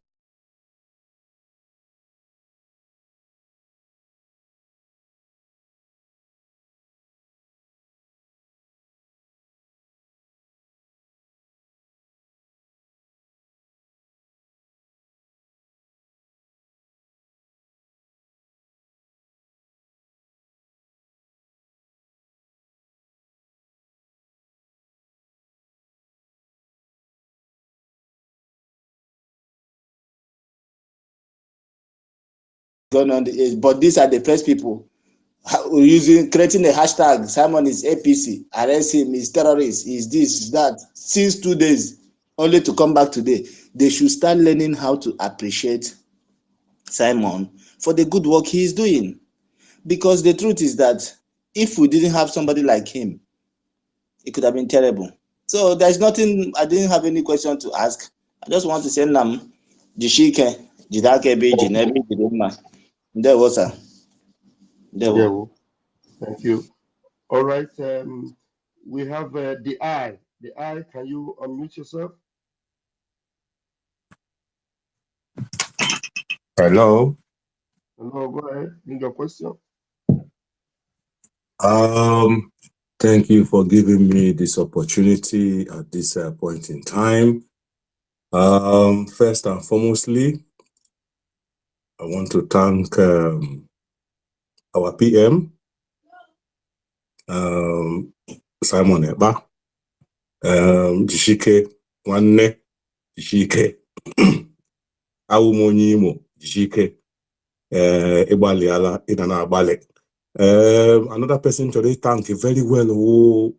going on, but these are the first people creating a hashtag. Simon is APC, arrest him, he's terrorist, he's this, he's that, since 2 days, only to come back today. They should start learning how to appreciate Simon for the good work he is doing. Because the truth is that if we didn't have somebody like him, it could have been terrible. So there's nothing, I didn't have any question to ask. I just want to say, Nam, Jishike, Jidake Beji, Nebi, Jidema. There was a. Thank you. All right. We have the eye. The eye, can you unmute yourself? Hello. Hello, go ahead. Bring your question. Thank you for giving me this opportunity at this point in time. First and foremostly, I want to thank our PM, Simon Ekpa, Jishike, Nwanne, Jishike, Awumonyi Imo, Jishike, Igbaliala, Inana Abale. Another person to thank very well, who,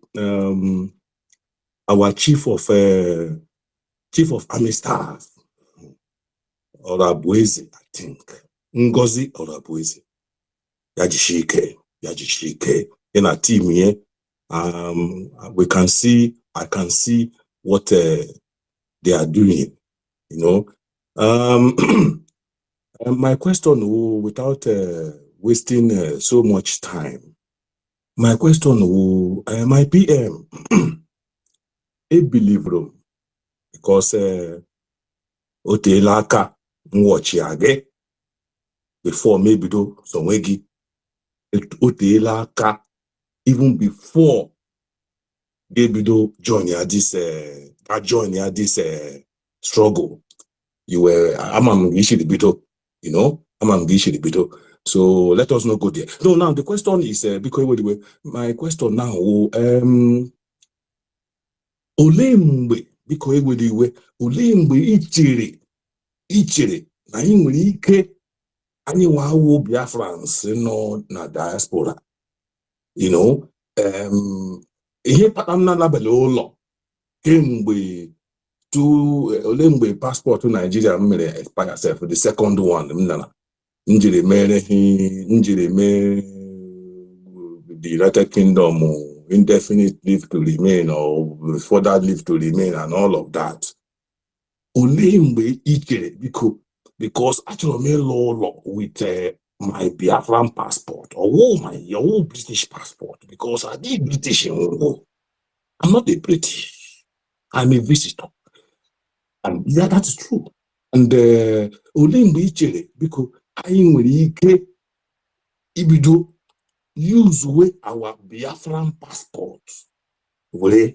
our chief of army staff, Orabueze, I think, Ngozi Orabueze, Yajishike, in a team here. I can see what they are doing, you know. My question, without wasting so much time, my question, my PM, I believe them, because Otelaka watch again before maybe do some wegi Otelaka even before Davido join this struggle. You were the bito, you know, the bito. So let us not go there. No, now the question is because my question now, olembe because olembe ichere na anyị nwere ike anyị nwawo Biafrans nọ na diaspora, you know, ihe kpatara m na-alabali ụlọ kemgbe olemgbe paspọtụ Nigeria m mere expire self, the second one m nara njiri mere the United Kingdom indefinite leave to remain or further leave to remain and all of that. Olemgbe ichere because actually I'm law with my Biafran passport or your whole British passport, because I did British. I'm not a British. I'm a visitor. And yeah, that's true. And olemgbe ichere because anyị nwere ike ibido use our Biafran passport were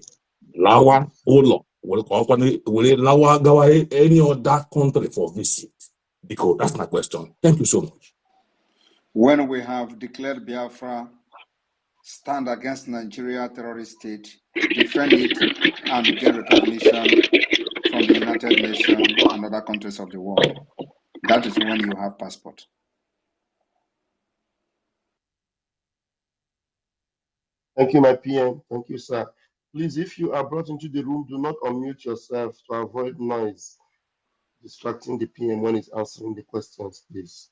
lawa ụlọ were lawa gawa any other country for visit, because that's my question. Thank you so much. When we have declared Biafra, stand against Nigeria terrorist state, defend it, and get recognition from the United Nations and other countries of the world. That is when you have passport. Thank you, my PM. Thank you, sir. Please, if you are brought into the room, do not unmute yourself to avoid noise distracting the PM when he's answering the questions, please.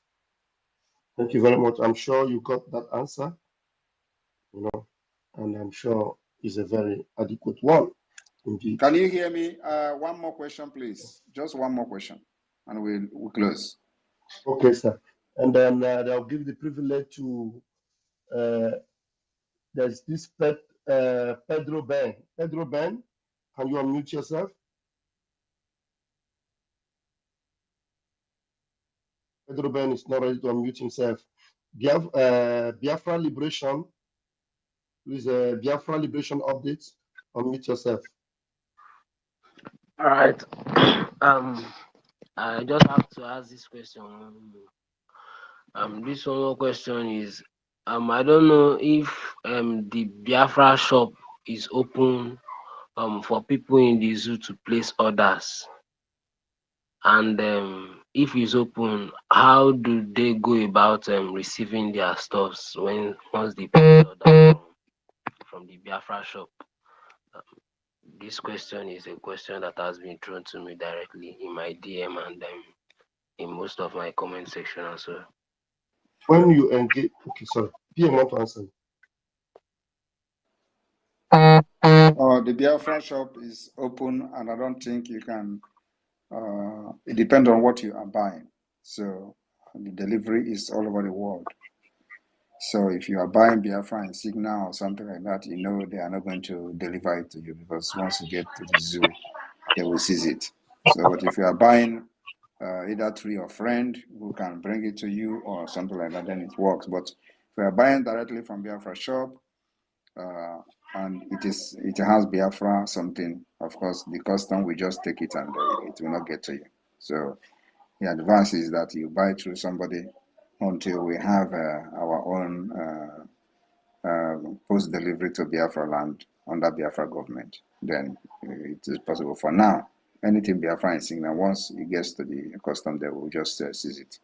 Thank you very much. I'm sure you got that answer, you know, and I'm sure it's a very adequate one indeed. Can you hear me? One more question, please. Just one more question, and we'll close. Okay, sir. And then I'll give the privilege to there's this Pedro Ben. Pedro Ben, can you unmute yourself? Pedro Ben is not ready to unmute himself. Biafra Liberation, please, Biafra Liberation updates. Unmute yourself. All right. I just have to ask this question. This one question is, I don't know if the Biafra shop is open for people in the zoo to place orders, and if it's open, how do they go about receiving their stuffs once they place order from the Biafra shop? This question is a question that has been thrown to me directly in my DM and in most of my comment section as well. When you engage, okay, sorry, PM want to answer. The Biafra shop is open, and I don't think you can. It depends on what you are buying. So the delivery is all over the world. So if you are buying Biafra in Signal or something like that, you know they are not going to deliver it to you, because once you get to the zoo, they will seize it. So, but if you are buying either through your friend who can bring it to you or something like that, then it works. But if you are buying directly from Biafra shop, and it has Biafra something, of course, the custom will just take it and it will not get to you. So He advises that you buy through somebody until we have our own post delivery to Biafra land under Biafra government. Then it is possible. For now, anything Biafra is signal, once it gets to the custom, they will just seize it.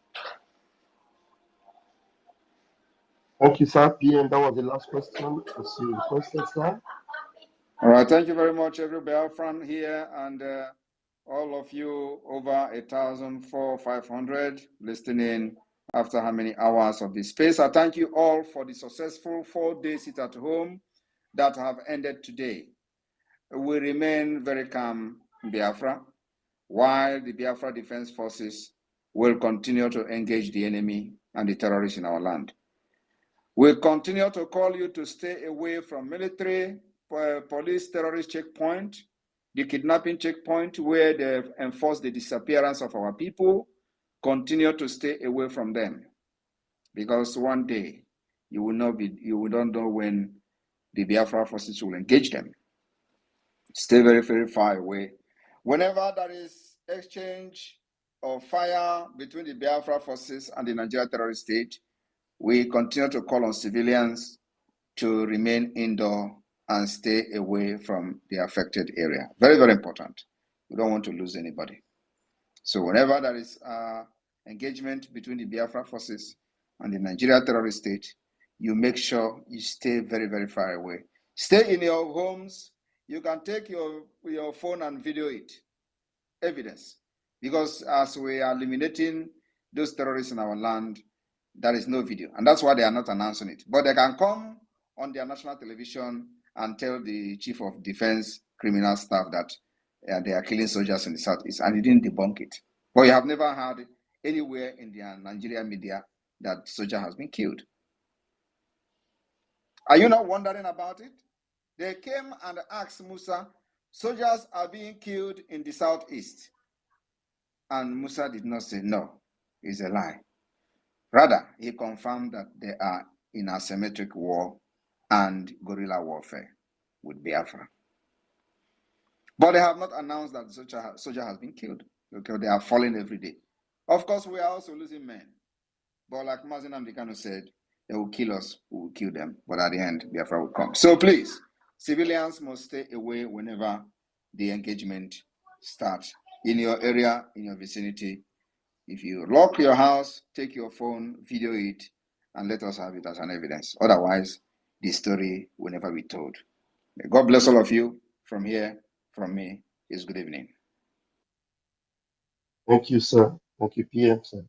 Thank you, sir. PM, that was the last question as you requested, sir. All right, thank you very much, every Biafran here, and all of you over 1,500 listening after how many hours of this space. I thank you all for the successful 4-day sit at home that have ended today. We remain very calm in Biafra, while the Biafra Defense Forces will continue to engage the enemy and the terrorists in our land. We'll continue to call you to stay away from military, police, terrorist checkpoint, the kidnapping checkpoint where they enforce the disappearance of our people. Continue to stay away from them, because one day you will not know when the Biafra forces will engage them. Stay very, very far away. Whenever there is exchange of fire between the Biafra forces and the Nigeria terrorist state, we continue to call on civilians to remain indoor and stay away from the affected area. Very, very important. We don't want to lose anybody. So whenever there is engagement between the Biafra forces and the Nigeria terrorist state, you make sure you stay very, very far away. Stay in your homes. You can take your phone and video it, evidence. Because as we are eliminating those terrorists in our land, there is no video. And that's why they are not announcing it. But they can come on their national television and tell the chief of defense criminal staff that they are killing soldiers in the southeast, and he didn't debunk it. But you have never heard anywhere in the Nigerian media that soldier has been killed. Are you not wondering about it? They came and asked Musa, soldiers are being killed in the southeast. And Musa did not say no, it's a lie. Rather, he confirmed that they are in asymmetric war and guerrilla warfare with Biafra. But they have not announced that the soldier has been killed. Okay, they are falling every day. Of course, we are also losing men. But like Mazin Amdekano said, they will kill us, we will kill them. But at the end, Biafra will come. So please, civilians must stay away whenever the engagement starts. In your area, in your vicinity, if you lock your house, take your phone, video it, and let us have it as an evidence. Otherwise, the story will never be told. May God bless all of you. From here, from me, is good evening. Thank you, sir. Thank you, PM, sir.